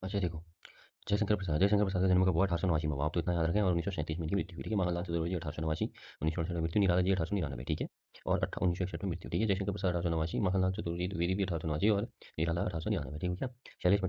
अच्छा देखो, जयशंकर प्रसाद का जन्म कब हुआ? 1889 में हुआ। आप तो इतना याद रखें। और 1937 में इनकी मृत्यु हुई, ठीक है। माखनलाल चतुर्वेदी 1889, 1968 में मृत्यु, निराला जी 1899, ठीक है। और 1961 में मृत्यु, ठीक है। जयशंकर प्रसाद 1889, माखनलाल चतुर्वेदी भी 1889 और निराला 1899, ठीक हो गया। शैलेश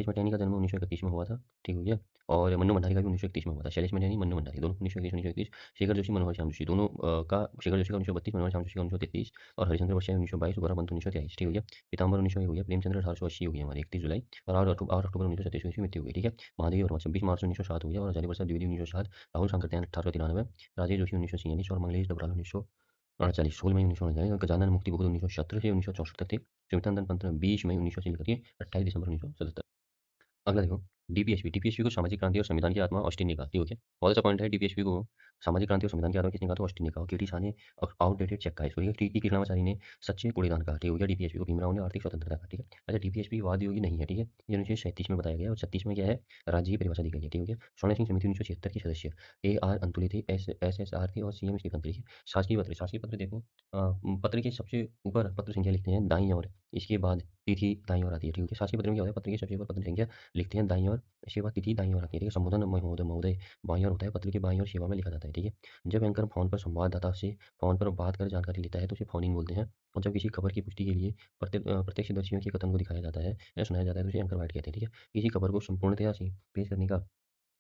मटियानी का जन्म 1931 में हुआ था, ठीक हो गया। और मन्नू भंडारी का भी 1931 में हुआ था। शैलेश मटियानी, मन्नू भंडारी दोनों 1931, 1931। शेखर जोशी, मनोहर श्याम जोशी दोनों का, शेखर जोशी का 1932, मनोहर श्याम जोशी का 1933 और हरिशंकर वर्षा 1922, गौरव पंत 1923, ठीक हो गया। पीताम्बर 1900 हो गया। प्रेमचंद्र 1880 हो गया हमारे 31 जुलाई। और 8 अक्टूबर 1937 की मृत्यु हो गई, ठीक है। महादेवी वर्मा 26 मार्च 1907 हो गया। और आचार्य प्रसाद द्विवेदी 1907। राहुल सांकृत्यायन 1893। राजेश जोशी 1946 और मंगलेश डबराल 1948। 16 मई 1949। गजानन मुक्ति बहुत 1976 से 1964 तक थे। सुमित्रानंदन पंत 20 मई 1900 से लेकर के 28 दिसंबर 1977। अगला देखो, डीपीएचपी को सामाजिक क्रांति और संविधान की आत्मा ऑस्टिन ने कहा, ठीक है। बहुत अच्छा पॉइंट है। डीपीएचपी को सामाजिक क्रांति और संविधान की आत्मा किसने कहा? तो ऑस्टिन ने कहा। केटी शाह ने आउटडेटेड चेक कहा इसको, ठीक है। टी कृष्णामाचारी ने सच्चे कूड़ेदान कहा, ठीक हो गया। डीपीएचपी को भीमराव ने आर्थिक स्वतंत्रता कहा, ठीक है। अच्छा, डीपीएचपी वाद योगी नहीं है, ठीक है। ये 1937 में बताया गया और 36 में क्या है, राज्य की परिभाषा दी गई है, ठीक हो गया। स्वर्ण सिंह समिति 1976 की सदस्य AR अंतुली थी, SSR थे और CM स्टीफन थे, ठीक है। शासकीय पत्र देखो, पत्र के सबसे ऊपर पत्र संख्या लिखते हैं दाईं ओर, इसके बाद तिथि दाईं ओर आती है, ठीक है। शासकीय पत्र में क्या होता है, पत्र के सबसे ऊपर पत्र संख्या लिखते हैं दाईं ओर, इसके बाद तिथि दाईं ओर आती है, ठीक है। संबोधन महोदय महोदय बाईं ओर होता है, पत्र के बाईं ओर सेवा में लिखा जाता है, ठीक है। जब एंकर फोन पर संवाददाता से फोन पर बात कर जानकारी लेता है तो उसे फोनिंग बोलते हैं। और जब किसी खबर की पुष्टि के लिए प्रत्यक्षदर्शियों के कथन को दिखाया जाता है या सुनाया जाता है तो उसे एंकर वाइट कहते हैं, ठीक है। किसी खबर को संपूर्णतया से पेश करने का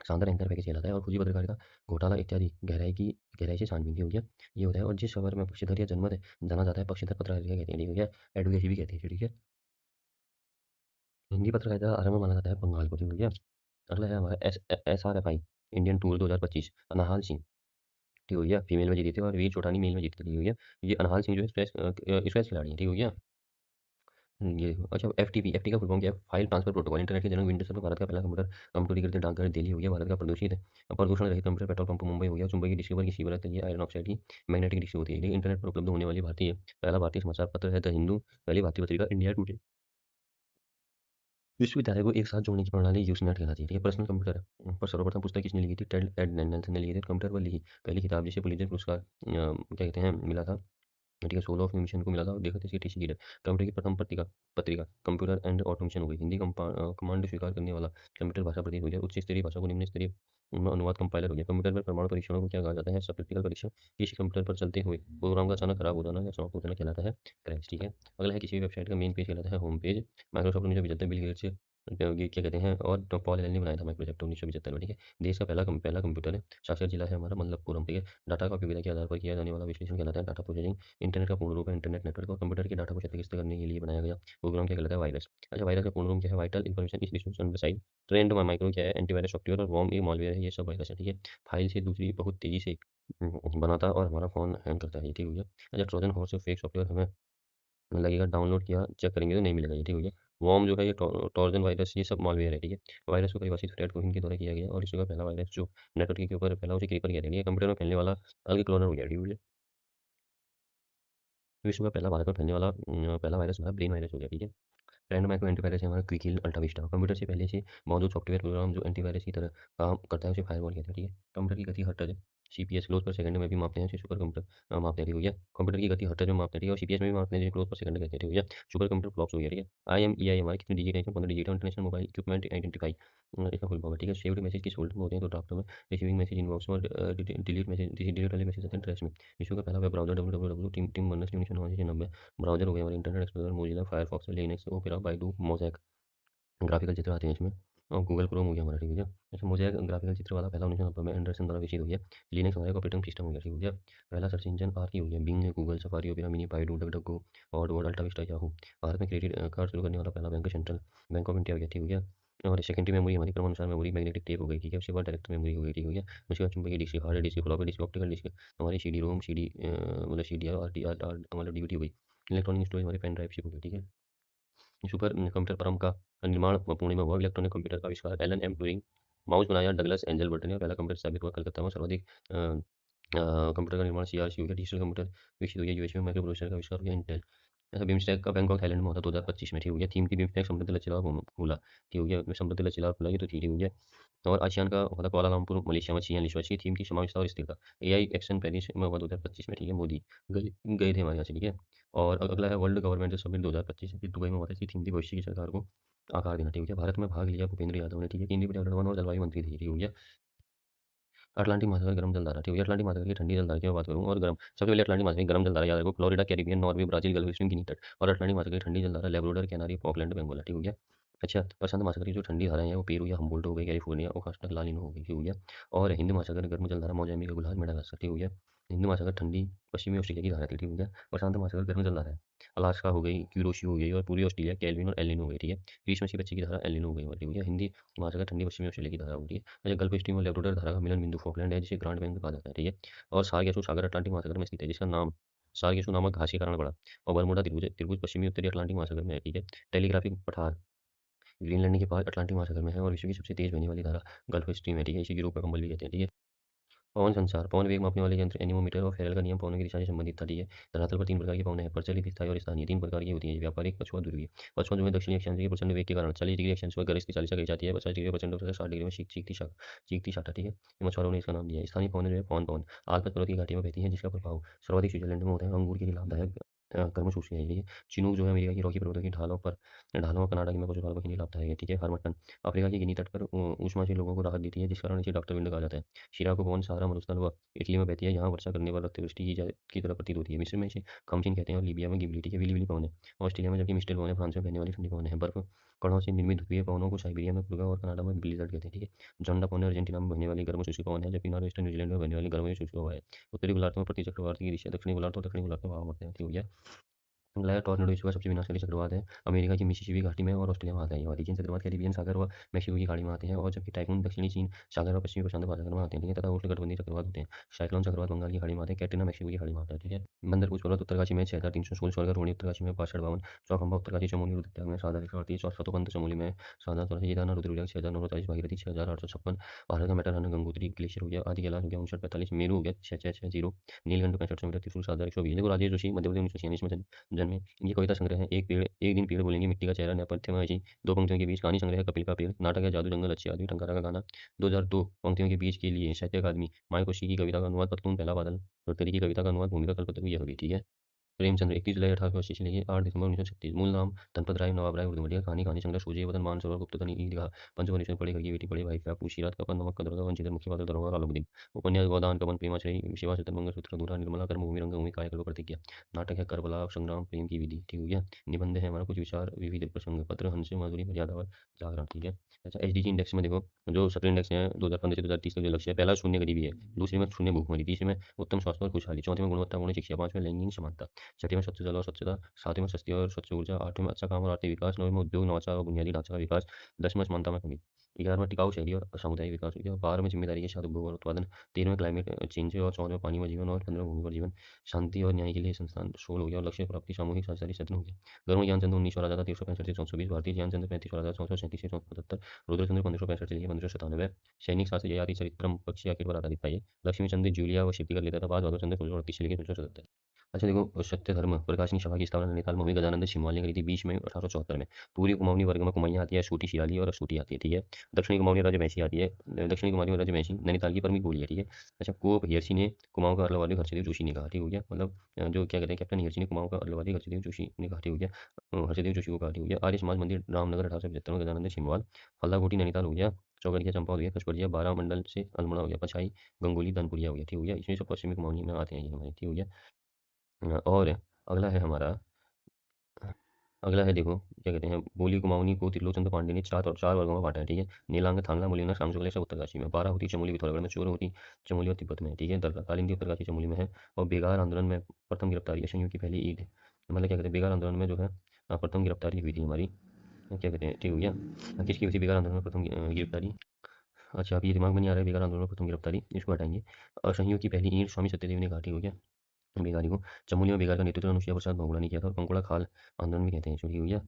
शानदार एंकर पैकेज कहलाता है। और फर्जी पत्रकारिता, घोटाला इत्यादि गहराई से छानबीन की हो गया, ये होता है। और जिस खबर में पक्षधर या जनमत जाना जाता है, पक्षधर पत्रकारिता कहते हैं, ठीक हो गया। एडवोकेसी भी कहते हैं, ठीक है। हिंदी पत्रकारिता आरंभ माना जाता है बंगाल को, ठीक हो गया। अगला है हमारा SRFI इंडियन टूर 2025। अनाहाल सिंह, ठीक हो गया, फीमेल में जीते थे। और वीर चोटानी मेल में जीते थे, ठीक हो गया। ये अनाहाल सिंह जो है स्क्वैश खिलाड़ी हैं, ठीक हो गया। ये देखो। अच्छा, एफटीपी का फुल फॉर्म क्या है? File transfer protocol. इंटरनेट के जनक विंडोज सर्वर भारत का पहला कंप्यूटर कंप्यूटरीकृत डाकघर दिल्ली हो गया। भारत का प्रदूषण रहित कंप्यूटर पेट्रोल पंप मुंबई हो गया। चुंबकीय डिस्क की कीमत है, ये आयरन ऑक्साइड की मैग्नेटिक डिस्क होती है, लेकिन इंटरनेट पर उपलब्ध होने वाली पहला भारतीय समाचार पत्र है द हिंदू। पहली भारतीय पत्रिका इंडिया टुडे। विश्वविद्यालय को एक साथ जोड़ने की प्रणाली यूसनेट कहलाती है, ठीक है। पर्सनल कंप्यूटर पर सर्वप्रथम पुस्तक किसने लिखी थी? टेड एड नेल्सन ने लिखी थी। कंप्यूटर पर लिखी पहली किताब जिसे पुलित्जर पुरस्कार क्या कहते हैं मिला था, ठीक है, सोल ऑफ मिशन को मिला था। और देखो तो इसकी टीसी लीडर। कंप्यूटर की प्रथम पत्रिका पत्रिका कंप्यूटर एंड ऑटोमेशन हो गई। हिंदी कमांड स्वीकार करने वाला कंप्यूटर भाषा प्रतीत हो गया। उच्च स्तरीय भाषा को निम्न स्तरीय अनुवाद कंपाइलर हो गया। कंप्यूटर पर परमाणु परीक्षणों को क्या कहा जाता है? सब प्रैक्टिकल परीक्षण। किसी कंप्यूटर पर चलते हुए प्रोग्राम का अचानक खराब हो जाना या समाप्त हो जाना कहलाता है क्रैश, ठीक है। अगला है, किसी भी वेबसाइट का मेन पेज कहलाता है home page. Microsoft 1975 Bill Gates से ये क्या कहते हैं, और पॉल एलन ने बनाया था माइक्रोसॉफ्ट 1975 में, ठीक है। देश का पहला कंप्यूटर है। साक्षर जिला है हमारा मलप्पुरम, ठीक है। डाटा का उपयोगिता के आधार पर किया जाने वाला विश्लेषण कहलाता है डाटा प्रोसेसिंग। इंटरनेट का पूर्ण रूप है इंटरनेट नेटवर्क। और कंप्यूटर के डाटा को क्षतिग्रस्त करने के लिए बनाया गया प्रोग्राम क्या कहलाता है? वायरस। अच्छा, वायरस का पूर्ण रूप क्या है? वाइटल इन्फॉर्मेशन इस distribution on the site. Trend micro क्या है? Antivirus software. और वॉर्म एक मॉलवेयर है, ये सब वायरस है, ठीक है। फाइल से दूसरी बहुत तेजी से बनाता है और हमारा फोन हैंग करता है, ये ठीक हो गया। अच्छा, ट्रोजन हॉर्स फेक सॉफ्टवेयर हमें लगेगा, डाउनलोड किया चेक करेंगे तो नहीं मिलेगा, ये ठीक हो गया। वॉर्म जो है ये टॉर्जन वायरस, ये सब मॉलवेयर है, ठीक है। वायरस को परिभाषित फ्रेड कोहिन के द्वारा किया गया। और विश्व का पहला वायरस जो नेटवर्क के ऊपर फैला उसे क्रीपर कहते हैं, ये कंप्यूटर में फैलने वाला अलग क्लोनर हो गया, ठीक है। विश्व का पहला भारत में फैलने वाला पहला वायरस हमारा ब्रेन वायरस हो गया, ठीक है। रैंडम माइक्रो एंटीवायरस है हमारा क्विकिल अल्टाविस्टा। कंप्यूटर से पहले से मौजूद सॉफ्टवेयर प्रोग्राम जो एंटीवायरस की तरह काम करता है उसे फायरवॉल कहते हैं, ठीक है। कंप्यूटर की गति हर टच CPS क्लोज पर सेकंड में भी मापते हैं, उसे सुपर कंप्यूटर मापते हैं, ठीक हो गया। कंप्यूटर की गति हर टच में मापते हैं, ठीक है। और CPS में भी मापते हैं, क्लोज पर सेकंड कहते हैं, ठीक हो गया। सुपर कंप्यूटर फ्लॉप्स हो गया, ठीक है। IMEI हमारे कितने डिजिट है? इसमें 15 डिजिट है। इंटरनेशनल मोबाइल इक्विपमेंट आइडेंटिफाई, इसका फुल फॉर्म है, ठीक है। सेव्ड मैसेज किस फोल्डर में होते हैं? तो ड्राफ्ट में। रिसीविंग मैसेज इनबॉक्स में। और डिलीट वाले मैसेज आते हैं ट्रैश में। विश्व का पहला web browser www Tim Berners 1990 browser हो गया हमारे Internet Explorer, Mozilla Firefox, Linux, Opera, Baidu, Mosaic. Graphical चित्र आते हैं इसमें। और गूगल क्रोम हो गया हमारा, ठीक हो गया। अच्छा, मोज़ैक ग्राफिकल चित्र वाला पहला 1990 में एंडरसन द्वारा विकसित हो गया। लिनक्स हमारा ऑपरेटिंग सिस्टम हो गया, ठीक हो गया। पहला सर्च इंजन आर की हो गया, Bing, Google, Safari, Opera Mini, Baidu, DuckDuckGo, और वर्ड, अल्टा विस्टा, याहू। भारत में क्रेडिट कार्ड शुरू करने वाला पहला bank Central Bank of India हो गया, ठीक हो गया। और सेकेंडरी मेमोरी हमारी क्रमानुसार मेमोरी मैग्नेटिक टेप हो गई, ठीक है। उसके बाद डायरेक्ट मेमोरी हो गई, ठीक हो गया। उसके बाद चुंबकीय disk, hard disk, floppy disk, optical disk, हमारी CD रोम, CD मतलब CDR, RDR मतलब DVD हो गई। इलेक्ट्रॉनिक स्टोरेज हमारी पेन ड्राइव चिप हो गई, ठीक है। सुपर कंप्यूटर परम का निर्माण पुणे में हुआ। इलेक्ट्रॉनिक कंप्यूटर का आविष्कार एलन एम ट्यूरिंग। माउस बनाया डगलस एंजल बर्टन ने। और पहला कंप्यूटर साबित हुआ कलकत्ता में। सर्वाधिक कंप्यूटर का निर्माण CRC हो गया। डिजिटल कंप्यूटर विकसित हो गया USA में। माइक्रो प्रोसेसर का आविष्कार हो गया इंटेल। ऐसा बिम्स्टेक का बैंकॉक थाईलैंड में होता 2025 में, ठीक हो गया। थीम थी बिम्स्टेक समृद्ध लचीला और खुला, ठीक हो गया। समृद्ध लचीला और खुला, ये तो ठीक हो गया। और आसियान का होता कुआलालंपुर मलेशिया में, चियां लिशुआ थीम थी समावेशिता और स्थिरता। एआई एक्शन पेरिस में हुआ 2025 में, ठीक है। मोदी गए गए थे हमारे यहाँ से, ठीक है। और अगला है वर्ल्ड गवर्नमेंट समिट 2025 दुबई में हुआ था। इसकी थीम थी भविष्य की सरकार को आकार देना, ठीक है। भारत में भाग लिया भूपेंद्र यादव ने, ठीक है। केंद्रीय पर्यावरण वन और जलवायु मंत्री थे, ठीक हो गया। अटलांटिक महासागर गर्म जलधारा, ठीक है। अटलांटिक महासागर की ठंडी जलधारा की मैं बात करूँ और गर्म, सबसे पहले अटलांटिक महासागर की गर्म जलधारा याद रखो, Florida, Caribbean, Norway, Brazil, Gulf Stream, Guinea तट। और अटलांटिक महासागर की ठंडी जलधारा लेब्राडोर, कैनारी, फॉकलैंड, बेंगोला, ठीक हो गया। अच्छा, प्रशांत महासागर की जो ठंडी धाराएं हैं वो पेरू या हम्बोल्ट हो गई, कैलिफोर्निया, ओकास्टा, लालिनो हो गई, ठीक हो गया। और हिंद महासागर गर्म जलधारा मोजाम्बिक, गुजरात, मेडागास्कर, ठीक हो गया। हिंद महासागर ठंडी पश्चिमी ऑस्ट्रेलिया की धारा थी, ठीक हो गया। प्रशांत महासागर गर्म जलधारा है, अलास्का हो गई, क्यूरोशी हो गई, और पूरी ऑस्ट्रेलिया कैल्विन और एलिनो हो गई, ठीक है। ग्रीष्म की बच्ची की धारा एलिनो हो गई, ठीक हो गया। हिंदी महासागर ठंडी पश्चिमी ऑस्ट्रेलिया की धारा हो रही है। अच्छा, गल्फ स्ट्रीम और लेब्राडोर धारा का मिलन बिंदु फॉकलैंड है, जिसे ग्रांड बैंक कहा जाता है, ठीक है। और सार्गेसो सागर अटलांटिक महासागर में स्थित है, जिसका नाम सार्गेसो नामक घास के कारण पड़ा। और बरमूडा त्रिभुज त्रिभुज पश्चिमी उत्तरी अटलांटिक महासागर में है, ठीक है। टेलीग्राफिक पठार ग्रीनलैंड के पास अटलांटिक महासागर में है, और विश्व की सबसे तेज बहने वाली धारा गल्फ स्ट्रीम है, ठीक है। इसे यूरोप का कंबल भी कहते हैं, ठीक है। पवन संचार, पवन वेग मापने वाले यंत्र एनीमोमीटर और फेरल का नियम पवनों की दिशा से संबंधित था, ठीक है। धरातल पर तीन प्रकार की पवनें हैं, प्रचलित, स्थायी और स्थानीय। तीन प्रकार की होती है, व्यापारिक, पछुआ, ध्रुवीय। पछुआ जो है दक्षिणी अक्षांश के प्रचंड वेग के कारण 40 डिग्री अक्षांश पर गरज की चाल से कही जाती है, 50 डिग्री प्रचंड और 60 डिग्री में चीखती शाखा, ठीक है। मछुआरों ने इसका नाम दिया है। स्थानीय पवन जो है पवन पवन आल्प्स पर्वत की घाटी में बहती है, जिसका प्रभाव सर्वाधिक स्विट्जरलैंड में होता है, अंगूर के लिए लाभदायक कर्म सूची है, ठीक है। चिनूक जो है अमेरिका की रॉकी पर्वतों की ढालों और कनाडा की में पशुपालकों के लिए लाभदायक है, ठीक है। हार्मटन अफ्रीका के गिनी तट पर ऊष्मा से लोगों को राहत देती है, जिस कारण इसे डॉक्टर विंड कहा जाता है। शिराको पवन सहारा मरुस्थल व इटली में बहती है, यहाँ वर्षा करने पर अतिवृष्टि की तरह प्रतीत होती है। मिस्र में इसे खमशीन कहते हैं, और लीबिया में गिबलिटी के विली विली पवन है। ऑस्ट्रेलिया में जबकि मिस्टर पवन है, फ्रांस में बहने वाली ठंडी पवन है। बर्फ कणों से निर्मित ध्रुवीय पवनों को साइबेरिया में पुर्गा और कनाडा में ब्लिजर्ड कहते हैं, ठीक है। जोंडा पवन अर्जेंटीना में बहने वाली गर्म शुष्क पवन है, जबकि नॉर्थ ईस्टर्न न्यूजीलैंड में बहने वाली गर्म शुष्क हवा है। उत्तरी गोलार्ध में प्रति चक्रवाती की दिशा दक्षिणी गोलार्ध और दक्षिणी गोलार्ध में हवा होते हैं, ठीक हो गया। हिमालय टॉर्नेडो विश्व का सबसे विनाशकारी चक्रवात है, अमेरिका की मिसिसिपी घाटी में और ऑस्ट्रेलिया में आता है। ये हरिकेन चक्रवात कैरिबियन सागर व मैक्सिको की खाड़ी में आते हैं, और जबकि टाइफून दक्षिणी चीन सागर और पश्चिमी प्रशांत महासागर में आते हैं, ठीक है। तथा उष्णकटिबंधीय चक्रवात होते हैं। साइक्लोन चक्रवात बंगाल की खाड़ी में आते हैं, कैटरीना मैक्सिको की खाड़ी में आता है, ठीक है। बंदरपुर पर्वत उत्तरकाशी में 6316, स्वर्ग रोहिणी उत्तरकाशी में 6552, चौखंबा उत्तरकाशी चमोली रुद्रप्रयाग में 7138, और सतोपंथ चमोली में 7084, केदारनाथ रुद्रप्रयाग 6049, भागीरथी 6856, भारत का मेटर गंगोत्री ग्लेशियर हो गया, आदि कैलाश हो गया 5945, मेरू हो गया 6660, नीलकंठ 6500 मीटर, त्रिशूल 7120। देखो राजेश जोशी मध्य प्रदेश 1946 में जन्मे। ये कविता संग्रह है एक दिन पेड़ बोलेंगे, मिट्टी का चेहरा, नेपथ्य में अजय, दो पंक्तियों के बीच, कहानी संग्रह है कपिल का पेड़, नाटक है जादू जंगल अच्छी आदमी, टंकारा का गाना। 2002 पंक्तियों के बीच के लिए साहित्य अकादमी, मायाकोशी की कविता का अनुवाद पतलून पहला बादल, गडकरी की कविता का अनुवाद भूमिका कल्पतरु, यह भी, ठीक है। प्रेमचंद्र 31 जुलाई 1880 से लेकर 8 दिसंबर 1936, मूल नाम धनपत राय नवाब राय उर्दू मीडिया, कहानी कहानी संग्रह सूझे वतन मान सरोवर गुप्तधन ईदगाह पंचवनेश्वर, पढ़े घर की बेटी, पढ़े भाई का पूशीरात कपन नमक कदरगा वंचित मुख्य पात्र दरोगा आलोकदीन, उपन्यास गोदान कवन प्रेमाश्रय शिवा चतन मंगलसूत्र अधूरा निर्मला कर्मभूमि रंगभूमि कायकल्प प्रतिज्ञा, नाटक है करबला संग्राम प्रेम की विधि, ठीक हो गया। निबंध है हमारा कुछ विचार विविध प्रसंग, पत्र हंस माधुरी मर्यादा व जागरण, ठीक है। अच्छा, एचडीजी इंडेक्स में देखो, जो सक्रिय इंडेक्स है 2015 से 2030 तक जो लक्ष्य है, पहला शून्य गरीबी है, दूसरे में शून्य भूखमरी, तीसरे में उत्तम स्वास्थ्य और खुशहाली, चौथे में गुणवत्तापूर्ण शिक्षा, पांचवें लैंगिक समानता, छठे में स्वच्छ जल और स्वच्छता, सातवें में सस्ती और स्वच्छ ऊर्जा, आठवें में अच्छा काम और आर्थिक विकास, नौवें में उद्योग नवाचार और बुनियादी ढांचा का विकास, 10वें समानता में कमी, 11वें टिकाऊ शहरी और सामुदायिक विकास, 12वें जिम्मेदारी के साथ उपभोग और उत्पादन, 13वें क्लाइमेट चेंज, और 14वें पानी व जीवन, और 15वें भूमि पर जीवन, शांति और न्याय के लिए संस्थान, 16 हो गया। और लक्ष्य प्राप्ति सामूहिक साझेदारी 17 हो गया। गर्म ज्ञानचंद्र 1900 राजा था, 365 से 420, भारतीय ज्ञानचंद्र 3500 राजा 437 से 475, रुद्रचंद्र 1565 से लेकर 1597, सैनिक शास्त्र जयाति चरित्रम पक्षी आखिर पर आधारित था ये। लक्ष्मी चंद्र जूलिया व शिफ्टी कर लेता था, बाद बहादुर चंद्र 1638 से लेकर 1677। अच्छा देखो, सत्य धर्म प्रकाशनी सभा की स्थापना नैनीताल में हुई, गजानंद छिंदवाल ने करी थी 20 मई 1874 में। पूर्वी कुमाऊनी वर्ग में कुमाइयाँ आती है, सूटी शिराली और सूटी आती है, ठीक है। दक्षिणी कुमाऊनी राज्य भैंसी आती है, दक्षिणी कुमाऊनी राज्य भैंसी नैनीताल की प्रमुख बोली है, ठीक है। अच्छा, कोप हियर्सी ने कुमाऊं का अर्लवादी हर्षदेव जोशी ने कहा, ठीक हो गया। मतलब जो क्या कहते हैं कैप्टन हियर्सी ने कुमाऊं का अर्लवादी हर्षदेव जोशी ने कहा, ठीक हो गया। हर्षदेव जोशी को कहा, ठीक हो गया। आर्य समाज मंदिर रामनगर 1875 में, गजानंद छिंदवाल। हल्ला घोटी नैनीताल हो गया, चौगड़िया चंपा हो गया, कचपड़िया बारह मंडल से अल्मोड़ा हो गया, पछाई गंगोली धनपुरिया हो गया, ठीक हो गया। इसमें सब पश्चिमी कुमाऊनी में आते हैं ये हमारे, ठीक हो गया। और अगला है हमारा, अगला है देखो क्या कहते हैं, बोली कुमाऊनी को त्रिलोचन पांडे ने चार वर्गों में बांटा है, ठीक है। नीलांग, थांगला, मुलिंगा, शामचुगले सब उत्तरकाशी में, बारह होती चमोली पिथौरागढ़ में, चोर होती चमोली और तिब्बत में, ठीक है। दरगाह कालिंदी उत्तरकाशी चमोली में है। और बेगार आंदोलन में प्रथम गिरफ्तारी एसएनयू की पहली ईद, मतलब क्या कहते हैं बेगार आंदोलन में जो है प्रथम गिरफ्तारी हुई थी हमारी, क्या कहते हैं, ठीक हो गया। किसकी हुई थी बेगार आंदोलन में प्रथम गिरफ्तारी? अच्छा, अभी ये दिमाग में नहीं आ रहा है बेगार आंदोलन में प्रथम गिरफ्तारी, इसको हटाएंगे। असहयोग की पहली ईंट स्वामी सत्यदेव ने कहा, ठीक हो गया। बेगारी को चमोली में बेगार का नेतृत्व अनुसुईया प्रसाद बहुगुणा ने किया था, और कंकोड़ा खाल आंदोलन भी कहते हैं, ठीक हो गया।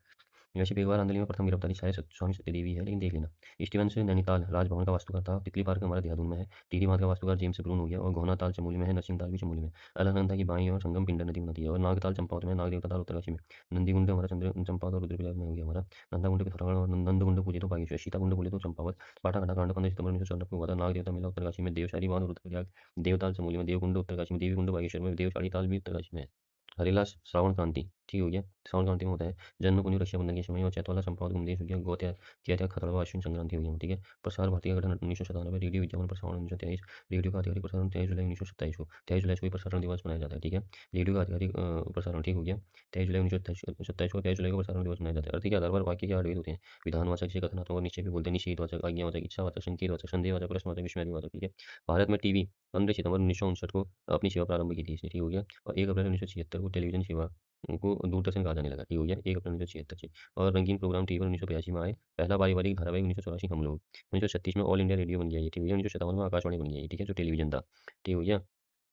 वैसे पेगवार आंदोलन में प्रथम गिरफ्तारी शायद स्वामी सत्यदेवी है, लेकिन देख लेना। स्टीवंस नैनीताल राजभवन का वास्तुकार था। तितली पार्क हमारा देहरादून में है। टीडी मार्ग का वास्तुकार जेम्स ब्रून हो गया। और घोना ताल चमोली में है। नरसिंह ताल भी चमोली में। अलकनंदा की बाई और संगम पिंडर नदी में नदी है। और नागताल चंपावत में। नाग देवता ताल उत्तरकाशी में। नंदीगुंड हमारा चंद्र चंपावत और रुद्रप्रयाग में हो गया हमारा। नंदागुंड पिथौरागढ़ और नंदगुंड पूजे तो बागेश्वर। सीताकुंड बोले तो चंपावत। पाटाघाटा कांड 15 सितंबर 1994 को हुआ था। नाग देवता मेला उत्तरकाशी में। देवशाली बांध रुद्रप्रयाग। देवताल चमोली में। देवकुंड उत्तरकाशी में। देवीकुंड बागेश्वर में। देवशाली ताल भी उत्तरकाशी में है। हरेला श्रावण क्रांति ठीक हो गया। श्रावण क्रांति में होता है जन्म कुंज रक्षाबंधन के समय। और चैतवाला चंपावत गुमदेश हो गया। गोत्या क्या खतरवा अश्विन संक्रांति हो गया ठीक है। प्रसार भारतीय का गठन 1997। रेडियो विज्ञापन प्रसारण 1923। रेडियो का आधिकारिक प्रसारण 23 जुलाई 1927 को। 23 जुलाई को ही प्रसारण दिवस मनाया जाता है ठीक है। रेडियो का आधिकारिक प्रसारण ठीक हो गया। 23 जुलाई 1927 को 23 जुलाई को प्रसारण दिवस मनाया जाता है। अर्थ के आधार पर वाक्य के 8 भेद होते हैं। विधानवाचक से कथनात्मक और निश्चय भी बोलते हैं। निषेधवाचक आज्ञावाचक इच्छावाचक संकेतवाचक संदेहवाचक प्रश्नवाचक विस्मयवाचक ठीक है। भारत में टीवी 15 सितंबर 1959 को अपनी सेवा प्रारंभ की थी इसने ठीक हो गया। और 1 अप्रैल 1976 को टेलीविजन सेवा को दूरदर्शन कहा जाने लगा ठीक हो गया। 1 अप्रैल 1976 से। और रंगीन प्रोग्राम टीवी पर 1982 में आए। पहला पारिवारिक धारावाहिक 1984 हम लोग। 1936 में ऑल इंडिया रेडियो बन गया ये ठीक हो गया। 1957 में आकाशवाणी बन गया ये ठीक है, जो टेलीविजन था ठीक हो गया।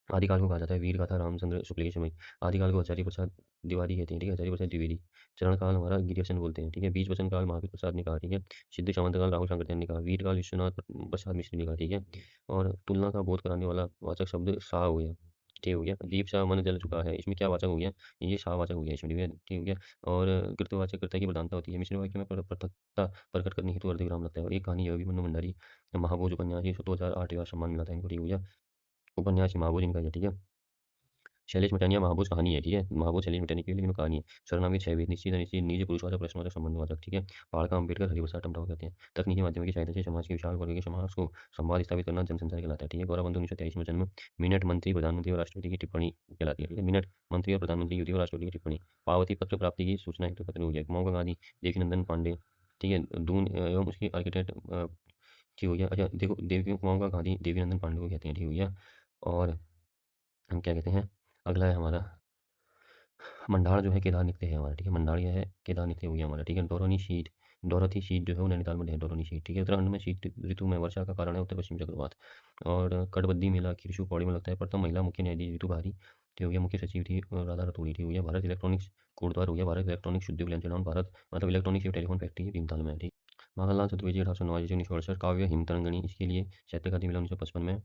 आदिकाल को कहा जाता है वीर गाथा रामचंद्र शुक्ल के समय। आदिकाल को आचार्य प्रसाद तिवारी कहते हैं ठीक है, आचार्य प्रसाद द्विवेदी। चरण काल हमारा गिरियसन बोलते हैं ठीक है। बीच वचन काल महावीर प्रसाद ने कहा ठीक है। सिद्ध सामंत काल राहुल शंकर ने कहा। वीर काल विश्वनाथ प्रसाद मिश्र ने कहा ठीक है। और तुलना का बोध कराने वाला वाचक शब्द शाह हो गया ठीक हो गया। दीप शाह मन जल चुका है, इसमें क्या वाचक हो गया, ये शाह वाचक हो गया इसमें ठीक हो गया। और कृतवाचक कर्ता की प्रधानता होती है। मिश्र वाक्य में पृथकता प्रकट करने हेतु अर्धविराम लगता है। और एक कहानी है अभिमन्यु भंडारी महाभोज उपन्यास, ये 2008 सम्मान मिला था इनको ठीक हो गया। उपन्यास महाभोज इनका है ठीक है। शैलेश मिटानिया महाभोज कहानी है ठीक है। महाभोज शैलेश मिटाने की, लेकिन वो कहानी है। सर्वनामी छह वेद निश्चित अनिश्चित निज पुरुषवाचक प्रश्नवाचक संबंधवाचक ठीक है। पहाड़ का अम्बेडकर हरिप्रसाद टमटाव कहते हैं। तकनीकी माध्यम की सहायता से समाज के विशाल वर्ग के समाज को संवाद स्थापित करना जनसंचार कहलाता है ठीक है। गौरव बंधु 1923 में जन्म। मिनट मंत्री प्रधानमंत्री और राष्ट्रपति की टिप्पणी कहलाती है ठीक है। मिनट मंत्री और प्रधानमंत्री युति और राष्ट्रपति की टिप्पणी। पावती पत्र प्राप्ति की सूचना हेतु पत्र हो गया। मौका गांधी देवीनंदन पांडे ठीक है। दून एवं उसकी आर्किटेक्ट ठीक हो गया। अच्छा देखो देवी मौका गांधी देवीनंदन पांडे को कहते हैं ठीक हो गया। और हम क्या कहते हैं, अगला है हमारा मंडार जो है केदार नृत्य है हमारा ठीक है। मंडार यह है केदार नृत्य हो गया हमारा ठीक है। डोरोनी शीत डोरथी शीत जो है वो नैनीताल में है। डोरोनी शीत ठीक है। उत्तराखंड में शीत ऋतु में वर्षा का कारण है उत्तर पश्चिम चक्रवात। और कटबद्दी मेला खीरशु पौड़ी में लगता है। प्रथम महिला मुख्य न्यायाधीश ऋतु बहारी ठीक हो गया। मुख्य सचिव थी राधा रतूड़ी ठीक हो गया। भारत इलेक्ट्रॉनिक्स कोटद्वार हो गया। भारत इलेक्ट्रॉनिक्स उद्योग लैंड भारत मतलब इलेक्ट्रॉनिक्स और टेलीफोन फैक्ट्री है भीमताल में है ठीक। माखनलाल चतुर्वेदी 1889 1968 काव्य हिमतरंगिणी इसके लिए साहित्य अकादमी मिला 1955 में।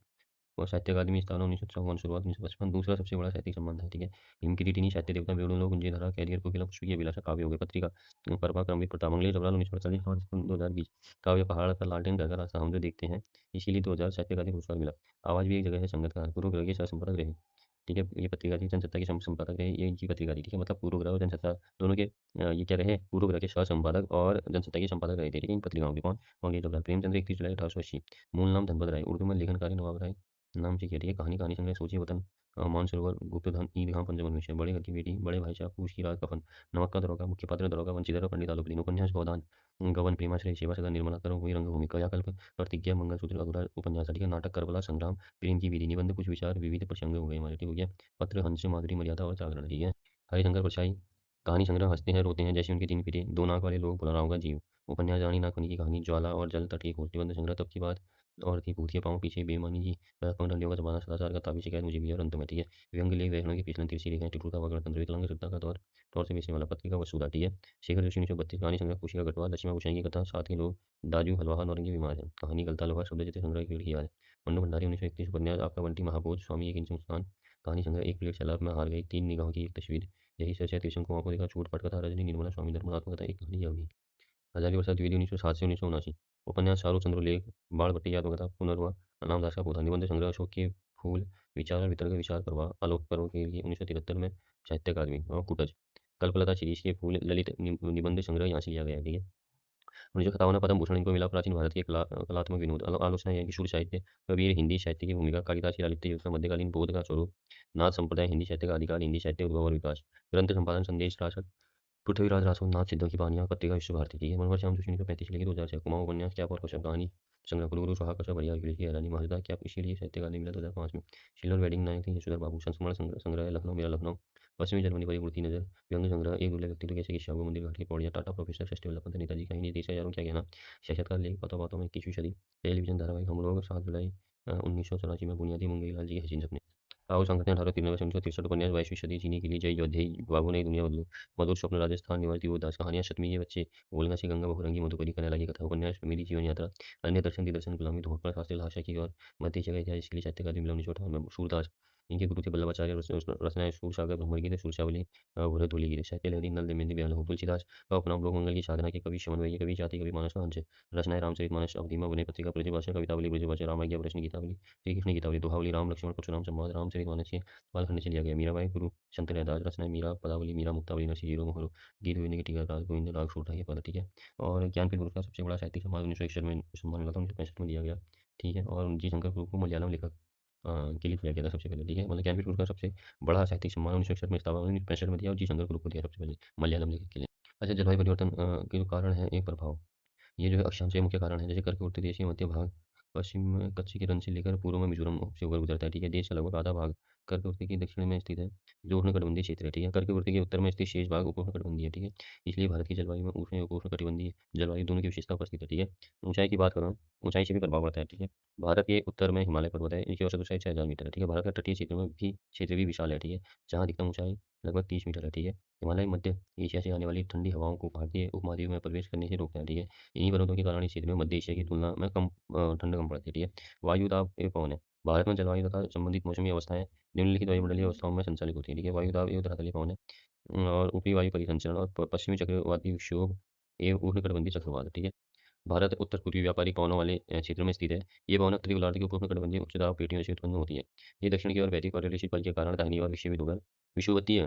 और साहित्य अकादमी स्थापना 1954 शुरुआत 1955 दूसरा सबसे बड़ा साहित्यिक सम्मान है ठीक है। हिमकिरीटिनी साहित्य देवता बेणुलो गुंजेधरा कैरियर कोकिला पुष्पी अभिलाषा काव्य हो गए। पत्रिका प्रभा क्रमिक प्रताप मंगलेश जबराल 1948 और 2020 काव्य पहाड़ का लालटेन घर का रास्ता हम जो देखते हैं, इसीलिए 2000 साहित्य अकादमी पुरस्कार मिला। आवाज भी एक जगह है संगतकार पूर्व ग्रह के सह संपादक रहे ठीक है। ये पत्रिका थी जनसत्ता के संपादक रहे, ये इनकी पत्रिका थी ठीक है। मतलब पूर्व ग्रह और जनसत्ता दोनों के ये क्या रहे, पूर्व ग्रह के सह संपादक और जनसत्ता के संपादक रहे थे ठीक है। इन पत्रिकाओं के कौन, मंगेश जबराल। प्रेमचंद्र 31 जुलाई 1880 मूल नाम धनपत राय, उर्दू में लेखन कार्य नवाब राय नाम से किया ठीक है। कहानी कहानी संग्रह सोचिए वतन मानसरोवर गुप्तधन ईदगाह पंचमन विषय बड़े घर की बेटी बड़े भाई साहब पूछ की रात कफन नमक का दरोगा मुख्य पात्र दरोगा वंशीधर पंडित आलोकदीन उपन्यास गोदान गवन प्रेमाश्रय सेवा सदन निर्मला करो हुई रंगभूमि कयाकल्प प्रतिज्ञा मंगलसूत्र अधूरा उपन्यास ठीक है। नाटक करबला संग्राम प्रेम की विधि निबंध कुछ विचार विविध प्रसंग हो गए हमारे ठीक हो गया। पत्र हंस माधुरी मर्यादा और जागरण ठीक है। हरिशंकर परछाई कहानी संग्रह हंसते हैं रोते हैं जैसे उनके तीन पीढ़ी दो नाक वाले लोग पुनराव का जीव उपन्यास रानी नागफनी की कहानी ज्वाला और जल तट के खोज निबंध संग्रह तब की बात और थी भूतिया पाँव पीछे बेमानी जी डंडियों का जमाना सदाचार का ताबी शिकायत मुझे भी और अंत में ठीक है। व्यंग लेख व्याकरण की पिछले तिरछी रेखाएं टिटू का गणतंत्र विकलांग श्रद्धा का तौर से बेचने वाला पत्रिका वसुधा ठीक है। शेखर जोशी 1932 कहानी संग्रह खुशी का गठवा लक्ष्मण गोसाई की कथा साथ के लोग दाजू हलवाहा नौरंगी बीमार है कहानी गलता लोहा शब्द जैसे संग्रह की याद मन्नू भंडारी 1931 उपन्यास आपका बंटी महाभोज स्वामी एक इंच मुस्कान कहानी संग्रह एक प्लेट सलाद में हार गई तीन निगाहों की एक तस्वीर यही सच है त्रिशंकु को देखा छूट पट कथा रजनी निर्मला स्वामी धर्मात्मक कथा एक कहानी अवधि हजारी प्रसाद द्विवेदी 1907 से 1979 उपन्यास शाहरुख चंद्र लेख बाढ़ भट्टी आत्मकथा पुनर्वा अनामदास का पौधा निबंध संग्रह अशोक के फूल विचार और वितर्क विचार प्रवाह आलोक पर्व के लिए 1973 में साहित्य अकादमी और कुटज कल्पलता शिरीष के फूल ललित निबंध संग्रह यहाँ से लिया गया है ठीक है। 1957 में पद्म भूषण इनको मिला। प्राचीन भारत के कलात्मक विनोद आलोचना है कि सूर्य साहित्य कबीर हिंदी साहित्य की भूमिका कालिदास शिलालित्य युग का मध्यकालीन बौद्ध का स्वरूप नाथ संप्रदाय हिंदी साहित्य का अधिकार हिंदी साहित्य उद्भव और विकास ग्रंथ संपादन संदेश राशक पृथ्वीराज रासो नाथ सिद्धों की कहानियां पत्रिका विश्व भारती ठीक है। मनोहर श्याम जोशी 1935 लेके 2006 कुमाऊं उपन्यास क्या और कश्यप कहानी संग्रह कुलगुरु सुहा कश्यप बढ़िया अखिलेश की हैरानी महर्षि क्या इसीलिए साहित्य अकादमी मिला 2005 में। शिल्लर वेडिंग नायक थी यशोधर बाबू संस्मरण संग्रह लखनऊ मेरा लखनऊ पश्चिमी जर्मनी पर एक उड़ती नजर व्यंग संग्रह एक दूल्हे व्यक्तित्व कैसे कि शाहू मंदिर घाट की पौड़िया टाटा प्रोफेसर फेस्टिवल पंत नेताजी का हिंदी देश हजारों क्या कहना साक्षात्कार लेख बातों बातों में 21वीं सदी टेलीविजन धारावाहिक हम लोग 7 जुलाई 1984 में बुनियादी मुंगेरी लाल जी के हसीन सपने राहुल संगत ने 1893 से 1963 उपन्यास 22वीं सदी जीने के लिए जय योधेय बाबू नई दुनिया बदलो मधुर स्वप्न राजस्थान निवासी वो दास कहानियां शतमी के बच्चे बोलना से गंगा बहुरंगी मधुकरी करने लगी कथा उपन्यास मेरी जीवन यात्रा अन्य दर्शन दिदर्शन गुलामी धोखा शास्त्री भाषा की और मध्य जगह इतिहास इसके लिए साहित्य अकादमी मिला 1958 में सूरदास इनके गुरु थे वल्लभाचार्य रचनाएं सूरसागर ब्रह्मगीत सूरशावली भूरे धूली गीत साहित्य लहरी नल दमयंती बयान हो तुलसीदास का उपनाम लोक मंगल की साधना के कवि शमन वैया कवि जाति कवि मानस हंस रचनाएं रामचरित मानस अवधिमा विनय पत्रिका ब्रजभाषा कवितावली ब्रजभाषा रामाज्ञा प्रश्न गीतावली श्री कृष्ण गीतावली दोहावली राम लक्ष्मण परशुराम संवाद रामचरित मानस कालखंड से लिया गया मीराबाई गुरु संत रैदास रचनाएं मीरा पदावली मीरा मुक्तावली नरसिंह हीरो मोहरो गीत गोविंद की टीका गोविंद राग छोटा ये पद ठीक है। और ज्ञानपीठ पुरस्कार सबसे बड़ा साहित्यिक सम्मान 1961 में सम्मान मिला था 1965 में दिया गया ठीक है। और जी शंकर गुरु को मलयालम लेखक के लिए दिया गया था सबसे पहले ठीक है। मतलब ज्ञानपीठ पुरस्कार सबसे बड़ा साहित्यिक सम्मान 1961 में स्थापना 1965 में दिया और जी शंकर गुरु को दिया सबसे पहले मलयालम लेखक के लिए। अच्छा जलवायु परिवर्तन के जो कारण है एक प्रभाव ये जो है अक्षांश मुख्य कारण है जैसे कर के उत्तरी देशीय मध्य भाग पश्चिम में कच्छ के रण से लेकर पूर्व में मिजोरम से होकर गुजरता है ठीक है। देश का लगभग आधा भाग कर के उत्तर के दक्षिण में स्थित है जो उष्णकटिबंधीय क्षेत्र है ठीक है। कर के उत्तर के उत्तर में स्थित शेष भाग उपोष्णकटिबंधीय है ठीक है। इसलिए भारत की जलवायु में उष्ण उपोष्णकटिबंधीय जलवायु दोनों की विशेषता उपस्थित है ठीक है। ऊंचाई की बात करूँ ऊंचाई से भी प्रभाव पड़ता है ठीक है। भारत के उत्तर में हिमालय पर्वत है इनकी औसत ऊंचाई 6000 मीटर है ठीक है। भारत का तटीय क्षेत्र भी विशाल है ठीक है जहाँ अधिकतम ऊंचाई लगभग 30 मीटर है ठीक है। हिमालय मध्य एशिया से आने वाली ठंडी हवाओं को भारतीय उपमहाद्वीप में प्रवेश करने से रोकते हैं ठीक है। इन्हीं पर्वतों के कारण इस क्षेत्र में मध्य एशिया की तुलना में कम ठंड कम पड़ती है ठीक है। वायु दाब एवं पवन है भारत में जलवायु तथा संबंधित मौसमी अवस्थाएं निम्नलिखित वायुमंडलीय अवस्थाओं में संचालित होती है ठीक है। वायु दाब एवं धरातलीय पवन है और ऊपरी वायु परिसंचरण और पश्चिमी चक्रवाती विक्षोभ एवं उष्णकटिबंधीय चक्रवात ठीक है। भारत उत्तर पूर्वी व्यापारिक पवनों वाले क्षेत्र में स्थित है। ये पवन उत्तरी गोलार्ध के उपोष्णकटिबंधीय उच्च दाब पेटियों से उत्पन्न होती है। ये दक्षिण की ओर बहती और रेलिश बल के कारण दाहिनी ओर विक्षेपित होकर विषुवतीय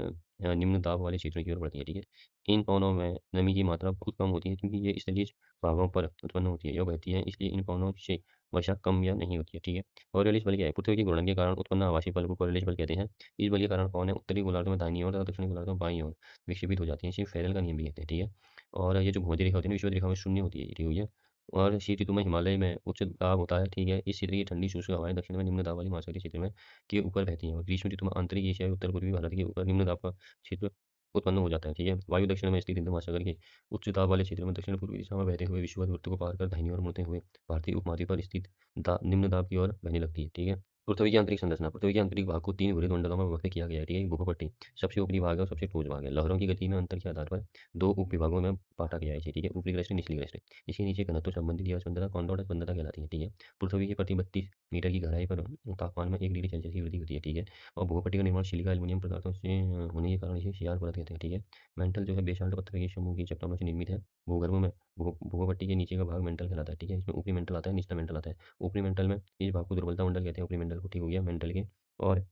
निम्न दाब वाले क्षेत्रों की ओर बढ़ती है ठीक है। इन पवनों में नमी की मात्रा बहुत कम होती है क्योंकि ये स्थलीय भागों पर उत्पन्न होती है या बहती है इसलिए इन पवनों से वर्षा कम या नहीं होती है ठीक है। कोरियोलिस बल क्या है पृथ्वी के घूर्णन के कारण उत्पन्न आवासीय बल को कोरियोलिस बल कहते हैं। इस बल के कारण पवनें उत्तरी गोलार्ध में दाहिनी ओर तथा दक्षिणी गोलार्ध में बाईं ओर विक्षेपित हो जाती हैं इसे फेरल का नियम भी कहते हैं ठीक है। और ये जो भूमध्य रेखा होती है ना विषुवत रेखा में शून्य होती है ठीक है। और शीत ऋतु में हिमालय में उच्च दाब होता है ठीक है। इस क्षेत्र की ठंडी शुष्क हवाएं दक्षिण में निम्न दाब वाली महासागरीय क्षेत्र में के ऊपर बहती हैं और ग्रीष्म ऋतु में आंतरिक एशिया उत्तर पूर्वी भारत के ऊपर निम्न दाब का क्षेत्र उत्पन्न हो जाता है ठीक है। वायु दक्षिण में स्थित हिंद महासागर के उच्च दाब वाले क्षेत्र में दक्षिण पूर्वी दिशा में बहते हुए विषुवत वृत्त को पार कर दाहिनी ओर मुड़ते हुए भारतीय उपमहाद्वीप पर स्थित निम्न दाब की ओर बहने लगती है ठीक है। पृथ्वी की आंतरिक संरचना पृथ्वी के आंतरिक भाग को 3 भूरित मंडलों में विभक्त किया गया है ठीक है। भूपट्टी सबसे ऊपरी भाग है और सबसे ठोस भाग है। लहरों की गति में अंतर के आधार पर 2 उप विभागों में बांटा गया है ठीक है। ऊपरी क्रस्ट निचली क्रस्ट इसके नीचे घनत्व संबंधित यह स्पंदता कॉन्डोर स्पंदता कहलाती है ठीक है। पृथ्वी की प्रति 32 मीटर की गहराई पर तापमान में 1 डिग्री सेल्सियस की वृद्धि होती है ठीक है। और भूपट्टी का निर्माण सिलिका एल्यूमिनियम पदार्थों से होने के कारण इसे शियार परत कहते हैं ठीक है। मेंटल जो है बेसाल्ट पत्थर के समूह की चट्टानों से निर्मित है। भूगर्भ में भूपट्टी के नीचे का भाग मेंटल कहलाता है ठीक है। इसमें ऊपरी मेंटल आता है निचला मेंटल आता है। ऊपरी मेंटल में इस भाग को दुर्बलता मंडल कहते हैं ऊपरी मेंटल को ठीक हो गया मेंटल के। और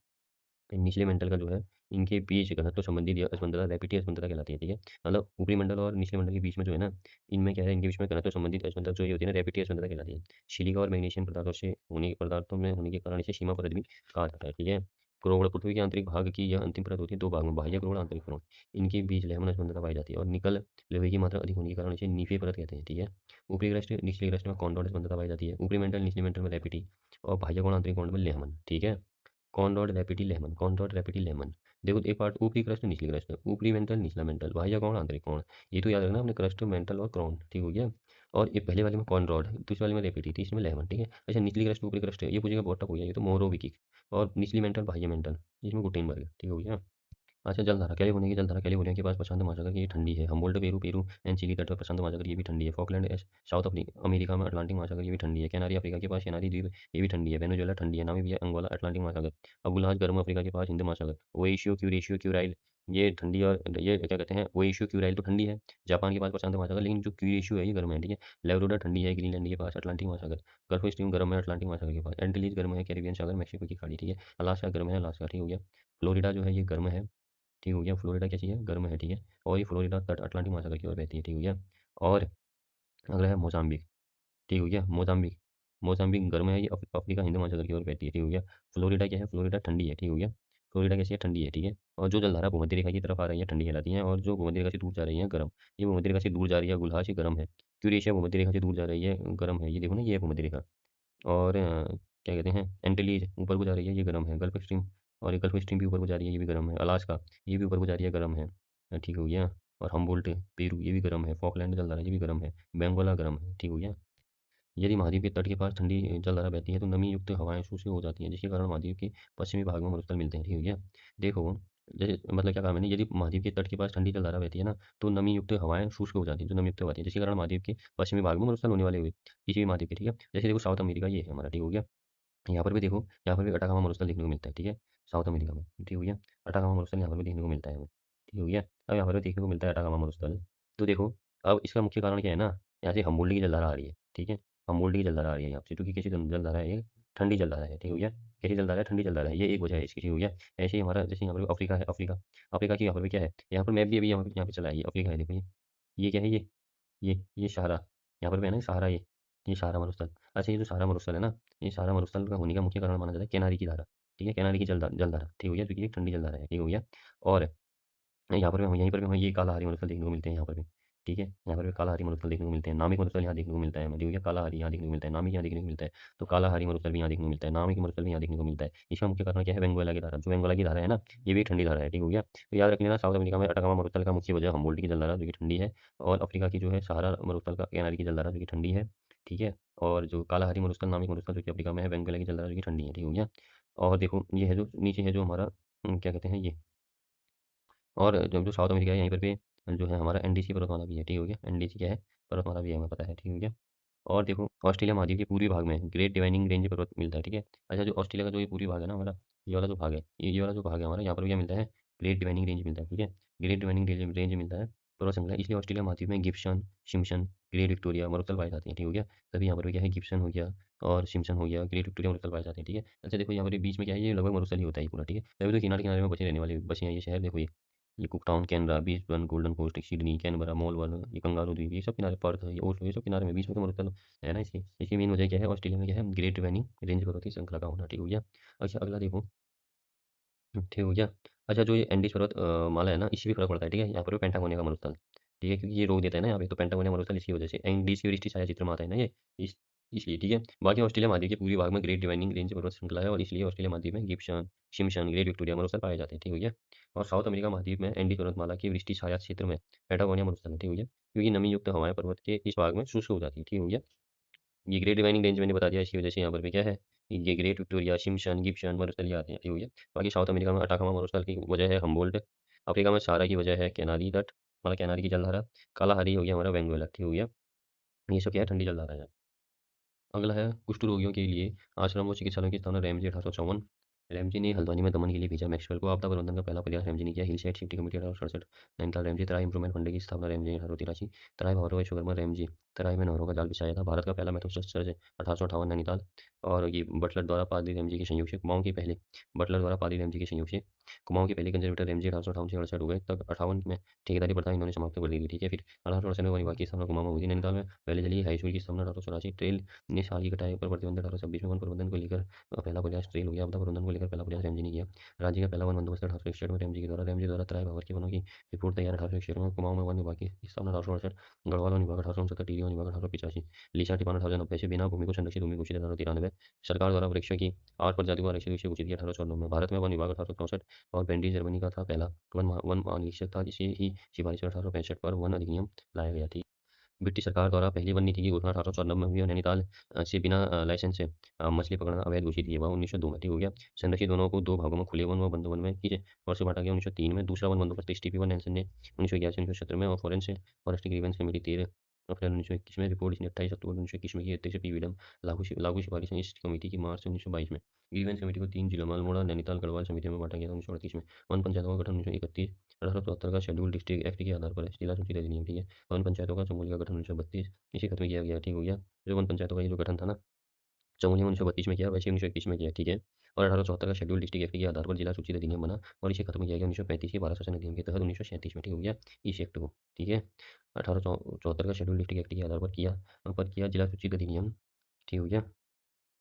निचले मेंटल का जो है इनके बीच घनत्व संबंधित स्पंदता रैपिटी स्पंदता कहलाती है ठीक है। मतलब ऊपरी मंडल और निचले मंडल के बीच में जो है ना इनमें क्या है इनके बीच में घनत्व संबंधित स्पंदता जो ये होती है ना रैपिटी स्पंदता कहलाती है। सिलिका और मैग्नीशियम पदार्थों में होने के कारण इसे सीमा परत भी कहा जाता है ठीक है। क्रोड़ पृथ्वी के आंतरिक भाग की यह अंतिम परत होती है 2 भाग में बाह्य क्रोड़ आंतरिक क्रोड़ इनके बीच लहमन स्पंदता पाई जाती है और निकल लोहे की मात्रा अधिक होने के कारण इसे नीफे परत कहते हैं ठीक है। ऊपरी क्रस्ट निचली क्रस्ट में कॉन्डोर स्पंदता पाई जाती है। ऊपरी मेंटल निचले मेंटल में रैपिटी और बाह्य कोण आंतरिक कोण में लेहमन ठीक है। कौन डॉट रैपिडी लेमन देखो एक पार्ट ऊपरी क्रस्ट निचली क्रस्ट ऊपरी मेंटल निचला मेंटल बाह्य कौन आंतरिक कौन ये तो याद रखना अपने क्रस्ट मेंटल और क्रॉन ठीक हो गया। और ये पहले वाले में कौन रॉड दूसरे वाले में रेपिटी तीसरे में लेमन ठीक है। अच्छा निचली क्रस्ट ऊपरी क्रस्ट है ये पूछेगा बहुत टफ हो गया ये तो मोरोविकी और निचली मेंटल बाह्य मेंटल इसमें गुटेनबर्ग ठीक हो गया। अच्छा जलधारा कैलिफोर्निया के पास प्रशांत महासागर की ये ठंडी है। Humboldt Peru Peru and Chile तट पर प्रशांत महासागर ये भी ठंडी है। फॉकलैंड साउथ अमेरिका में अटलांटिक महासागर ये भी ठंडी है। कैनारी अफ्रीका के पास कैनारी द्वीप ये भी ठंडी है। वेनेजुएला ठंडी है। नामीबिया अंगोला अटलांटिक महासागर। अबुलाज गर्म अफ्रीका के पास हिंद महासागर। ओएशियो क्यूराइल ये ठंडी और ये क्या कहते हैं ओएशियो क्यूराइल तो ठंडी है जापान के पास प्रशांत महासागर लेकिन जो क्यूरेशियो है ये गर्म है ठीक है। लेब्रोडा ठंडी है ग्रीनलैंड के पास अटलांटिक महासागर। गल्फ स्ट्रीम गर्म है अटलांटिक महासागर के पास। एंटीलीज गर्म है कैरिबियन सागर मैक्सिको की खाड़ी ठीक है। अलास्का गर्म है अलास्का ठीक हो गया। फ्लोरिडा जो है ये गर्म है ठीक हो गया। फ्लोरिडा क्या चाहिए गर्म है ठीक है। और ये फ्लोरिडा तट अटलांटिक महासागर की ओर बहती है ठीक हो गया। और अगला है मोजाम्बिक ठीक हो गया। मोजाम्बिक मोजाम्बिक गर्म है ये अफ्रीका हिंद महासागर की ओर बहती है ठीक हो गया। फ्लोरिडा क्या है फ्लोरिडा ठंडी है ठीक हो गया। फ्लोरिडा कैसी है ठंडी है ठीक है। और जो जलधारा भूमध्य रेखा की तरफ आ रही है ठंडी कहलाती है और जो भूमध्य रेखा से दूर जा रही है गर्म। ये भूमध्य रेखा से दूर जा रही है गुलहास ये गर्म है। क्यूरेशिया भूमध्य रेखा से दूर जा रही है गर्म है ये देखो ना ये है भूमध्य रेखा। और क्या कहते हैं एंटीलीज ऊपर को जा रही है ये गर्म है। गल्फ स्ट्रीम और ये गल्फ स्ट्रीम भी ऊपर को जा रही है ये भी गर्म है। अलास्का ये भी ऊपर को जा रही है गर्म है ठीक हो गया। और हम्बोल्ट पेरू ये भी गर्म है। फॉकलैंड जलधारा ये भी गर्म है। बेंगोला गर्म है ठीक हो गया। यदि महाद्वीप के तट के पास ठंडी जलधारा बहती है तो नमी युक्त हवाएं शुष्क हो जाती हैं, जिसके कारण महाद्वीप के पश्चिमी भाग में मरुस्थल मिलते हैं। ठीक हो गया। देखो, जैसे मतलब क्या कहा मैंने, यदि महाद्वीप के तट के पास ठंडी जलधारा बहती है ना, तो नमी युक्त हवाएं शुष्क हो जाती हैं, जो नमी युक्त होती है, जिसके कारण महाद्वीप के पश्चिमी भाग में मरुस्थल होने वाले हुए किसी भी महाद्वीप के। ठीक है। जैसे देखो साउथ अमेरिका ये है हमारा। ठीक हो गया। यहाँ पर भी देखो, यहाँ पर भी अटाकामा मरुस्थल देखने को मिलता है। ठीक है। साउथ अमेरिका में। ठीक हो गया। अटाकामा मरुस्थल यहाँ पर भी देखने को मिलता है हमें। ठीक हो गया। अब यहाँ पर भी देखने को मिलता है अटाकामा मरुस्थल। तो देखो, अब इसका मुख्य कारण क्या है ना, यहाँ से हम्बोल्ट की जलधारा आ रही है। ठीक है। हम्बोल्ट की जलधारा आ रही है यहाँ से, क्योंकि कैसी जलधारा है ये, ठंडी जलधारा है। ठीक हो गया। कैसी जलधारा है, ठंडी जलधारा है, ये एक वजह है इसकी। ठीक हो गया। ऐसे ही हमारा जैसे यहाँ पर अफ्रीका है, अफ्रीका, अफ्रीका की यहाँ पर भी क्या है, यहाँ पर मैप भी अभी यहाँ पे चला है, ये अफ्रीका है। देखो ये क्या है, ये सहारा, यहाँ पर भी है ना सहारा, ये सहारा मरुस्थल। अच्छा, ये जो सहारा मरुस्थल है ना, ये सहारा मरुस्थल का होने का मुख्य कारण माना जाता है केनारी की धारा। ठीक है। केनारी की जलधारा। ठीक हो गया, क्योंकि ये ठंडी जलधारा है। ठीक हो गया। और यहाँ पर भी हम, यहीं पर भी हमें ये कालाहारी मरुस्थल देखने को मिलते हैं यहाँ पर भी। ठीक है। यहाँ पर भी कालाहारी मरुस्थल देखने को मिलते हैं, नामिक मरुस्थल यहाँ देखने को मिलता है हमें। ठीक है। कालाहारी यहाँ देखने को मिलता है, नामिक यहाँ देखने को मिलता है। तो कालाहारी मरुस्थल भी यहाँ देखने को मिलता है, नामिक मरुस्थल भी यहाँ देखने को मिलता है। इसका मुख्य कारण क्या है, वेंगुएला की धारा। जो वेंगुएला की धारा है ना, ये भी ठंडी धारा है। ठीक हो गया। तो याद रख लेना, साउथ अमेरिका में अटाकामा मरुस्थल का मुख्य वजह हम्बोल्ट की जलधारा जो कि ठंडी है, और अफ्रीका की जो है सहारा मरुस्थल का केनारी की जलधारा जो कि ठंडी है। ठीक है। और जो कालाहारी मरुस्थल, नामिक मरुस्थल जो कि अफ्रीका में है, वेंगुएला की जलधारा जो कि ठंडी है। ठीक हो गया। और देखो ये है जो नीचे है जो हमारा क्या कहते हैं ये, और जो जो साउथ अमेरिका है यहीं पर भी जो है हमारा एनडीसी पर्वतमाला भी है। ठीक हो गया। एनडीसी क्या है, पर्वतमाला भी है, हमें पता है। ठीक हो गया। और देखो ऑस्ट्रेलिया महाद्वीप के पूर्वी भाग में ग्रेट डिवाइनिंग रेंज पर्वत मिलता है। ठीक है। अच्छा, जो ऑस्ट्रेलिया का जो ये पूर्वी भाग है ना हमारा, ये वाला जो भाग है, ये वाला जो भाग है हमारा, यहाँ पर भी क्या मिलता है, ग्रेट डिवाइनिंग रेंज मिलता है। ठीक है। ग्रेट डिवाइनिंग रेंज मिलता है, पर्वत श्रृंखला। इसलिए ऑस्ट्रेलिया महाद्वीप में गिब्सन, सिम्पसन, ग्रेट विक्टोरिया मरुस्थल पाए जाते हैं। ठीक हो गया। तभी यहाँ पर भी क्या है, गिब्सन हो गया और सिम्पसन हो गया, ग्रेट विक्टोरिया मरुस्थल पाए जाते हैं। ठीक है। अच्छा देखो, यहाँ पर ये बीच में क्या है, ये लगभग मरुस्थल ही होता है ये पूरा। ठीक है। तभी तो किनारे किनारे में बचे रहने वाले बचे हैं ये शहर। देखो ये कुकटाउन, कैनरा, Brisbane, Gold Coast, Sydney, Canberra, Melbourne, ये कंगारू द्वीप, ये सब किनारे, पर्थ, ये ओस्लो, ये सब किनारे में, बीच में तो मरुस्थल है ना। इसकी मेन वजह क्या है, ऑस्ट्रेलिया में क्या है, ग्रेट डिवाइनिंग रेंज पर्वतीय श्रृंखला का होना। ठीक हो गया। अच्छा अगला देखो। ठीक हो गया। अच्छा, जो ये एंडीज पर्वत माला है ना, इससे भी फर्क पड़ता है। ठीक है। यहाँ पर भी पेंटागोनिया का मरुस्थल। ठीक है, क्योंकि ये रोक देता है ना यहाँ पे, तो पेंटागोनिया मरुस्थल इसकी वजह से एंडीज की वृष्टि छाया चित्र में आता है ना ये, इस इसलिए। ठीक है। बाकी ऑस्ट्रेलिया महाद्वीप के पूर्वी भाग में ग्रेट डिवाइनिंग रेंज पर्वत श्रृंखला है, और इसलिए ऑस्ट्रेलिया महाद्वीप में गिब्सन, शिमशन, ग्रेट विक्टोरिया मरुस्थल पाए जाते हैं। ठीक हो गया। और साउथ अमेरिका महाद्वीप में एंडीज पर्वतमाला की वृष्टि छाया क्षेत्र में पेंटागोनिया मरुस्थल है। ठीक हो गया, क्योंकि नमी युक्त हवाएं पर्वत के इस भाग में शुष्क हो जाती है। ठीक हो गया। ये ग्रेट डिवाइनिंग रेंज मैंने बता दिया, इसकी वजह से यहाँ पर भी क्या है, ये ग्रेट विक्टोरिया, शिमशन, गिब्सन मरुस्थल ये आते हैं। ठीक हो गया। बाकी साउथ अमेरिका में अटाकामा मरुस्थल की वजह है हम्बोल्ट, अफ्रीका में सहारा की वजह है कैनारी तट, मतलब कैनारी की जलधारा, कालाहारी हो गया हमारा वेंगुएला। ठीक हो गया। ये सब क्या है, ठंडी जलधारा है। अगला है कुष्ठ रोगियों के लिए आश्रम व चिकित्सालयों की स्थापना, रैमजी 1854। रैमजी ने हल्द्वानी में दमन के लिए भेजा मैक्सवेल को। आपदा प्रबंधन का पहला प्रयास रैमजी ने किया। Hill side shifting committee 1867। Nainital Ramsay. Terai improvement fund की स्थापना रैमजी ने 1883। तराई भावरों विश्वकर्मा रैमजी। तराई में नहरों का जाल बिछाया था। भारत का पहला मेट्रो सर्च 1858 नैनीताल। और ये बटलर द्वारा पादरी रैमजी के संयोग से कुमाऊं के पहले, बटलर द्वारा पादरी रैमजी के संयोग से कुमाऊं के पहले कंजर्वेटर रैमजी 1858 से 68 हो गए। तक 58 में ठेकेदारी प्रथा इन्होंने समाप्त कर दी थी। ठीक है। फिर 1868 में वनिवा की स्थापना कुमाऊं में हुई थी। नैनीताल में पहले जली हाई स्कूल की स्थापना 1884। ट्रेल ने साल की कटाई पर प्रतिबंध 1826 में। वन प्रबंधन को लेकर पहला प्रयास ट्रेल हो गया। आपदा प्रबंधन को लेकर पहला प्रयास रैमजी ने किया। राज्य का पहला वन बंदोबस्त 1861 में रैमजी द्वारा तराई भावर के वनों की रिपोर्ट तैयार 1861 में। कुमाऊं में वन विभाग की स्थापना 1868। गढ़वाल वन विभाग 1869। टिहरी वन विभाग 1885। लीसा टिपान 1890 से बिना भूमि को संरक्षित भूमि घोषित 1893। सरकार द्वारा वृक्षों की 8 प्रजातियों को आरक्षित वृक्ष घोषित किया 1894 में। भारत में वन विभाग 1864। और बेंडीज जर्मनी का था पहला वन महानिरीक्षक था, जिसे ही सिफारिश 1865 पर वन अधिनियम लाया गया थी। ब्रिटिश सरकार द्वारा पहली वन नीति की घोषणा 1894 में हुई, और नैनीताल से बिना लाइसेंस से मछली पकड़ना अवैध घोषित किया हुआ 1902 में। ठीक हो गया। संरक्षित वनों को दो भागों में, खुले वन व बंद वन में किए वर्ष बांटा गया 1903 में। दूसरा वन बंदोबस्त स्टीफी वन नेल्सन ने 1911 1917 में, और फॉरेस्ट ग्रीवेंस कमेटी 13 अप्रैल 1921 में। रिपोर्ट इसने 28 अक्टूबर 1921 में की। अध्यक्ष पी विडम। लागू सिफारिशें इस कमेटी की मार्च 1922 में। ग्रीवेंस कमेटी को 3 जिलों अल्मोड़ा, नैनीताल, गढ़वाल समितियों में बांटा गया था 1938 में। वन पंचायतों का गठन 1931। 1874 का शेड्यूल डिस्ट्रिक्ट एक्ट के आधार पर जिला सूची अधिनियम। ठीक है। वन पंचायतों का समूह का गठन 1932 इसे खत्म किया गया। ठीक हो गया। जो वन पंचायतों का ये जो गठन था ना, चमोली में 1932 में किया, वैसे 1921 में किया। ठीक है। और 1874 का शेड्यूल डिस्ट्रिक्ट एक्ट के आधार पर जिला सूची अधिनियम बना, और इसे खत्म किया गया 1935 के भारत शासन अधिनियम के तहत 1937 में। ठीक हो गया, इस एक्ट को। ठीक है। 1874 का शेड्यूल डिस्ट्रिक्ट एक्ट के आधार पर किया जिला सूची अधिनियम। ठीक हो गया।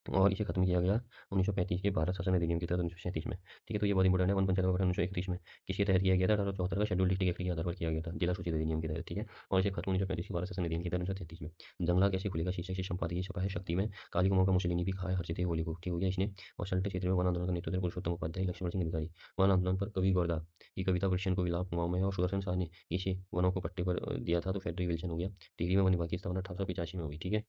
और इसे खत्म किया गया 1935 के भारत शासन अधिनियम के तहत 1937 में। ठीक है। तो ये बहुत इंपॉर्टेंट है। वन पंचायत का गठन 1931 में किसके तहत किया गया था, 1874 का शेड्यूल डिस्ट्रिक्ट एक्ट के आधार पर किया गया था, जिला सूचित अधिनियम के तहत। ठीक है। और इसे खत्म 1935 के भारत शासन अधिनियम के तहत 1933 में। जंगला कैसे खुलेगा शीर्षक से संपादकीय छपा है शक्ति में। काली कुमाऊं का मुसलिनी भी खाए हर्षित होली को। ठीक हो गया इसने। और सल्ट क्षेत्र में वन आंदोलन का नेतृत्व पुरुषोत्तम उपाध्याय, लक्ष्मण सिंह अधिकारी। वन आंदोलन पर कवि गोरदा की कविता वृक्षण को विलाप कुमाऊं में है, और सुदर्शन शाह ने इसे वनों को पट्टे पर दिया था, तो फेडरिक विल्सन हो गया। टिहरी में वन विभाग की स्थापना 1885 में हुई। ठीक है।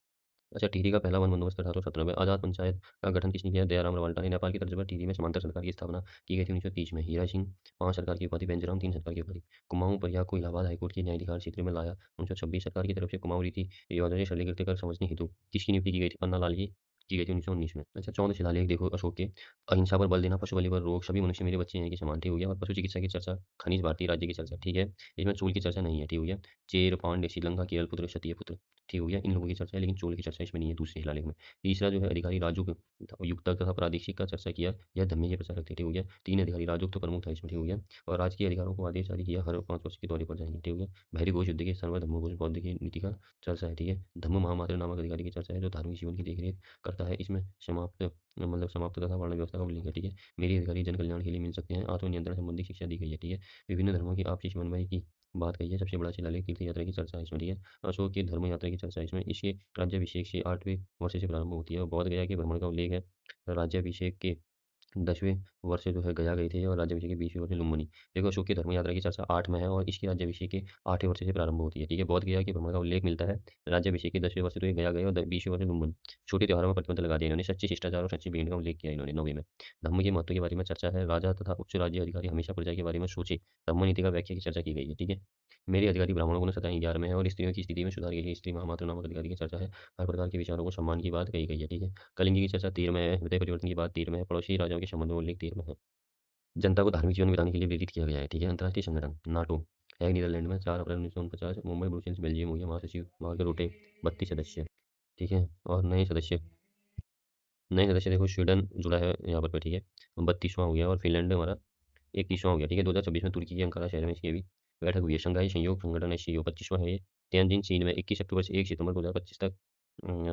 अच्छा, टिहरी का पहला वन बंदोबस्त 1817 में। आज़ाद पंचायत का गठन किसने किया? दयाराम रवाल्टा ने। नेपाल की तर्ज पर टिहरी में समांतर सरकार की स्थापना की गई थी 1930 में। हीरा सिंह 5 सरकार की उपाधि, बेंजराम 3 सरकार की उपाधि। कुमाऊं परिया को इलाहाबाद हाईकोर्ट के न्यायाधिकार क्षेत्र में लाया 1926। सरकार की तरफ से कुमाऊं रीति रिवाजों से सरलीकृत कर समझने हेतु किसकी नियुक्ति की गई थी? पन्ना लाल की गई थी 1919 में। अच्छा, 14 शिलालेख देखो अशोक के। अहिंसा पर बल देना, पशु बलि पर रोक, सभी मनुष्य मेरे बच्चे हैं के समान, ठीक हो गया। और पशु चिकित्सा की चर्चा, खनिज भारतीय राज्य की चर्चा, ठीक है। इसमें चूल की चर्चा नहीं है, ठीक हो गया। चेर पांड्य श्रीलंका केरल पुत्र क्षत्रिय पुत्र, ठीक हो गया। इन लोगों की चर्चा है, लेकिन चोल की चर्चा इसमें नहीं है दूसरे शिलालेख में। तीसरा जो है अधिकारी राजुक युक्तक तथा प्रादेशिक का चर्चा किया, यह धम्म के प्रचारक थे, ठीक हो गया। 3 अधिकारी राजुक तो प्रमुख था इसमें, ठीक हो गया। और राजकीय अधिकारों को आदेश जारी किया, हर 5 वर्ष के दौरे पर जाएंगे, ठीक हो गया। बहरी घोष युद्ध के सर्व धम्म घोष बौद्ध की नीति का चर्चा है, ठीक है। धम्म महामात्र नामक अधिकारी की चर्चा है जो धार्मिक जीवन की देखरेख करता है। इसमें समाप्त तथा वर्ण व्यवस्था का उल्लेख है, ठीक है। मेरे अधिकारी जन कल्याण के लिए मिल सकते हैं, आत्मनियंत्रण संबंधी शिक्षा दी गई है, ठीक है। विभिन्न धर्मों की आपसी समन्वय की बात कही है। सबसे बड़ा शिलालेख तीर्थ यात्रा की चर्चा है इसमें, ठीक है। अशोक की धर्म यात्रा की चर्चा है इसमें। इसके राज्याभिषेक से 8वें वर्ष से प्रारंभ होती है और बौद्ध गया के भ्रमण का उल्लेख है। राज्याभिषेक के 10वें वर्ष से जो है गया गई थी और राज्याभिषेक के 20वें वर्ष से लुम्बिनी। देखो, अशोक की धर्म यात्रा की चर्चा 8 में है और इसकी राज्याभिषेक के 8वें वर्ष से प्रारंभ होती है, ठीक है। बौद्ध गया के भ्रमण का उल्लेख मिलता है राज्याभिषेक के 10वें वर्ष से, तो ये गया गए और 20वें वर्ष से लुम्बिनी। छोटे त्योहारों में प्रतिबंध लगा दिया इन्होंने। सच्चे शिष्टाचार और सच्ची भेंट का उल्लेख किया इन्होंने 9वें में। धर्म के महत्व के बारे में चर्चा है। राजा तथा उच्च राज्य अधिकारी हमेशा प्रजा के बारे में सोचे, धर्म नीति का व्याख्या की चर्चा की गई है, ठीक है। मेरे अधिकारी ब्राह्मणों को न सताएं 11 में है। और स्त्रियों की स्थिति में सुधार के लिए स्त्री महामात्र नामक अधिकारी की चर्चा है। हर प्रकार के विचारों को सम्मान की बात कही गई है, ठीक है। कलिंगी की चर्चा 13 में है। हृदय परिवर्तन की बात 13 में है। पड़ोसी राजाओं के संबंध में उल्लेख 13 में है। जनता को धार्मिक जीवन बिताने के लिए प्रेरित किया गया है, ठीक है। अंतर्राष्ट्रीय संगठन नाटो है नीदरलैंड में 4 अप्रैल 1949। मुंबई ब्रुसेल्स बेल्जियम हो गया। महासचिव मार्क रूटे 32 सदस्य, ठीक है। और नए सदस्य देखो, स्वीडन जुड़ा है यहाँ पर, ठीक है, 32वां हो गया। और फिनलैंड हमारा 31वां हो गया, ठीक है। 2026 में तुर्की के अंकारा शहर में इसकी अभी बैठक हुई है। शंघाई सहयोग संगठन एससीओ 25वां है ये। तियानजिन चीन में 21 अक्टूबर से 1 सितंबर 2025 तक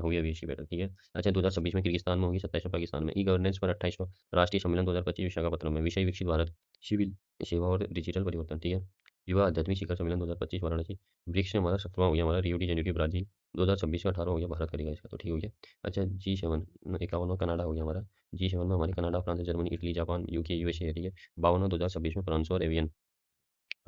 हुई अभी इसकी बैठक, ठीक है। अच्छा, 2026 में किर्गिस्तान में होगी, 27वां पाकिस्तान में। ई गवर्नेंस पर 28वां राष्ट्रीय सम्मेलन 2025 विशाखापत्तनम में। विषय विकसित भारत, सिविल सेवा और डिजिटल परिवर्तन, ठीक है। युवा आध्यात्मिक शिखर सम्मेलन 2025 वाराणसी। ब्रिक्स में हमारा 17वां हो गया हमारा, रियो डी जेनेरियो ब्राजील। 2026 में 18 हो गया, भारत करेगा इसका, तो ठीक हो गया। अच्छा, G7 51वां कनाडा हो गया हमारा। G7 में हमारे Canada, France, Germany, Italy, Japan, UK, USA है, ठीक है। 52वां 2026 में फ्रांस और एवियन।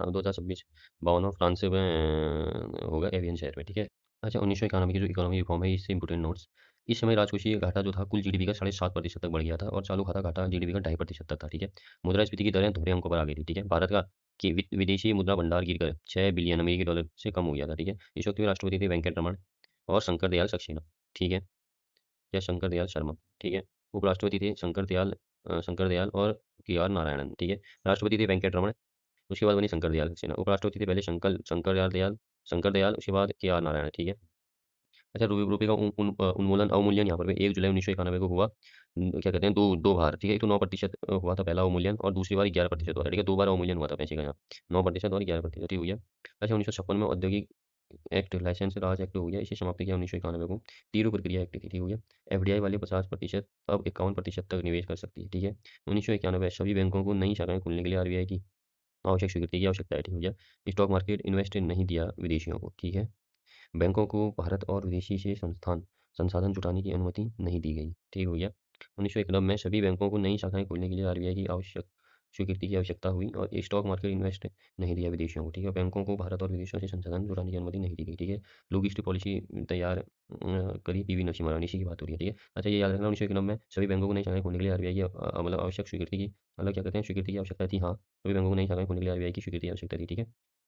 हाँ, 2026 52वां फ्रांस में होगा एवियन शहर में, ठीक है। अच्छा, 1991 की जो इकोनॉमी रिफॉर्म है, इससे इंपोर्टेंट नोट्स। इस समय राजकोषीय घाटा जो था कुल जीडीपी का 7.5% तक बढ़ गया था और चालू खाता घाटा जीडीपी का 2.5% तक था, ठीक है। मुद्रास्फीति की दरें दोहरे अंकों पर आ गई थी, ठीक है। भारत का कि विदेशी मुद्रा भंडार गिरकर 6 बिलियन अमेरिकी डॉलर से कम हो गया था, ठीक है। इस वक्त के राष्ट्रपति थे वेंकट रमन और शंकर दयाल सक्सेना, ठीक है, या शंकर दयाल शर्मा, ठीक है। उपराष्ट्रपति थे शंकर दयाल और के आर नारायणन, ठीक है। राष्ट्रपति थे वेंकट रमन, उसके बाद बनी शंकर दयाल सक्सेना। उपराष्ट्रपति थे पहले शंकर दयाल, उसके बाद के आर नारायण, ठीक है। अच्छा, रुपये का उन्मूलन अवमूल्यन यहाँ पर भी 1 जुलाई 1991 को हुआ। क्या कहते हैं, दो बार, ठीक है। एक तो 9% हुआ था पहला अवमूल्यन और दूसरी बार 11% हुआ था, ठीक है। 2 बार अवमूल्यन हुआ था पैसे का यहाँ, 9% और 11%, ठीक हो गया। अच्छा, 1956 में औद्योगिक एक्ट, लाइसेंस राज एक्ट हो गया, इसे समाप्त किया 1991 को। तीरू प्रक्रिया एक्ट थी, ठीक हो गया। एफडीआई वाले 50% अब 51% तक निवेश कर सकती है, ठीक है। 1991 सभी बैंकों को नई शाखाएं खोलने के लिए आरबीआई की आवश्यक स्वीकृति की आवश्यकता है, ठीक हो गया। स्टॉक मार्केट इन्वेस्ट नहीं दिया विदेशियों को, ठीक है। बैंकों को भारत और विदेशी से संसाधन जुटाने की अनुमति नहीं दी गई, ठीक हो गया। 1991 में सभी बैंकों को नई शाखाएं खोलने के लिए आरबीआई की आवश्यक स्वीकृति की आवश्यकता हुई और स्टॉक मार्केट इन्वेस्ट नहीं दिया विदेशियों को, ठीक है। बैंकों को भारत और विदेशों से संसाधन जुटाने की अनुमति नहीं दी गई, ठीक है। लोगिस्टिक पॉलिसी तैयार करी पीवी नरसिम्हा राव, इसी की बात हो रही है, ठीक है। अच्छा, ये याद रखना, 1991 में सभी बैंकों को नई शाखाएं खोलने के लिए आरबीआई की मतलब आवश्यक स्वीकृति की, मतलब क्या कहते हैं, स्वीकृति की आवश्यकता थी, हाँ। सभी बैंकों को नई शाखाएं खोलने के लिए आरबीआई की स्वीकृति की आवश्यकता थी, ठीक है।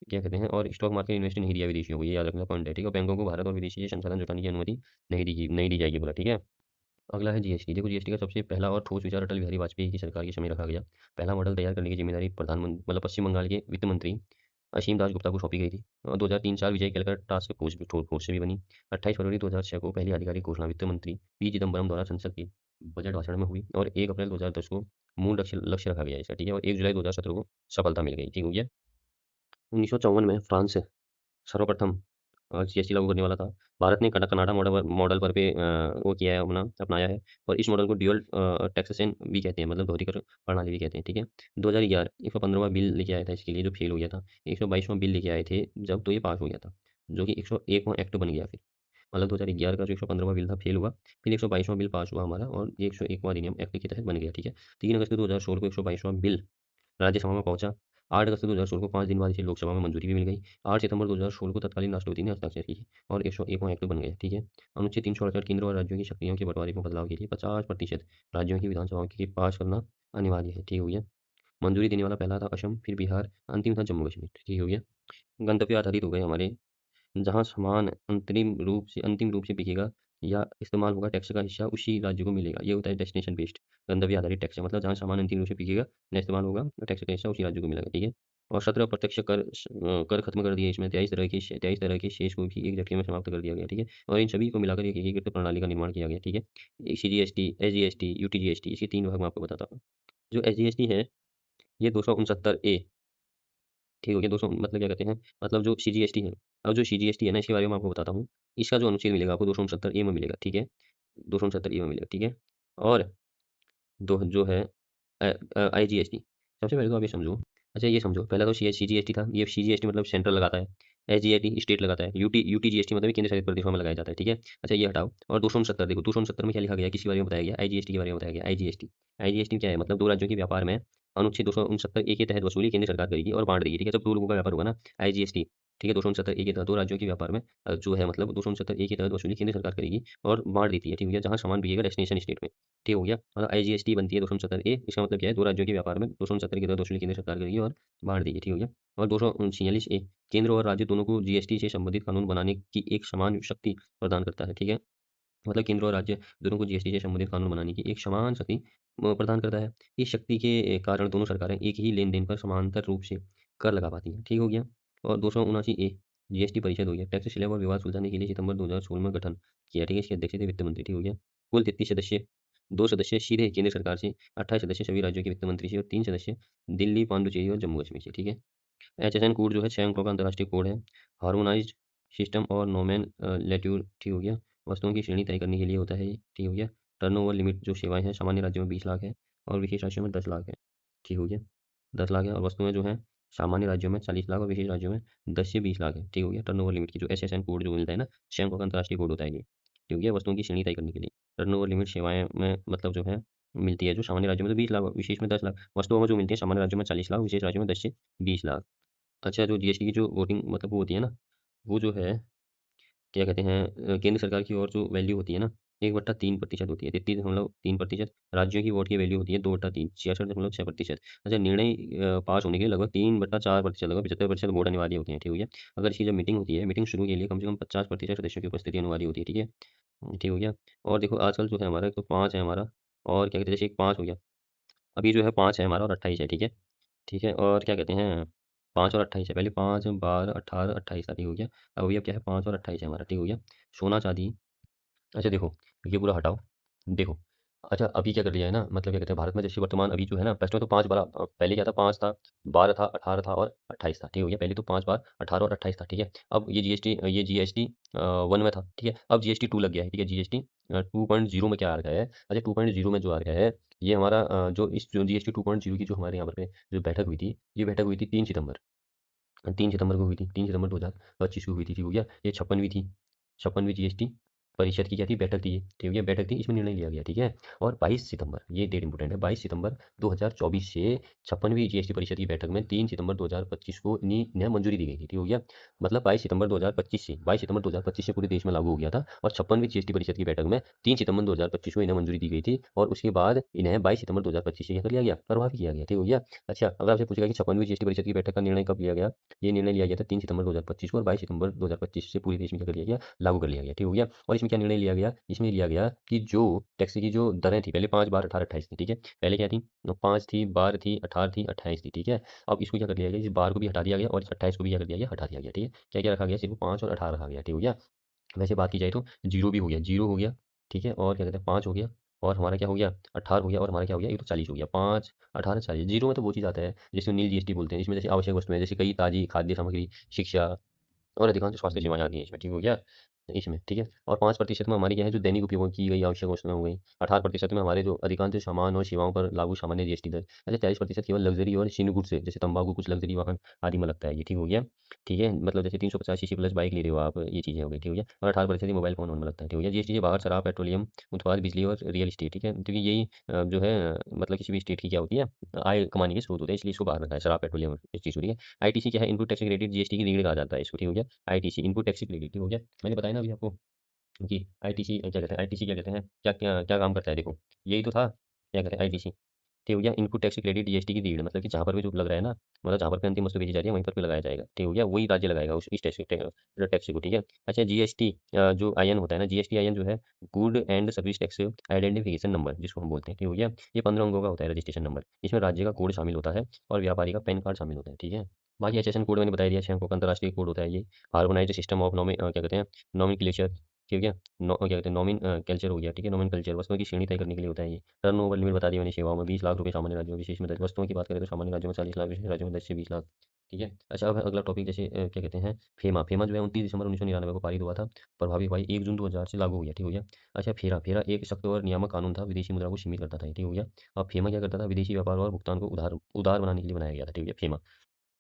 क्या कहते हैं, और स्टॉक मार्केट इन्वेस्ट नहीं दिया विदेशियों को, ये याद रखना पॉइंट है, ठीक है। बैंकों को भारत और विदेशी से संसाधन जुटाने की अनुमति नहीं दी जाएगी बोला, ठीक है। अगला है जीएसटी। देखो, जीएसटी का सबसे पहला और ठोस विचार अटल बिहारी वाजपेयी की सरकार के समय रखा गया। पहला मॉडल तैयार करने की जिम्मेदारी प्रधानमंत्री मतलब पश्चिम बंगाल के वित्त मंत्री असीम दास गुप्ता को सौंपी गई थी। और 2003-4 विजय केलकर टास्क फोर्स से भी बनी। 28 फरवरी 2006 को पहली आधिकारिक घोषणा वित्त मंत्री पी चिदम्बरम द्वारा संसद के बजट भाषण में हुई और 1 अप्रैल 2010 को मूल लक्ष्य रखा गया इसका, ठीक है। और 1 जुलाई 2017 को सफलता मिल गई, ठीक हो गया। 1954 में फ्रांस सर्वप्रथम जीएसटी लागू करने वाला था। भारत ने कनाडा मॉडल मॉडल पर पे वो किया है, अपनाया है। और इस मॉडल को ड्यूअल टैक्सेशन भी कहते हैं, मतलब दोहरीकर प्रणाली भी कहते हैं, ठीक है। 2011 115वां बिल लेके आया था इसके लिए, जो फेल हो गया था। 122वां बिल लेके आए थे जब, तो ये पास हो गया था, जो कि 101वां एक्ट बन गया फिर। मतलब 2011 का जो 115वां बिल था फेल हुआ, फिर 122वां बिल पास हुआ हमारा और ये 101वां अधिनियम एक्ट के तहत बन गया, ठीक है। 3 अगस्त 2016 को 122वां बिल राज्यसभा में पहुंचा 8 अगस्त 2016 को 5 दिन बाद इसे लोकसभा में मंजूरी भी मिल गई। 8 सितंबर 2016 को तत्कालीन राष्ट्रपति ने हस्ताक्षर किए और 101वां एक्ट बन गया, ठीक है। अनुच्छेद 368 केंद्र और राज्यों की शक्तियों के बंटवारे में बदलाव के लिए 50% राज्यों की विधानसभाओं के पास करना अनिवार्य है, ठीक हो गया। मंजूरी देने वाला पहला था असम, फिर बिहार, अंतिम था जम्मू कश्मीर, ठीक हो गया। गंतव्य आधारित हो गए हमारे, जहाँ सामान अंतिम रूप से बिकेगा या इस्तेमाल होगा, टैक्स का हिस्सा उसी राज्य को मिलेगा। ये होता है डेस्टिनेशन बेस्ड गंतव्य आधारित टैक्स, मतलब जहाँ सामान अंतिम रूप से बिकेगा या इस्तेमाल होगा तो टैक्स का हिस्सा उसी राज्य को मिलेगा, ठीक है। और 17 प्रत्यक्ष कर खत्म कर दिए इसमें, 23 तरह के शेष को भी एक झटके में समाप्त कर दिया गया, ठीक है। और इन सभी को मिलाकर एक एकीकृत प्रणाली का निर्माण किया गया, ठीक है। CGST, SGST, UTGST, इसके 3 भाग मैं आपको बताता हूँ। जो SGST है, ये 269A, ठीक हो गया। 200 मतलब क्या कहते हैं, मतलब जो CGST है, अब जो CGST है ना, इसके बारे में आपको बताता हूँ। इसका जो अनुच्छेद मिलेगा आपको 269A में मिलेगा, ठीक है। 269A में मिलेगा, ठीक है। और दो जो है IGST, सबसे पहले तो आप ये समझो। अच्छा ये समझो, पहला तो CGST था, ये CGST मतलब सेंट्रल लगाता है, SGST स्टेट लगाता है, UTGST मतलब ये केंद्र शासित प्रदेशों में लगाया जाता है, ठीक है। अच्छा ये हटाओ, और 269 देखो, 269 में क्या लिखा गया, किसके बारे में बताया गया, IGST के बारे में बताया गया। IGST क्या है, मतलब दो राज्यों के व्यापार में अनुच्छेद 269A के तहत वसूली केंद्र सरकार करेगी और बांट देगी, ठीक है। जब दो लोगों का व्यापार होगा ना, IGST, ठीक है, 269A के तहत दो राज्यों के व्यापार में जो है, मतलब 269A के तहत वसूली केंद्र सरकार करेगी और बांट देती है, ठीक है, जहाँ सामान बिकेगा डेस्टिनेशन स्टेट में, ठीक हो गया। मतलब IGST बनती है 269A, इसका मतलब क्या है, दो राज्यों के व्यापार में 269 की दर वसूली केंद्र सरकार करेगी और बांट देगी, ठीक हो गया। और 246A, केंद्र और राज्य दोनों को GST से संबंधित कानून बनाने की एक समान शक्ति प्रदान करता है, ठीक है। मतलब केंद्र और राज्य दोनों को GST से संबंधित कानून बनाने की एक समान शक्ति प्रदान करता है। इस शक्ति के कारण दोनों सरकारें एक ही लेन देन पर समांतर रूप से कर लगा पाती हैं, ठीक हो गया। और 279A, GST परिषद हो गया, टैक्स स्लैब और विवाद सुलझाने के लिए सितंबर 2016 में गठन किया, ठीक है। इसके अध्यक्ष थे वित्त मंत्री, ठीक हो गया। कुल 33 सदस्य, 2 सदस्य सीधे केंद्र सरकार से, 28 सदस्य सभी राज्यों के वित्त मंत्री से और 3 सदस्य दिल्ली, पांडुचेरी और जम्मू कश्मीर से, ठीक है। HSN कोड जो है 6 अंकों का अंतर्राष्ट्रीय कोड है। हार्मोनाइज्ड सिस्टम और नोमेनक्लेचर, ठीक हो गया। वस्तुओं की श्रेणी तय करने के लिए होता है ये, ठीक हो गया। टर्नओवर लिमिट जो सेवाएं हैं, सामान्य राज्यों में 20 लाख है और विशेष राज्यों में 10 लाख है, ठीक हो गया। 10 लाख है, और वस्तुएं जो हैं सामान्य राज्यों में 40 लाख और विशेष राज्यों में 10 से 20 लाख है, ठीक हो गया। टर्नओवर लिमिट की जो SSN कोड जो मिलता है ना, 6 अंकों का अंतर्राष्ट्रीय कोड होता है ये, ठीक हो गया। वस्तुओं की श्रेणी तय करने के लिए टर्नओवर लिमिट सेवाएं में मतलब जो है मिलती है, जो सामान्य राज्यों में तो 20 लाख, विशेष में 10 लाख, वस्तुओं में जो मिलती है सामान्य राज्यों में 40 लाख, विशेष राज्यों में 10 से 20 लाख। अच्छा, जो GST की जो वोटिंग मतलब वो होती है ना, वो जो है क्या कहते हैं, केंद्र सरकार की ओर जो वैल्यू होती है ना, 1/3% होती है, 33.3%। राज्यों की वोट की वैल्यू होती है 2/3, 66.6%। अच्छा, निर्णय पास होने के लिए लगभग 3/4%, लगभग 75% वोट अनिवार्य होते हैं, ठीक हो गया। अगर इसकी जब मीटिंग होती है, मीटिंग शुरू के लिए कम से कम 50% सदस्यों की उपस्थिति अनिवार्य होती है, ठीक है। ठीक हो गया। और देखो आजकल जो है हमारा, एक तो 5 है हमारा, और क्या कहते हैं, जैसे एक 5 हो गया, अभी जो है 5 है हमारा और 28 है, ठीक है। ठीक है, और क्या कहते हैं, 5 और 28 है, पहले 5, 12, 18, 28 था, ठीक हो गया। अब भैया क्या है, 5 और 28 है हमारा, ठीक हो गया। सोना चांदी, अच्छा देखो, ये पूरा हटाओ, देखो। अच्छा अभी क्या कर दिया है ना, मतलब क्या कहते हैं, भारत में जैसे वर्तमान अभी जो है ना, वैसे तो 5 बार, पहले क्या था, 5 था, 12 था, 18 था और 28 था, ठीक हो गया। पहले तो 5 बार, 18 और 28 था, ठीक है। अब ये GST 1 में था, ठीक है। अब GST 2 लग गया है, ठीक है। GST 2.0 में क्या आ रखा है, अच्छा 2.0 में जो आ रखा है, ये हमारा जो GST 2.0 की जो हमारे यहाँ पर पे जो बैठक हुई थी, ये बैठक हुई थी 3 सितंबर, 3 सितंबर को हुई थी, 3 सितंबर 2025 को हुई थी, ठीक हो गया। ये 56वीं थी, 56वीं GST परिषद की क्या थी, बैठक थी ये, ठीक हो गया, बैठक थी, इसमें निर्णय लिया गया, ठीक है। और 22 सितंबर, ये डेट इंपॉर्टेंट है, 22 सितंबर 2024 से 56वीं GST परिषद की बैठक में 3 सितंबर 2025 को इन्हें मंजूरी दी गई थी, ठीक हो गया। मतलब 22 सितंबर 2025 से पूरे देश में लागू हो गया था, और 56वीं GST परिषद की बैठक में 3 सितंबर 2025 को इन्हें मंजूरी दी गई थी, और उसके बाद इन्हें 22 सितंबर 2025 से क्या कर लिया गया, प्रभावी किया गया, ठीक हो गया। अच्छा, अगर आपसे पूछेगा कि 56वीं GST परिषद की बैठक का निर्णय कब लिया गया, ये निर्णय लिया गया था 3 सितंबर 2025 को, और 22 सितंबर 2025 से पूरे देश में क्या कर लिया गया, लागू कर लिया गया, ठीक हो गया। और इसमें क्या निर्णय लिया गया, इसमें लिया गया कि जो टैक्स की जो दरें थी, पहले 5, 12, 18, 28 थी, ठीक है। पहले क्या थी, 5 थी, 12 थी, 18 थी, 28 थी, ठीक है। अब इसको क्या कर लिया गया, इस 12 को भी हटा दिया गया और इस 28 को भी क्या कर दिया गया, हटा दिया गया, ठीक है। क्या क्या रखा गया, सिर्फ 5 और 18 रखा गया, ठीक हो गया। वैसे बात की जाए तो जीरो भी हो गया, जीरो हो गया, ठीक है। और क्या कहते हैं, 5 हो गया, और हमारा क्या हो गया, 18 हो गया, और हमारा क्या हो गया, ये तो 40 हो गया, 5, 18, 40। जीरो में तो वो चीज़ आता है जिसमें नील GST बोलते हैं, इसमें जैसे आवश्यक वस्तुएं, जैसे कई ताजी खाद्य सामग्री, शिक्षा और अधिकांश स्वास्थ्य सेवाएं आती हैं इसमें, ठीक हो गया। इसमें, ठीक है? और 5% में हमारी क्या है जो दैनिक उपयोग की गई आवश्यक वस्तुएँ हो गई। 18% में हमारे जो अधिकांश सामान और सेवाओं पर लागू सामान्य जीएसटी दर। अच्छा 40% केवल लग्ज़री और शीन गुड्स है, जैसे तंबाकू, कुछ लग्ज़री वाहन आदि में लगता है ये, ठीक हो गया? ठीक है? मतलब जैसे 350 सीसी प्लस बाइक ले रहे हो आप, ये चीज़ें हो गई, ठीक हो गया? और 18% ये मोबाइल फ़ोन उनमें लगता है, ठीक हो गया? जीएसटी से बाहर शराब, पेट्रोलियम उत्पाद, बिजली और रियल एस्टेट, ठीक है? क्योंकि यही जो है मतलब किसी भी स्टेट की क्या होती है, आय कमाने के स्रोत होते हैं, इसलिए इसको बाहर रखा है, शराब, पेट्रोलियम इस चीज़ को, ठीक है? आईटीसी क्या है? इनपुट टैक्स क्रेडिट, जीएसटी की रीढ़ कहा जाता है इसको, ठीक हो गया? आईटीसी इनपुट टैक्स क्रेडिट, ठीक हो गया? मैंने बताया ना अभी आपको। जी, आईटीसी क्या कहते हैं, आईटीसी क्या कहते हैं? क्या क्या क्या काम करता है देखो, यही तो था, क्या कहते हैं आईटीसी, ठीक हो गया? इनपुट टैक्स क्रेडिट जीएसटी की रीढ़, मतलब कि जहाँ पर भी जो लग रहा है ना, मतलब जहाँ पर भी अंतिम वस्तु बेची जा रही है वहीं पर भी लगाया जाएगा, ठीक हो गया? वही राज्य लगाएगा उस इस टैक्स को, ठीक है? अच्छा जीएसटी जो आईएन होता है ना, जीएसटी आईएन जो है good and service tax identification number जिसको हम बोलते हैं, ठीक हो गया? ये 15 अंकों का होता है रजिस्ट्रेशन नंबर, इसमें राज्य का कोड शामिल होता है और व्यापारी का पैन कार्ड शामिल होता है, ठीक है? बाकी एचएसएन कोड मैंने बता दिया, 6 अंकों का अंतर्राष्ट्रीय कोड होता है ये। हार्मोनाइज्ड सिस्टम ऑफ क्या कहते हैं, नोमेनक्लेचर, ठीक है? क्या कहते हैं, कल्चर हो गया, ठीक है? नोमेनक्लेचर वस्तुओं की श्रेणी तय करने के लिए होता है ये। टर्नओवर लिमिट बता दी मैंने सेवाओं में 20 लाख रुपए, सामान्य राज्यों में, विशेष में 10, वस्तुओं की बात करें तो सामान्य राज्यों में 40 लाख, विशेष राज्यों में 10 से 20 लाख, ठीक है? अच्छा अब अगला टॉपिक जैसे क्या कहते हैं, फेमा। फेमा जो है 29 दिसंबर 1999 को पारित हुआ था, प्रभावी हुआ 1 जून 2000 से लागू हो गया, ठीक हो गया? अच्छा फेरा, फेरा एक सख्त और नियामक कानून था, विदेशी मुद्रा को सीमित करता था ये, ठीक हो गया? अब फेमा क्या करता था, विदेशी व्यापार और भुगतान को उदार उदार बनाने के लिए बनाया गया था, ठीक है? फेमा।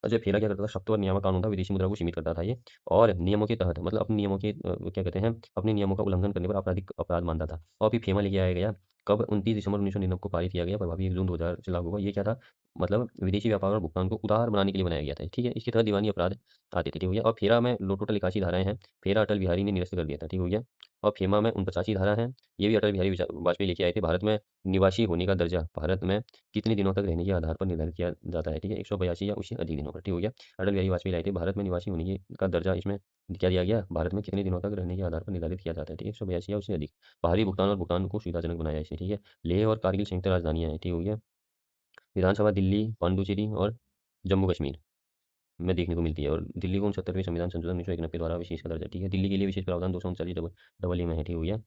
अच्छा फेरा क्या करता था, सख्त और नियामक कानून था, विदेशी मुद्रा को सीमित करता था ये, और नियमों के तहत मतलब अपने नियमों के क्या कहते हैं, अपने नियमों का उल्लंघन करने पर आपराधिक अपराध मानता था। और फिर फेमा लेके आया गया कब, 29 दिसंबर 1999 को पारित किया गया, प्रभावी 1 जून 2000 से लागू हुआ। ये क्या था, मतलब विदेशी व्यापार और भुगतान को उदार बनाने के लिए बनाया गया था, ठीक है? इसके तहत दीवानी अपराध आते थे, ठीक हो गया? और फेरा में टोटल 81 धाराएँ हैं। फेरा अटल बिहारी ने निरस्त कर दिया था, ठीक हो गया? और फेमा में 49 धारा हैं, ये भी अटल बिहारी वाजपेयी लेके आए थे। भारत में निवासी होने का दर्जा भारत में कितने दिनों तक रहने के आधार पर निर्धारित किया जाता है, ठीक है? 182 या उससे अधिक दिनों पर, ठीक हो गया? अटल बिहारी वाजपेयी लाए थे, भारत में निवासी होने का दर्जा इसमें क्या दिया गया, भारत में कितने दिनों तक रहने के आधार पर निर्धारित किया जाता है, ठीक है? 182 या उससे अधिक। बाहरी भुगतान और भुगतान को सुविधाजनक बनाया इसे, ठीक है? लेह और कारगिल संयुक्त राजधानियाँ हैं, ठीक हो गया? विधानसभा दिल्ली, पांडुचेरी और जम्मू कश्मीर में देखने को मिलती है, और दिल्ली को 69वें संविधान संशोधन 1991 द्वारा विशेष का दर्जा, ठीक है? दिल्ली के लिए विशेष प्रावधान 239 डबल डबल ए में है, ठीक हो गया?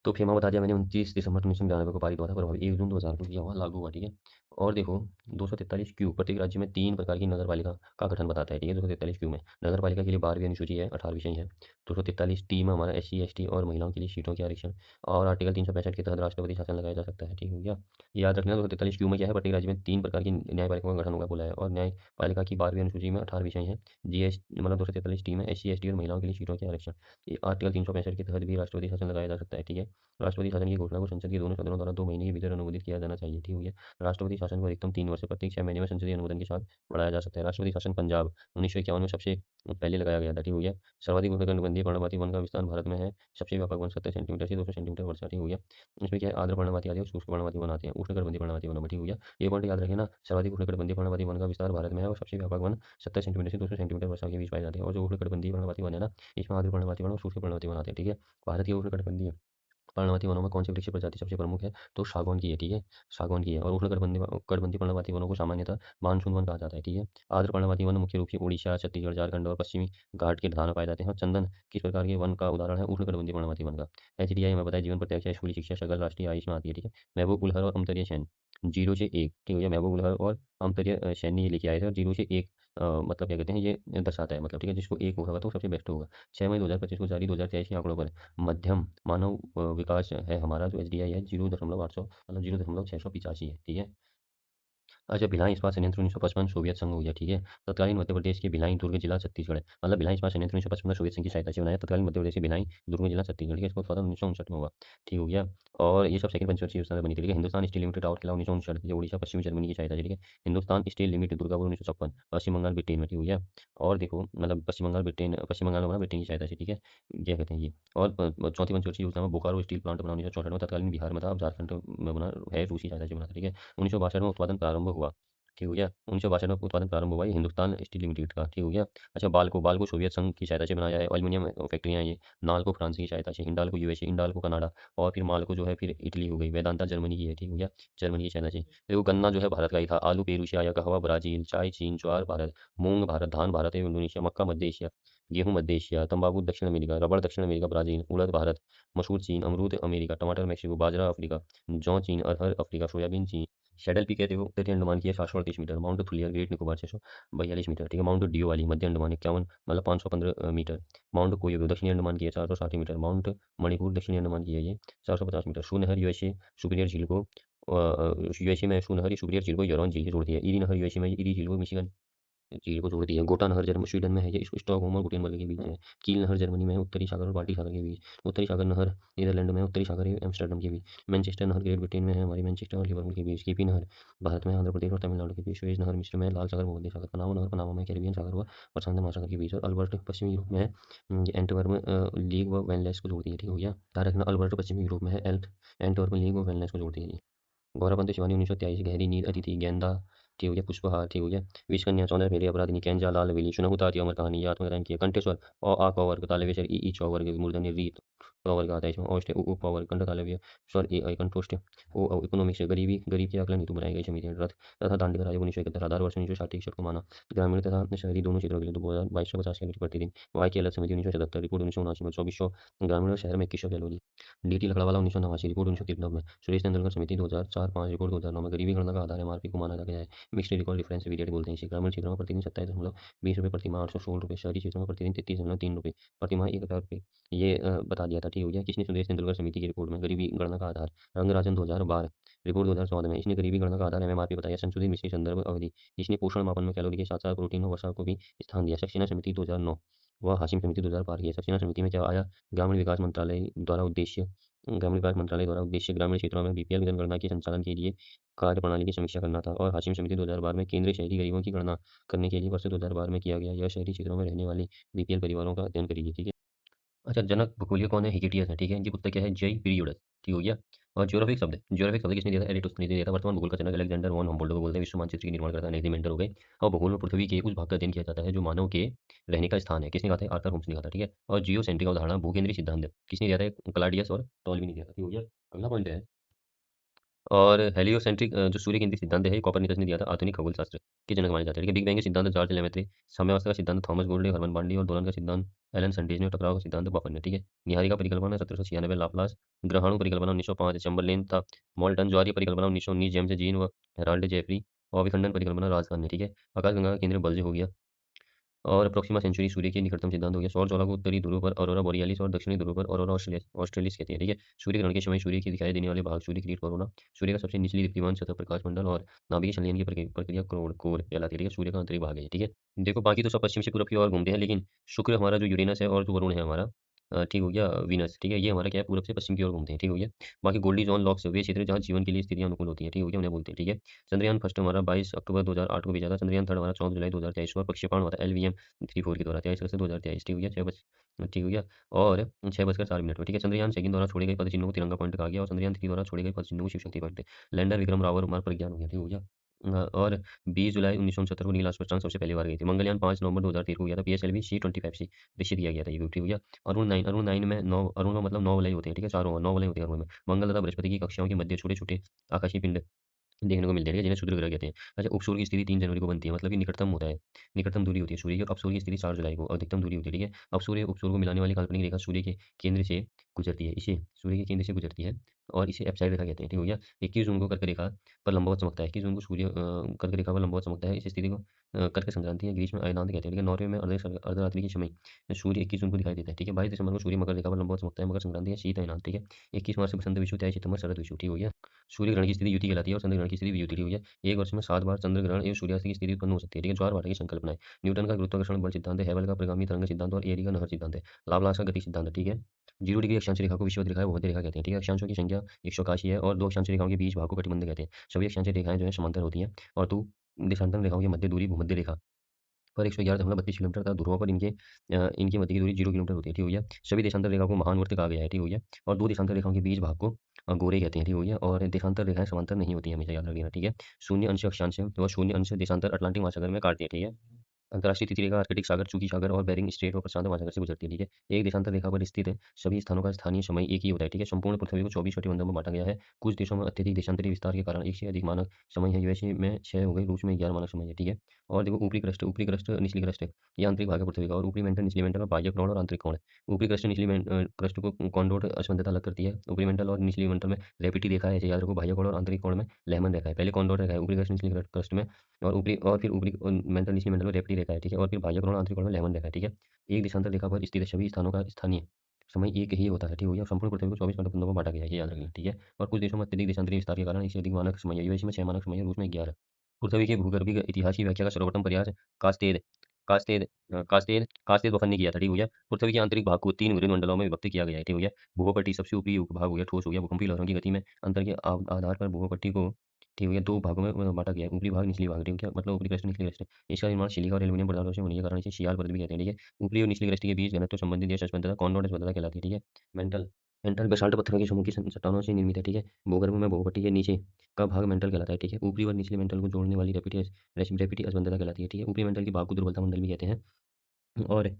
तो फेमा बता दिया मैंने, 29 दिसंबर 1999 को पारित हुआ था, प्रभावी 1 जून 2000 को किया हुआ, लागू हुआ, ठीक है? और देखो 243 क्यू प्रत्येक राज्य में 3 प्रकार की नगर पालिका का गठन बताता है, ठीक है? 243 क्यू में नगर पालिका के लिए 12वीं अनुसूची है, 18 विषय है। 243 टी में हमारा एससी एसटी और महिलाओं के लिए सीटों के आरक्षण, और आर्टिकल 365 के तहत राष्ट्रपति शासन लगाया जा सकता है, ठीक हो गया? ये याद रखना, 243 क्यू में क्या है, प्रत्येक राज्य में 3 प्रकार की न्यायपालिकाओं का गठन होगा बोला है, और न्यायपालिका की 12वीं अनुसूची में 18 विषय हैं। जीएस मतलब 243 टी में एससी एसटी और महिलाओं के लिए सीटों के आरक्षण, ये आर्टिकल 365 के तहत भी राष्ट्रपति शासन लगाया जा सकता है, ठीक है? राष्ट्रपति शासन की घोषणा को संसद के दोनों सदनों द्वारा 2 महीने के भीतर अनुमोदित किया जाना चाहिए, ठीक हो गया? राष्ट्रपति शासन को अधिकतम 3 वर्ष प्रत्येक 6 महीने में संसदीय अनुमोदन के साथ बढ़ाया जा सकता है। राष्ट्रपति शासन पंजाब 1951 में सबसे पहले लगाया गया था, ठीक हो गया? सर्वाधिक उष्णकटिबंधीय पर्णपाती वन का विस्तार भारत में है, सबसे व्यापक वन 70 सेंटीमीटर से 200 सेंटीमीटर वर्षा, ठीक हो गया? इसमें क्या है, आर्द्र पर्णपाती आदि और शुष्क पर्णपाती वन आते हैं, उष्णकटिबंधीय पर्णपाती वनों में, ठीक हो गया? ये पॉइंट याद रखिए ना, सर्वाधिक उष्णकटिबंधीय पर्णपाती वन का विस्तार भारत में है, और सबसे व्यापक वन 70 सेंटीमीटर से 200 सेंटीमीटर वर्षा के बीच पाए जाते हैं, और जो उष्णकटिबंधीय पर्णपाती वन है ना, इसमें आर्द्र पर्णपाती वन और शुष्क पर्णपाती वन आते हैं, ठीक है? भारत के उष्णकटिबंधीय पर्णपाती वनों में कौन सी वृक्ष प्रजाति सबसे प्रमुख है, तो सागौन की है, ठीक है? सागौन की है। और उष्णकटिबंधीय पर्णपाती वनों को सामान्यतः मानसून वन कहा जाता है, ठीक है? आर्द्र पर्णपाती वन मुख्य रूप से उड़ीसा, छत्तीसगढ़, झारखंड और पश्चिमी घाट के ढलान में पाए जाते हैं, और चंदन किस प्रकार के वन का उदाहरण है, उष्णकटिबंधीय पर्णपाती वन का। एचडीआई में बताया, जीवन प्रत्यक्ष या स्कूली शिक्षा सकल राष्ट्रीय आय इसमें आती है, ठीक है? महबूब उलहर और अमतरिया सैन 0 से 1, ठीक है? महबूब उलहर और अमतरिया सैन ने ये लेके आए थे, और 0 से 1 मतलब क्या कहते हैं, ये दर्शाता है, मतलब ठीक है? जिसको 1 होगा तो सबसे बेस्ट होगा। 6 मई 2025 को जारी 2023 के आंकड़ों पर मध्यम मानव विकास है हमारा जो एचडीआई है 0.800 मतलब 0.685 है, ठीक है? अच्छा भिलाई इस्पात संयंत्र 1955 सोवियत संघ हो गया, ठीक है? तत्कालीन मध्य प्रदेश के भिलाई दुर्ग जिला छत्तीसगढ़ है, मतलब भिलाई इस्पात संयंत्र 1955 सोवियत संघ की सहायता से बनाया, तत्कालीन मध्य प्रदेश के भिलाई दुर्ग जिला छत्तीसगढ़, ठीक है? इसका उत्पादन 1959 में हुआ, ठीक हो गया? और ये सब सेकंड पंचवर्षीय योजना से बनी थी, ठीक है? हिंदुस्तान स्टील लिमिटेड राउरकेला 1959, ये उड़ीसा पश्चिमी जर्मनी की सहायता से, ठीक है? हिंदुस्तान स्टील लिमिटेड दुर्गापुर 1956, पश्चिम बंगाल ब्रिटेन में, ठीक हो गया? और देखो मतलब पश्चिम बंगाल में बना ब्रिटेन की सहायता से, ठीक है? क्या कहते हैं ये, और चौथी पंचवर्षीय योजना में बोकारो स्टील प्लांट बना 1964 में, तत्कालीन बिहार में था, अब झारखंड में बना है, रूसी सहायता से बना था, ठीक है? 1962 में उत्पादन प्रारंभ हुआ, ठीक हो गया? 1962 में उत्पादन प्रारंभ हुआ ये हिंदुस्तान स्टील लिमिटेड का, ठीक हो गया? अच्छा बाल्को सोवियत संघ की सहायता से बनाया है, एल्युमिनियम फैक्ट्रियाँ हैं ये, नाल्को फ्रांस की सहायता से, हिंडाल्को यूएसए, हिंडाल्को कनाडा, और फिर माल्को जो है फिर इटली हो गई, वेदांता जर्मनी की है, ठीक हो गया? जर्मनी की सहायता से। देखो गन्ना जो है भारत का ही था, आलू पेरू से आया, कहवा ब्राज़ील, चाय चीन, ज्वार भारत, मूँग भारत, धान भारत एवं इंडोनेशिया, मक्का मध्य एशिया, गेहूँ मध्य एशिया, तंबाकू दक्षिण अमेरिका, रबड़ दक्षिण अमेरिका, ब्राज़ील, उड़द भारत, मसूर चीन, अमरूद अमेरिका, टमाटर मेक्सिको, बाजरा अफ्रीका, जौ चीन, अरहर अफ्रीका, सोयाबीन चीन। शैडल पीक है देखो उत्तरी अंडमान की है 738 metre, Mount Thuillier Great Nicobar 642 metre, ठीक है। माउंट ड्यू वाली मध्य अंडमान 51 मतलब 515 मीटर। माउंट कोयोगो दक्षिणी अंडमान की है 460 मीटर। माउंट मणिपुर दक्षिणी अंडमान की है ये 450 मीटर। शू नहर यूएसए सुपीरियर झील को यूएसए में शू नहर सुपीरियर झील को यॉर्न झील से जोड़ती है। ईरी नहर यूएसए में ईरी झील को मिशिगन झील को जोड़ती है। गोटा नहर जर्मन स्वीडन में है, ये स्टॉकहोम और गुटेनबर्ग के बीच है। कील नहर जर्मनी में है, उत्तरी सागर और बाल्टिक सागर के बीच। उत्तरी सागर नहर नीदरलैंड में है, उत्तरी सागर है एम्स्टर्डम के बीच। मैनचेस्टर नहर ग्रेट ब्रिटेन में है, हमारी मैनचेस्टर और लिवरपूल के बीच। केपी नहर भारत में आंध्र प्रदेश और तमिलनाडु के बीच। सुएज नहर मिस्र में है, लाल सागर भूमध्य सागर। पनामा नहर पनामा में कैरिबियन सागर व प्रशांत महासागर के बीच। और अल्बर्ट पश्चिमी यूरोप में है, एंटवर्प लीग व वेनलेस को जोड़ती है, ठीक हो गया। याद रखना अल्बर्ट पश्चिमी यूरोप में है, एंटवर्प लीग व वेनलेस को जोड़ती है ये। गौरवंत शिवानी 1923, गहरी नींद, अतिथि, गेंदा, ठीक हो गया। पुष्पहार, ठीक हो गया। विष कन्या, चौदह फेरे, अपराधिनी, कैंजा, लाल हवेली, सुनहुता, अमर कहानी, ये आत्मकथन की है। कंठेश्वर अ आ क वर्ग, तालव्य स्वर ई च वर्ग, मूर्धन्य रीत क वर्ग आता है इसमें। औष्ठ उ प वर्ग, कंठ तालव्य स्वर ए ऐ कंठोष्ठ ओ इकोनॉमिक्स, गरीबी गरीब के आकलन हेतु बनाई गई समिति। रथ तथा दांडी का आयोग 1971, आधार वर्ष 1960 को माना। ग्रामीण तथा शहरी दोनों क्षेत्रों के लिए 2250 कैलोरी प्रतिदिन। वाई की अलग समिति 1977, रिपोर्ट 1979 में। 2400 ग्रामीण और शहर में 2100 कैलोरी। डीटी लकड़ावाला 1989, रिपोर्ट 1993 में। सुरेश तेंदुलकर समिति 2004-5, रिपोर्ट 2009 में। गरीबी गणना का आधार एमआरपी को माना गया है। मिक्स्ड रिकॉर्ड डिफरेंस पीरियड बोलते हैं इसे। ग्रामीण क्षेत्रों में प्रतिदिन 27.20 रुपये प्रति माह, 816 रुपये। शहरी क्षेत्रों में प्रतिदिन 33.3 रुपये प्रति माह, 1000 रुपये। ये बता दिया था, ठीक हो गया। किसने सुरेश तेंदुलकर समिति की रिपोर्ट में गरीबी गणना का आधार? रंगराजन 2012, रिपोर्ट 2014 में। इसने गरीबी गणना का आधार एमआरपी बताया। संशोधित मिश्रित संदर्भ अवधि। इसने पोषण मापन में कैलोरी के साथ साथ प्रोटीन और वसा को भी स्थान दिया। सक्सेना समिति 2009 व हाशिम समिति 2012 की है। सक्सेना समिति में क्या आया? ग्रामीण विकास मंत्रालय द्वारा उद्देश्य ग्रामीण विकास मंत्रालय द्वारा उद्देश्य ग्रामीण क्षेत्रों में बीपीएल जनगणना के संचालन के लिए कार्यप्रणाली की समीक्षा करना था। और हाशिम समिति 2012 में केंद्रीय शहरी गरीबों की गणना करने के लिए वर्ष 2012 में किया गया। यह शहरी क्षेत्रों में रहने वाली बीपीएल परिवारों का अध्ययन करेगी, ठीक है। अच्छा, जनक भूगोलीय कौन है? हिकेटियस है, ठीक है। इनकी पुस्तक क्या है? जय पीरियडस, ठीक हो गया। और ज्योग्राफिक शब्द, ज्योग्राफिक शब्द किसने दिया था? एरिस्टोथेनिस ने दिया था। वर्तमान भूगोल का जनक अलेक्जेंडर वॉन हम्बोल्ट को बोलते हैं। विश्व मानचित्र की निर्माण करता है नेज़ी मेंटर हो गए। और भूगोल में पृथ्वी के उस भाग का अध्ययन किया जाता है जो मानव के रहने का स्थान है। किसने कहा था? आर्थर होम्स ने कहा था, ठीक है। और जियोसेंट्रिक अवधारणा, भूकेंद्रीय सिद्धांत किसने दिया था? क्लाडियस और टॉलमी ने दिया था, ठीक हो गया। अगला पॉइंट है और हेलियोसेंट्रिक जो सूर्य केंद्रित सिद्धांत है कोपरनिकस ने दिया था। आधुनिक खगोल शास्त्र के जनक माने जाते हैं, ठीक है। बिग बैंग के सिद्धांत जॉर्ज लेमेत्रे। साम्यावस्था का सिद्धांत थॉमस गोल्डे, हरमन बांडी। और दोलन का सिद्धांत एलन सनडेज ने। टकराव का सिद्धांत बफन ने, ठीक है। निहारिका परिकल्पना 1796, लाप्लास। ग्रहाणु परिकल्पना 1905 चैम्बरलेन था। मोल्टन ज्वारीय परिकल्पना 1919 जेम्स जीन व हेराल्ड जेफरी। और विखंडन परिकल्पना राजखान ने, ठीक है। आकाशगंगा का केंद्र बल्जे हो गया। और प्रोक्सिमा सेंचुरी सूर्य के निकटतम सिद्धांत हो गया। सौर ज्वाला को उत्तरी ध्रुव पर ऑरोरा बोरियालिस और दक्षिणी ध्रुव पर ऑरोरा ऑस्ट्रेलिस कहते हैं, ठीक है। सूर्य ग्रहण के समय सूर्य की दिखाई देने वाले भाग सूर्य किरीट कोरोना, सूर्य का सबसे निचली दीप्तिमान सतह प्रकाश मंडल और नाभिकीय संलयन की प्रक्रिया कोर कोर कहलाती है, ठीक है। सूर्य का आंतरिक भाग है, ठीक है। देखो बाकी तो सब पश्चिम से पूरब की ओर घूमते हैं, लेकिन शुक्र हमारा जो यूरेनस है और जो वरुण है हमारा ठीक हो गया, वीनस, ठीक है। ये हमारा क्या है? पूरब से पश्चिम की ओर घूमते हैं, ठीक हो गया। बाकी गोल्डी जोन लॉक्स वे क्षेत्र जहाँ जीवन के लिए स्थितियां अनुकूल होती है, ठीक हो गया, उन्हें बोलते हैं, ठीक है। चंद्रयान फर्स्ट हमारा 22 अक्टूबर 2008 को भेजा था। चंद्रयान थर्ड हमारा 14 जुलाई 2023 को। प्रक्षेपण हुआ था LVM 34 के द्वारा 23 अगस्त 2023, ठीक हो गया। 6 बज ठीक हो गया। और 6 बजकर 4 मिनट में, ठीक है। चंद्रयान सेकंड द्वारा छोड़े गए पद चिन्हों को तिरंगा पॉइंट कहा गया। और चंद्रयान 3 द्वारा छोड़े गए पद चिन्हों को शिव शक्ति पॉइंट। लैंडर विक्रम रावत मार्ग प्रज्ञान हो गया, ठीक हो गया। और 20 जुलाई 1969 को नील आर्मस्ट्रांग सबसे पहली बार गई थी। मंगलयान 5 नवंबर 2013 को गया था। PSLV C-25 से निश्चित किया गया था, ये भी ठीक हो गया। अरुण 9 में 9 अरुण का मतलब 9 वलय होते हैं, ठीक है। चारों 9 वलय होते हैं अरुण में। मंगल तथा बृहस्पति की कक्षाओं के मध्य छोटे छोटे आकाशीय पिंड देखने को मिलते हैं, जिन्हें क्षुद्र ग्रह कहते हैं। अच्छा, उपसूर्य की स्थिति 3 जनवरी को बनती है, मतलब कि निकटतम होता है। निकटतम दूरी होती है सूर्य की। और अपसूर्य की स्थिति 4 जुलाई को। अधिकतम दूरी होती है, ठीक है। अपसूर्य उपसूर्य को मिलाने वाली काल्पनिक रेखा सूर्य के केंद्र से गुजरती है, इसे सूर्य के केंद्र से गुजरती है। और इसे एप्साइड रेखा कहते हैं, ठीक हो गया। 21 जून को कर्क रेखा पर लंबवत चमकता है। 21 जून को सूर्य कर्क रेखा पर लंबवत चमकता है। इस स्थिति को कर्क संक्रांति या ग्रीष्म अयनांत कहते हैं, ठीक है। नॉर्वे में अर्धरात्रि के समय सूर्य 21 जून को दिखाई देता है, ठीक है। 22 दिसंबर को सूर्य मकर रेखा पर लंबवत चमकता है। मकर संक्रांति या शीत अयनांत, ठीक है। 21 मार्च से बसंत विषुवत, 23 सितंबर शरद विषुवत, ठीक हो गया। सूर्य ग्रहण की स्थिति युति कहलाती है और चंद्र ग्रहण की स्थिति वियुति, ठीक हो गया। एक वर्ष में 7 बार चंद्र ग्रहण एवं सूर्यास्त की स्थिति उत्पन्न हो सकती है, ठीक है। ज्वार भाटा की संकल्पना है। न्यूटन का गुरुत्वाकर्षण बल सिद्धांत है। हेबल का परिगामी तरंग सिद्धांत और एरी का नहर सिद्धांत है। लाप्लास का गति सिद्धांत है, ठीक है। 0 डिग्री अक्षांश रेखा को विषुवत रेखा है, भूमध्य रेखा कहते हैं, ठीक है। अक्षांशों की संख्या 181 है और 2 अक्षांश रेखाओं के बीच भाग को कटिबंध कहते हैं। सभी अक्षांश रेखाएं जो है समांतर होती हैं। और 2 देशांतर रेखाओं की मध्य दूरी भूमध्य रेखा पर 111.32 किलोमीटर तथा ध्रुवों पर इनके मध्य की दूरी 0 किलोमीटर होती है, ठीक हो गया। सभी देशांतर रेखा को महानवर्त कहा गया है, ठीक हो गया। और 2 देशांतर रेखाओं के बीच भाग को गोरे कहते हैं, ठीक हो गया। और देशांतर रेखाएं समांतर नहीं होती हैं, हमेशा याद रखना, ठीक है। शून्य अंश अक्षांश है और शून्य अंश देशांतर अटलांटिक महासागर में काटती है, ठीक है। अंतर्राष्ट्रीय तिथि रेखा आर्कटिक सागर, चूकी सागर और बेरिंग स्ट्रेट और प्रशांत महासागर से गुजरती है, ठीक है। एक देशांतर रेखा पर स्थित सभी स्थानों का स्थानीय समय एक ही होता है, ठीक है। संपूर्ण पृथ्वी को 24 छोटे बंधों में बांटा गया है। कुछ देशों में अत्यधिक देशांतरी विस्तार के कारण एक से अधिक मानक समय है। यूएसए में 6 हो गए, रूस में 11 मानक समय है, ठीक है। और देखो ऊपरी क्रस्ट निचली क्रस्ट ये आंतरिक भाग है पृथ्वी का, और ऊपरी मेंटल निचली मेंटल और बाह्य कोण और आंतरिक कोण है। ऊपरी क्रस्ट निचली क्रस्ट को कॉन्डोर असमंजसता अलग करती है। ऊपरी मेंटल और निचली मेंटल में रेपिटी रेखा है, ऐसे याद रखो। बाह्य कोण और आंतरिक कोण में लेमन रेखा है। पहले कॉन्डोर रेखा है ऊपरी क्रस्ट निचली क्रस्ट में, और फिर ऊपरी मेंटल निचली मेंटल में रेपटी रेखा है, ठीक है। और फिर बाह्य कोण आंतरिक कोण में लेमन रेखा है, ठीक है। एक देशांतर रेखा पर स्थित सभी स्थानों का स्थानीय समय एक ही होता है, ठीक हो गया। संपूर्ण पृथ्वी को 24 घंटों में बांटा गया है, ये याद रखना, ठीक है। और कुछ देशों में अत्यधिक देशांतरी विस्तार के कारण इससे अधिक मानक समय है। यूएसए में 6 मानक समय है, रूस में 11। पृथ्वी के भूगर्भीय इतिहास की व्याख्या का सर्वप्रथम प्रयास कास्तेद कास्तेद कास्तेद बफन ने किया था, ठीक हो गया। पृथ्वी के आंतरिक भाग को 3 विभिन्न मंडलों में विभक्त किया गया है, ठीक हो गया। भूपट्टी सबसे ऊपरी भाग हो गया, ठोस हो गया। भूकंपीय लहरों की गति में अंतर के आधार पर भूपट्टी को, ठीक हो गया, 2 भागों में बाँटा गया है। ऊपरी भाग, निचली भाग, ठीक है। क्या मतलब ऊपरी क्रस्ट, निचली क्रस्ट। इसका निर्माण सिलिका और एल्यूमीनियम पदार्थों से होने के कारण इसे शियाल परत भी कहते हैं, ठीक है। ऊपरी और निचली क्रस्ट के बीच घनत्व संबंधित यह असमंजसता कॉन्डोर असमंजसता कहलाती है, ठीक है। मेंटल मेंटल बेसाल्ट पत्थरों के समूह की चट्टानों से निर्मित है, ठीक है। भूगर्भ में भूपट्टी के नीचे का भाग मेंटल कहलाता है, ठीक है। ऊपरी और निचले मेंटल को जोड़ने वाली रेपिटी असमंजसता कहलाती है, ठीक है। ऊपरी मेंटल के भाग को दुर्बलता मंडल भी कहते हैं। और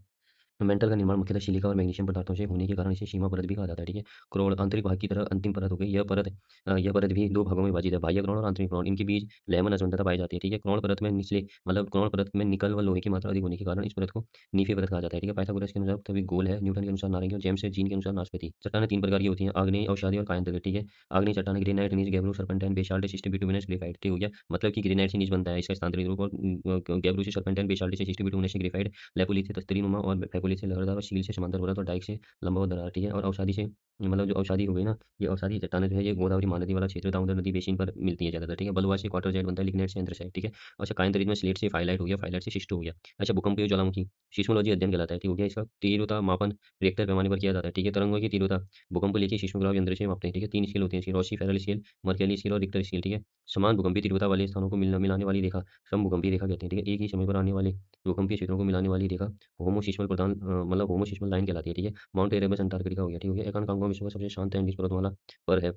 मेंटल का निर्माण मुख्यतः सिलिका और मैग्नीशियम पदार्थों से होने के कारण इसे सीमा परत भी कहा जाता है, ठीक है। क्रोड़ आंतरिक भाग की तरह अंतिम परत हो गई। यह परत भी 2 भागों में विभाजित है, बाह्य क्रोड़ और आंतरिक क्रोड़। इनके बीच लेमन असमंजसता पाई जाती है, ठीक है। क्रोड़ परत में निकल व लोहे की मात्रा अधिक होने के कारण इस परत को नीफी परत कहा जाता है, ठीक है। पाइथागोरस के अनुसार पृथ्वी गोल है, न्यूटन के अनुसार नारंगी और जेम्स जीन के अनुसार नाशपाती। चट्टानें 3 प्रकार की होती हैं, आग्नेय, अवसादी और कायांतरित, ठीक है। आग्नेय चट्टानें granite, gneiss, gabbro, serpentine, basalt, schist, bituminous, graphite, ठीक हो गया। मतलब कि ग्रेनाइट से नीज बनता है इसका स्थानांतरित रूप, और गैब्रो से सर्पेंटाइन, बेसाल्ट से शिस्ट, बिटुमिनस से ग्रेफाइट, लेपोलिथ से तस्तरीनुमा, और फेकोलिथ से लहरदार, और सील से समांतर व्रत, और डाइक से लंबवत दरार, ठीक है। और अवसादी से, मतलब जो अवसादी हो गई ना, ये अवसादी चट्टानें जो है ये गोदावरी महानदी वाला क्षेत्र, दामोदर नदी बेसिन पर मिलती है ज़्यादातर, ठीक है। बलुआ से क्वार्टरजाइट बनता है, लिग्नाइट से एंथ्रासाइट, ठीक है। अच्छा, कायांतरित में स्लेट से फाइलाइट हो गया, फाइलाइट से शिस्ट हो गया। अच्छा, भूकंपीय ज्वालामुखी सिस्मोलॉजी अध्ययन कहलाता है, ठीक हो गया। इसका तीव्रता मापन रिएक्टर पैमाने पर किया जाता है, ठीक है। तरंगों की तीव्रता भूकंप लेके सिस्मोग्राफ यंत्र से मापते हैं, ठीक है। 3 स्केल होते हैं इसकी, Rossi Feral scale, Mercalli scale और रिक्टर स्केल, ठीक है। समान भूकंपीय तीव्रता वाले स्थानों को मिलाने वाली रेखा समभूकंपीय रेखा कहते हैं, ठीक है। एक ही समय पर आने वाले भूकंपीय क्षेत्रों को मिलाने वाली रेखा होमोसिस्मल लाइन कहलाती है, ठीक है। माउंट एरेबस अंटार्कटिका हो गया, ठीक हो गया। एकांकांगो विश्व का सबसे शांत एंडीज पर्वतमाला पर है,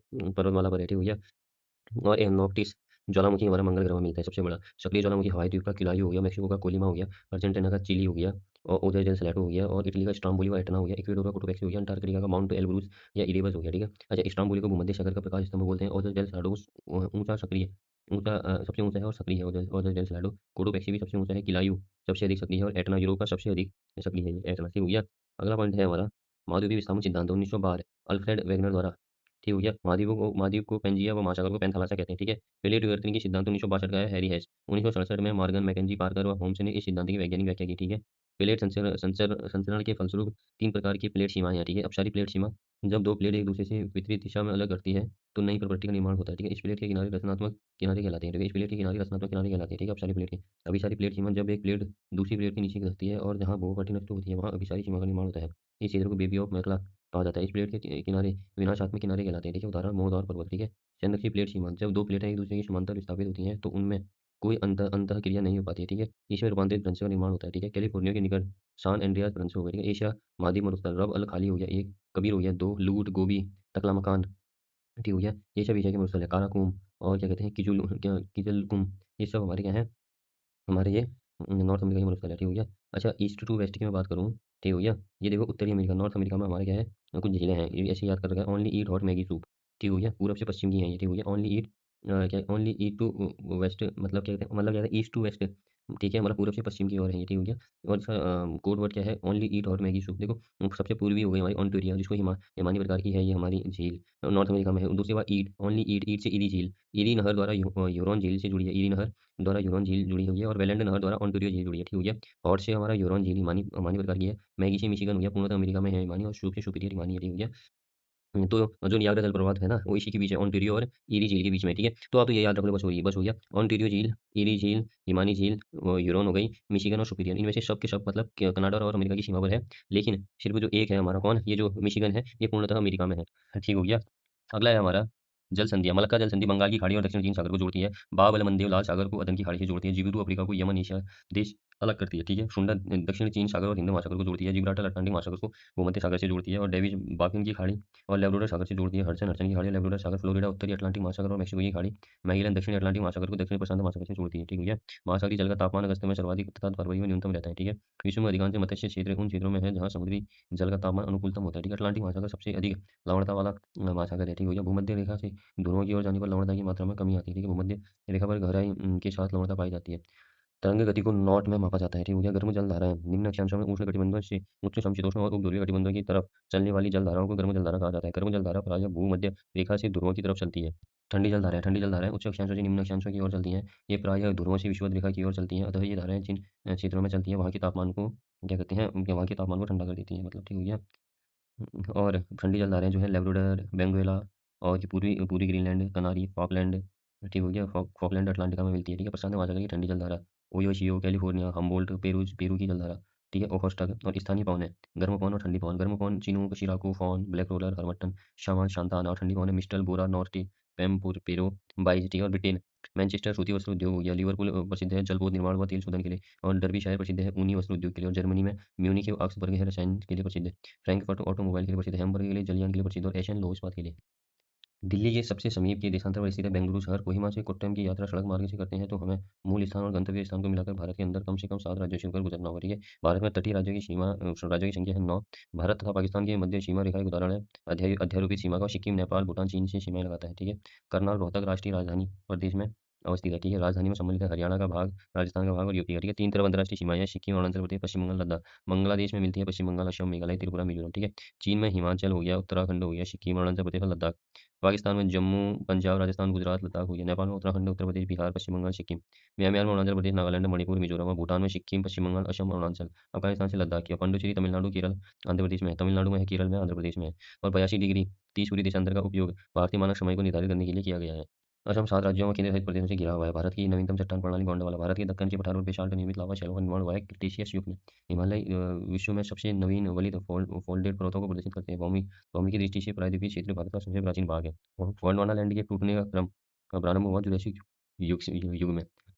ठीक हो गया। और एनोक्टिस ज्वालामुखी हमारा मंगल ग्रह में मिलता है सबसे बड़ा। सक्रिय ज्वालामुखी हवाई द्वीप का किलायू हो गया, मेक्सिको का कोलिमा हो गया, अर्जेंटीना का चिली हो गया, और ओजेजन सैलाटो हो गया, और इटली का स्ट्राम्बोली व एटना हो गया, इक्वेडोर का कोटोपैक्सी हो गया, अंटार्कटिका का माउंट एलब्रूस या इरेबस हो गया, ठीक है। अच्छा, इस्तांबुल को भूमध्य सागर का प्रकाश स्तंभ बोलते हैं। ओजेजन सैलाडो ऊंचा सक्रिय ऊंचा सबसे ऊंचा है और सक्रिय है ओजेजन सैलाडो। कोटोपैक्सी भी सबसे ऊंचा है, किलायू सबसे अधिक सक्रिय है, और एटना यूरोप का सबसे अधिक सक्रिय है, एटना, ठीक हो गया। अगला पॉइंट है हमारा महाद्वीपीय विस्थापन सिद्धांत 1912 अल्फ्रेड वेगनर द्वारा, ठीक हो गया। महाद्वीप को पेंजिया व महासागर को पेंथालासा कहते हैं, ठीक है। प्लेट विवर्तन की सिद्धांत 1962 का है हैरी हैस। 1967 में मॉर्गन मैकेंजी पार्कर व होम्स ने इस सिद्धांत की वैज्ञानिक व्याख्या की, ठीक है। प्लेट संचरण के फलस्वरूप 3 प्रकार की प्लेट सीमाएं हैं, ठीक है। अपसारी प्लेट सीमा, जब 2 प्लेट एक दूसरे से विपरीत दिशा में अलग करती है तो नई प्रॉपर्टी का निर्माण होता है, ठीक है। इस प्लेट के किनारे रचनात्मक किनारे कहलाते हैं, ठीक है। इस प्लेट के किनारे रचनात्मक किनारे कहलाते हैं, ठीक है, अपसारी प्लेट के। अभिसारी प्लेट सीमा, जब एक प्लेट दूसरी प्लेट के नीचे रहती है और जहाँ भूमध्य नष्ट होती है वहाँ अभिसारी सीमा का निर्माण होता है। इस क्षेत्र को बेबी ऑफ मैकला कहा जाता है। इस प्लेट के किनारे विनाशात्मक किनारे कहलाते हैं, ठीक है। उदाहरण मोहद्वार पर्वत, ठीक है। चंद्र की प्लेट सीमा, जब 2 प्लेटें एक दूसरे के समांतर विस्थापित होती हैं तो उनमें कोई अंतः क्रिया नहीं हो पाती है, ठीक है। इसमें रूपांतरित भ्रंश का निर्माण होता है, ठीक है। कैलिफोर्निया के निकट सान एंड्रियास भ्रंश हो गया, ठीक है। एशिया महाद्वीप मरुस्थल, रब अल खाली हो गया 1, कबीर हो गया 2, लूट, गोबी, तकलामकान, ठीक हो गया। ये सब एशिया के मरुस्थल है। काराकोरम और क्या कहते हैं किजलकुम, ये सब हमारे क्या हैं, हमारे ये नॉर्थ अमेरिका के मरुस्थल है, ठीक हो गया। अच्छा, ईस्ट टू वेस्ट की मैं बात करूँ, ठीक हो गया। ये देखो उत्तरी अमेरिका, नॉर्थ अमेरिका में हमारे क्या है, कुछ झीलें हैं, ये ऐसे याद कर रखा है। ओनली ईट हॉट मैगी सूप, ठीक हो गया। पूरब से पश्चिम की हैं ये, ठीक हो गया। ओनली ईट टू वेस्ट, मतलब क्या कहते हैं, मतलब क्या कहते हैं, ईस्ट टू वेस्ट, ठीक है। मतलब पूरब से पश्चिम की ओर है ये, ठीक हो गया। और इसका कोड वर्ड क्या है, ओनली ईट हॉट मैगी सूप। देखो सबसे पूर्वी हो गई हमारी ऑन्टेरियो, जिसको हिमानी प्रकार की है ये हमारी झील, नॉर्थ अमेरिका में है। दूसरी बात ईट, ओनली ईट, ईट से ईरी झील, ईरी नहर द्वारा ह्यूरॉन झील से जुड़ी है, ईरी नहर द्वारा ह्यूरॉन झील जुड़ी हुई है, और वेलेंड नहर द्वारा ओंटारियो झील जुड़ी है, ठीक हो गया। हॉट से हमारा ह्यूरॉन झील हिमानी हिमानी प्रकार की है। मैगी से मिशिगन हो गया, पूर्णतः अमेरिका में है हिमानी, और सूप से सुपीरियर हिमानी है, ठीक हो गया। तो जो नियाग्रा जलप्रपात है ना, वो इसी के बीच है, ओंटारियो और ईरी झील के बीच में, ठीक है। तो आप तो ये याद रख लो, बस हो गया। ओंटारियो झील, ईरी झील, हिमानी झील, ह्यूरॉन हो गई, मिशिगन और सुपीरियर, इनमें से सब के सब मतलब कनाडा और अमेरिका की सीमा पर है। लेकिन सिर्फ जो एक है हमारा, कौन, ये जो मिशिगन है, ये पूर्णतः अमेरिका में है, ठीक हो गया। अगला है हमारा जल संधियां। मलक्का जल संधि बंगाल की खाड़ी और दक्षिण चीन सागर को जोड़ती है। बाब अल मंदेव लाल सागर को अदन की खाड़ी से जोड़ती है। जिबूटी अफ्रीका को यमन एशिया देश अलग करती है, ठीक है? सुंडा दक्षिण चीन सागर और हिंद महासागर को जोड़ती है, जिब्राल्टर अटलांटिक महासागर को भूमध्य सागर से जोड़ती है और डेविस बाफिन की खाड़ी और लेब्राडोर सागर से जोड़ती है, हडसन की खाड़ी, लेब्राडोर सागर, फ्लोरिडा उत्तरी अटलांटिक महासागर और मेक्सिको की खाड़ी, मैगेलन दक्षिणी अटलांटिक महासागर को दक्षिण प्रशांत महासागर से जोड़ती है, ठीक है? महासागरीय जल का तापमान अगस्त में सर्वाधिक तथा फरवरी में न्यूनतम रहता है, ठीक है? विश्व में अधिकांश मत्स्य क्षेत्र उन क्षेत्रों में है जहाँ समुद्री जल का तापमान अनुकूलतम होता है, ठीक है? अटलांटिक महासागर सबसे अधिक लवणता वाला महासागर है, ठीक है? भूमध्य रेखा से ध्रुवों की ओर जाने पर लवणता की मात्रा में कमी आती है, ठीक है? भूमध्य रेखा पर गहराई के साथ लवणता पाई जाती है। तरंग गति को नॉट में मापा जाता है, ठीक है? गर्म जल धाराएँ निम्न अक्षांशों में उष्ण कटिबंधों से उच्च समशीतोष्ण और उपध्रुवीय कटिबंधों की तरफ चलने वाली जल धाराओं को गर्म जल धारा कहा जाता है। गर्म जल धारा प्रायः भूमध्य रेखा से ध्रुवों की तरफ चलती है। ठंडी जल धाराएँ उच्च अक्षांशों से निम्न अक्षांशों की ओर चलती हैं। ये प्रायः ध्रुवों से विषुवत रेखा की ओर चलती हैं। अतः ये धाराएँ जिन क्षेत्रों में चलती हैं वहाँ के तापमान को क्या कहते हैं, उनके वहाँ के तापमान को ठंडा कर देती हैं, मतलब ठीक हो गया। और ठंडी जलधाराएँ जो हैं लेब्राडोर, बेंगुएला और ये पूर्वी पूर्वी ग्रीनलैंड, कनारी, फॉकलैंड, ठीक हो गया? फॉकलैंड अटलांटिका में मिलती है, ठीक है? प्रशांत महासागर की ठंडी जलधारा, ओयोशियो, कैलिफोर्निया, हम्बोल्ट, पेरू की जलधारा, ठीक है? ओखोस्टक और स्थानीय पवन है, गर्म पवन और ठंडी पवन। गर्म पवन चिनूक, शिराकू, फॉन, ब्लैक रोलर, हर्मटन, शामा, शांता आना और ठंडी पवन है मिस्टल, बोरा, नॉर्टी, पेरो, बाइज, ठीक है? और ब्रिटेन, मैनचेस्टर सूती वस्त्र उद्योग हो गया, लिवरपूल प्रसिद्ध है जलपोत निर्माण व तेल शोधन के लिए और डर्बीशायर प्रसिद्ध है ऊनी वस्त्र उद्योग के लिए और जर्मनी में म्यूनिख ऑक्सबर्ग है रसायन के लिए प्रसिद्ध है। फ्रैंकफर्ट ऑटोमोबाइल के लिए प्रसिद्ध है, हैम्बर्ग के लिए जलियान के लिए प्रसिद्ध और एशियन लोह इस्पात के लिए। दिल्ली के सबसे समीप के देशांतर पर स्थित है बेंगलुरु शहर। कोहिमा से कोट्टयम की यात्रा सड़क मार्ग से करते हैं तो हमें मूल स्थान और गंतव्य स्थान को मिलाकर भारत के अंदर कम से कम 7 राज्यों से होकर गुजरना होगा, ठीक है? भारत में तटीय राज्यों की सीमा राज्यों की संख्या है 9। भारत तथा पाकिस्तान के मध्य सीमा रेखा एक उदाहरण है अध्यारोपित सीमा का। सिक्किम, नेपाल, भूटान, चीन से सीमाएं लगाता है, ठीक है? करनाल रोहतक राष्ट्रीय राजधानी प्रदेश में अवस्थित है, ठीक है? राजधानी में सम्मिलित है हरियाणा का भाग, राजस्थान का भाग और यूपी का, ठीक है? 3 तरफ अंतर्राष्ट्रीय सीमाएं हैं, सिक्किम, अरुणाचल प्रदेश, पश्चिम बंगाल, लद्दाख। बांग्लादेश में मिलती है पश्चिम बंगाल, असम, मेघालय, त्रिपुरा, मिजोरम, ठीक है? चीन में हिमाचल हो गया, उत्तराखंड हो गया, सिक्किम, अरुणाचल प्रदेश और लद्दाख। पाकिस्तान में जम्मू, पंजाब, राजस्थान, गुजरात, लद्दाख हो गया। नेपाल में उत्तराखंड, उत्तर प्रदेश, बिहार, पश्चिम बंगाल, सिक्किम। म्यांमार में अरुणाचल प्रदेश, नागालैंड, मणिपुर, मिजोरम और भूटान में सिक्किम, पश्चिम बंगाल, असम, अरुणाचल। अफगानिस्तान से लद्दाख किया। पांडुचेरी तमिलनाडु, केरल, आंध्र प्रदेश में है। तमिलनाडु में है, केरल में, आंध्र प्रदेश में है। और 82 डिग्री 30 सूर्य देशांतर का उपयोग भारतीय मानक समय को निर्धारित करने के लिए किया गया है। असम 7 राज्यों और केंद्र शासित प्रदेशों से घिरा हुआ है। भारत की नवीनतम चट्टान प्रणाली गोंडवाना। भारत के दक्कन के पठारों पर विशाल निर्मित लावा शैलों का निर्माण हुआ है क्रिटेशियस युग में। हिमालय विश्व में सबसे नवीन वलित फोल्डेड पर्वतों को प्रदर्शित करते हैं। भूमि भूमि की दृष्टि से प्रायद्वीपीय क्षेत्र भारत का सबसे प्राचीन भाग है। गोंडवाना लैंड के टूटने का क्रम का प्रारंभ हुआ जुरासिक युग में।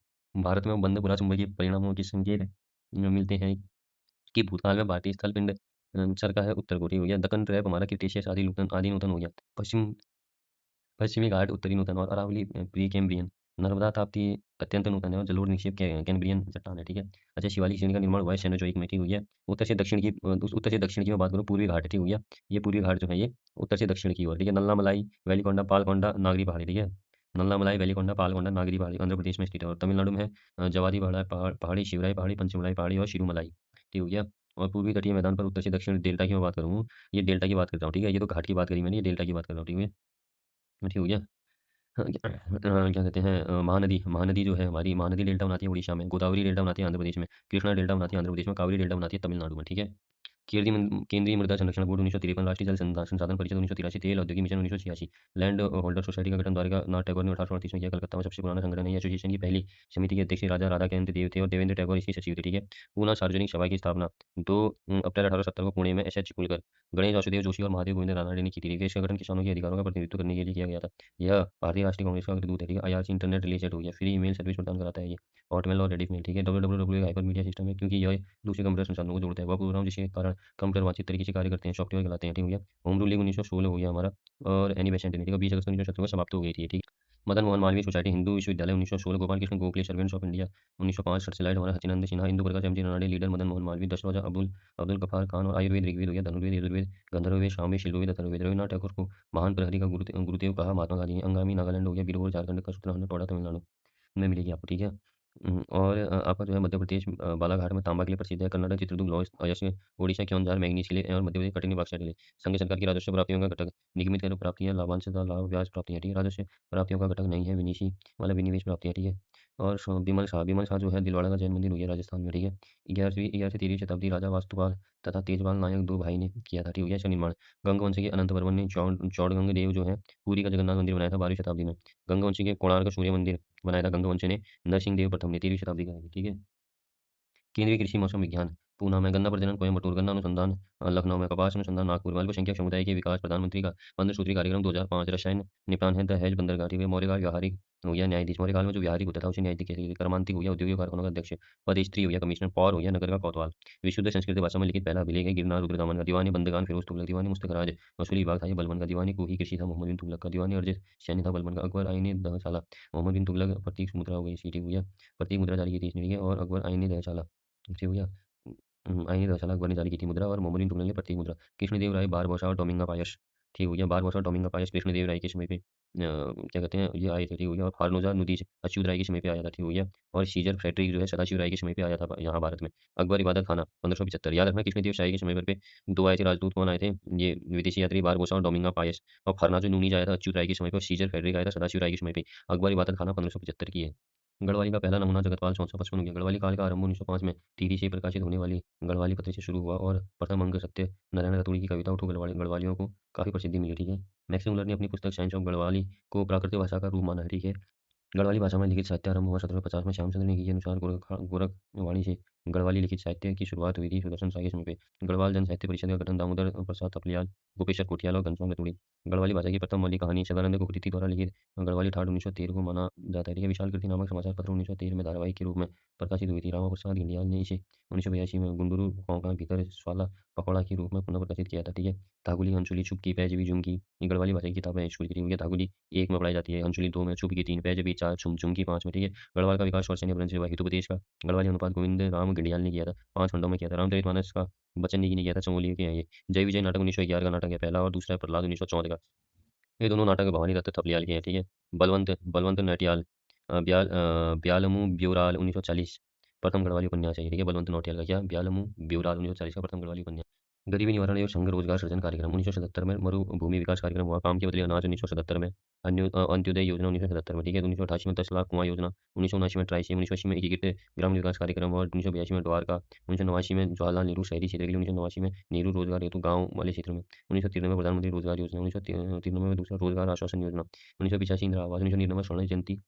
भारत में बंद पुरा चुंबकीय परिणामों के संकेत मिलते हैं कि भूतकाल में भारतीय स्थल पिंड सरका है उत्तर कोटी हो गया। दक्कन ट्रैप हमारा क्रिटेशियस आदि नूतन हो गया। पश्चिमी घाट उत्तरी नूतन और अरावली प्री कैम्ब्रियन। नर्मदा ताप्ती अत्यंत नूतन है और जलोढ़ निक्षेप कैम्ब्रियन चट्टान है, ठीक है? अच्छा, शिवालिक श्रेणी का निर्माण हुआ है सेनोजोइक में, ठीक हो गया? उत्तर से दक्षिण की मैं बात करूँ पूर्वी घाट है, ठीक हो गया? ये पूर्वी घाट जो है ये उत्तर से दक्षिण की ओर, ठीक है? नल्ला मलाई, वेलिकोंडा, पालकोंडा, नागरी पहाड़ी, ठीक है? नल्ला मलाई, वेलिकोंडा, पालकोंडा, नागरी पहाड़ी आंध्र प्रदेश में स्थित है और तमिलनाडु में है जवादी पहाड़ी, शिवराई पहाड़ी, पंचमलाई पहाड़ी और शिरुमलाई, ठीक हो गया? और पूर्वी तटीय मैदान पर उत्तर से दक्षिण डेल्टा की मैं बात करूँ, ये डेल्टा की बात करता हूँ, ठीक है? ये तो घाट की बात करी मैंने, ये डेल्टा की बात कर रहा हूँ, ठीक है? ठीक हो गया? हाँ, क्या कहते हैं महानदी महानदी जो है हमारी महानदी डेल्टा बनाती है उड़ीसा में, गोदावरी डेल्टा बनाती है आंध्र प्रदेश में, कृष्णा डेल्टा बनाती है आंध्र प्रदेश में, कावेरी डेल्टा बनाती है तमिलनाडु में, ठीक है? केंद्रीय मृदा संरक्षण बोर्ड 1953, राष्ट्रीय जल संसाधन परिषद 1983, तेल औद्योगिक मिशन 1986, लैंड होल्डर सोसाइटी का गठन द्वारकानाथ टैगोर ने 1838 में किया। कलकत्ता में सबसे पुराना संगठन है। एसोसिएशन की पहली समिति के अध्यक्ष राजा राधाकांत देव थे और देवेंद्र टैगोर इसके सचिव थे, ठीक है? पूना सार्वजनिक सभा की स्थापना 2 अप्रैल 1870 को पुणे में एस.एच. कुलकर, गणेश वासुदेव जोशी और महादेव गोविंद रानडे ने की थी। देश का गठन किसानों के अधिकारों का प्रतिनिधित्व करने के लिए किया गया था। यह भारतीय राष्ट्रीय कांग्रेस का अग्रदूत है, ठीक है? आईआरसी इंटरनेट रिले सेट हो गया, फ्री ईमेल सर्विस प्रदान कराता है ये, हॉटमेल और रेडिफ मेल, ठीक है? डब्ल्यूडब्ल्यूडब्ल्यू हाइपर मीडिया सिस्टम है क्योंकि यह दूसरे कंप्यूटर संसाधनों को जोड़ता है। वह प्रोग्राम जिसके कारण कंप्यूटर वांछित तरीके से कार्य करते हैं, सॉफ्टवेयर कहलाते हैं, ठीक हो गया? होम रूल लीग 1916 हो गया हमारा और एनिमेशन ठीक है? 20 अगस्त 1970 को समाप्त हो गई थी ये, ठीक है? मदन मोहन मालवीय सोसाइटी हिंदू विश्वविद्यालय 1916, Gopal Krishna Gokhale servants of India 1905, Searchlight हमारा सचिदानंद सिन्हा, इंदु प्रकाश एमजी रनाडे लीडर मदन मोहन मालवीय, दशरथ अब्दुल अब्दुल गफार खान और आयुर्वेद ऋग्वेद हो गया, धनुर्वेद यजुर्वेद गंधर्ववेद सामवेद शिल्पवेद अथर्ववेद। रविन्द्रनाथ टैगोर को महान प्रहरी का गुरुदेव कहा महात्मा गांधी ने। अंगामी नागालैंड हो गया, बिरोर झारखंड का सूत्रहंड टोडा तमिलनाडु में मिलेगी आपको, ठीक है? और आपका जो है मध्य प्रदेश बालाघाट में तांबा के लिए प्रसिद्ध है। कर्नाटक चित्रदुर्ग लौह अयस्क, ओडिशा क्योंझार मैंगनीज के लिए और मध्य प्रदेश कटनी बक्सर के लिए। संघ सरकार की राजस्व प्राप्तियों का घटक निगमित कर प्राप्तियां, लाभांश तथा लाभ ब्याज प्राप्तियां, ठीक है? राजस्व प्राप्तियों का घटक नहीं है विनिशी वाला विनिवेश प्राप्तियां, ठीक है? और बिमल शाह जो है दिलवाड़ा का जैन मंदिर हो गया राजस्थान में, ठीक है? 11वीं से 13वीं शताब्दी राजा वास्तुपाल तथा तेजपाल नायक दो भाई ने किया था, ठीक हो गया? इसका निर्माण गंगवंश के अनंत वर्मन ने चौड़गंग देव जो है पूरी का जगन्नाथ मंदिर बनाया था 12वीं शताब्दी में। गंगवंशी के कोणार्क सूर्य मंदिर बनाया था गंगवंश ने, नरसिंह देव प्रथम ने 13वीं शताब्दी का है, ठीक है? केंद्रीय कृषि मौसम विज्ञान पूना में गन्ना प्रजनन, कोयम्बटूर गन्ना अनुसंधान, लखनऊ में कपास अनुसंधान, नागपुर में अल्पसंख्यक समुदाय के विकास, प्रधानमंत्री का 15 सूत्री कार्यक्रम 2005, रसायन निपटान है दहेज बंदरगाह, ठीक है। मौर्यकाल व्यावहारिक हो गया न्यायाधीश, मौर्यकाल में जो व्यावहारिक होता था उसे न्यायाधीश कहते थे। क्रमांतिक हो गया औद्योगिक कारखानों का अध्यक्ष, पदेस्त्री हो गया कमिश्नर, पौर हो गया नगर का कोतवाल। विशुद्ध संस्कृत भाषा में लिखित पहला अभिलेख है गिरनार रुद्रदामन का, दीवानी बंदगान फिरोज तुगलक, दीवानी मुस्तखराज वसूली विभाग था ये बलबन का, दीवानी कुही कृषि था मोहम्मद बिन तुगलक का, दीवानी अर्जित सैन्य था बलबन का, अकबर आईने दहशाला मोहम्मद बिन तुगलक, प्रतीक मुद्रा हो गई सीटी हुई है, प्रतीक मुद्रा जारी की थी इसने, ठीक है। और अकबर आईने दहशाला, ठीक हो गया। आईने दहशाला अकबर ने जारी की थी मुद्रा, और मोहम्मद बिन तुगलक ने प्रतीक मुद्रा। कृष्णदेव राय बारबोसा और डोमिंगा पायस, ठीक हो गया। बारबोसा और डोमिंगा पायस कृष्णदेव राय के समय पे क्या कहते हैं ये आए थे, ठीक हो गया। और फारनोजा नुदीज अच्युत राय के समय पे आया था, ठीक हो गया। और सीजर फ्रेडरिक जो है सदाशिव राय के समय पे आया था यहाँ भारत में। अकबर इबादत खाना 1575, याद रखना कृष्णदेव शाही के समय पर पे दो आए थे राजदूत, कौन आए थे, ये विदेशी यात्री बारबोसा और डोमिंगा पायस। और फरनाजो नूनीज आया था अच्युत राय के समय पे, और सीजर फ्रेडरिक आया था सदाशिव राय के समय पे। अकबर इबादत खाना 1575 की है। गढ़वाली का पहला नमूना जगतपाल 1455 हो गया। गढ़वाली काल का आरंभ 1905 में टिहरी से प्रकाशित होने वाली गढ़वाली पत्र से शुरू हुआ, और प्रथम अंक सत्य नारायण रतुड़ी की कविता उठो गढ़वालियों को काफ़ी प्रसिद्धि मिली, ठीक है। मैक्स मुलर ने अपनी पुस्तक साइंस ऑफ गढ़वाली को प्राकृतिक भाषा का रूप माना है, ठीक है। गढ़वाली भाषा में लिखित साहित्य आरंभ हुआ 1750 में। श्यामचंद्र नेगी के अनुसार गोरखवाणी से गढ़वाली लिखित साहित्य की शुरुआत हुई थी सुदर्शन शाही के समय पे। गढ़वाल जन साहित्य परिषद का गठन दामोदर प्रसाद थपलियाल, गोपेश्वर कोठियाल और घनश्याम रतुड़ी। गढ़वाली भाषा की प्रथम मौलिक कहानी सदानंद गुप्ती द्वारा लिखित गढ़वाली ठाठ 1913 को माना जाता है, ठीक है। विशाल कृति नामक समाचार पत्र 1913 में धारावाहिक के रूप में प्रकाशित हुई थी। रामा प्रसाद घिंडियाल ने इसे 1982 में गुंडुरु कोंकण भीतर स्वाला पकौड़ा के रूप में पुनः प्रकाशित किया था, ठीक है। धागुली अंशुली चुपकी पैजवी झुमकी, ये गढ़वाली भाषा की किताब है स्कूल की, ठीक है। धागुली 1 में पढ़ाई जाती है, अंशुली 2 में, चुपकी 3, पैजवी 4, चुमकी 5 में, ठीक है। गढ़वाल का विकास और सैन्य ब्रंश सेवा हितोपदेश का गढ़वाली अनुवाद गोविंद राम घड़ियाल ने किया था, 5 खंडों में किया था। रामचरितमानस का बच्चन नेगी ने किया था, चमोली के हैं ये। जय विजय नाटक 1911 का नाटक है पहला, और दूसरा है प्रहलाद 1914 का। ये दोनों नाटक भवानी दत्त थपलियाल के हैं, ठीक है। बलवंत बलवंत नटियाल ब्यालमू ब्योराल 1940 प्रथम गढ़वाली उपन्यास है ये, ठीक है। बलवंत नौटियाल का क्या, ब्यालमू ब्योराल 1940 का प्रथम गढ़वाली उपन्यास। गरीबी निवारण एवं संघ रोजगार सृजन कार्यक्रम 1977 में। मरुभूमि विकास कार्यक्रम हुआ, काम के बदले अनाज 1977 में। अंत्योदय योजना 1977 में, ठीक है। 1988 में 10 लाख कुआं योजना, 1979 में ट्राइसिम, 1980 में एकीकृत ग्रामीण विकास कार्यक्रम, और 1982 में द्वारका, 1989 में जवाहरलाल नेहरू शहरी क्षेत्र के लिए, 1989 में नेहरू रोजगार हेतु गाँव वाले क्षेत्र में, 1993 में प्रधानमंत्री रोजगार योजना, 1993 में दूसरा रोजगार आश्वासन योजना, 1985 इंदिरा आवास, 1999 स्वर्ण जयंती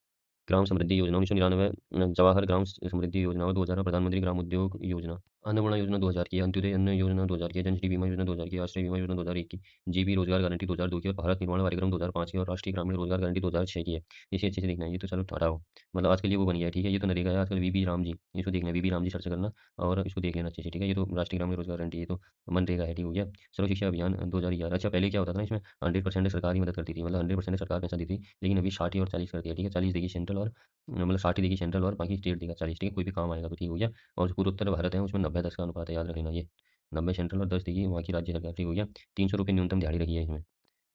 ग्राम समृद्धि योजना, 1999 जवाहर ग्राम समृद्धि योजना, और 2000 में प्रधानमंत्री ग्राम उद्योग योजना। अन्नपूर्णा योजना 2000 की है, अंत्योदय अन्न योजना 2000 की है, जनश्री बीमा योजना 2000 की है, आश्रय बीमा योजना 2001 की, जीबी रोजगार गारंटी 2002 की, और भारत निर्माण कार्यक्रम 2005 की, और राष्ट्रीय ग्रामीण रोजगार गारंटी 2006 की है। इसे अच्छे से देखना है, ये तो चलो हटाओ, मतलब आज के लिए वो बन गया है, ठीक है। ये तो नरेगा है आजकल, वीबी राम जी, इसको देखना है, वीबी राम जी सर्च करना और इसको देख लेना अच्छे से, ठीक है। ये तो राष्ट्रीय ग्रामीण रोजगार गारंटी, ये तो मनरेगा है, ठीक हो गया। सर्व शिक्षा अभियान 2011। अच्छा पहले क्या होता था ना, इसमें 100% सरकार ही मदद करती थी, मतलब 100% सरकार पैसा देती थी, लेकिन अभी 60 और 40 कर दिया, ठीक है। 40 देगी सेंट्रल, और मतलब 60 ही देगी सेंट्रल, और बाकी स्टेट देगा 40, ठीक है। कोई भी काम आएगा तो ठीक हो गया। और जो पूर्वोत्तर भारत है उसमें 90-10 का अनुपात है, याद रखना ये। 90 सेंट्रल और 10 देगी वहाँ की राज्य सरकार, ठीक हो गया। 300 रुपये न्यूनतम दिहाड़ी रखी है इसमें,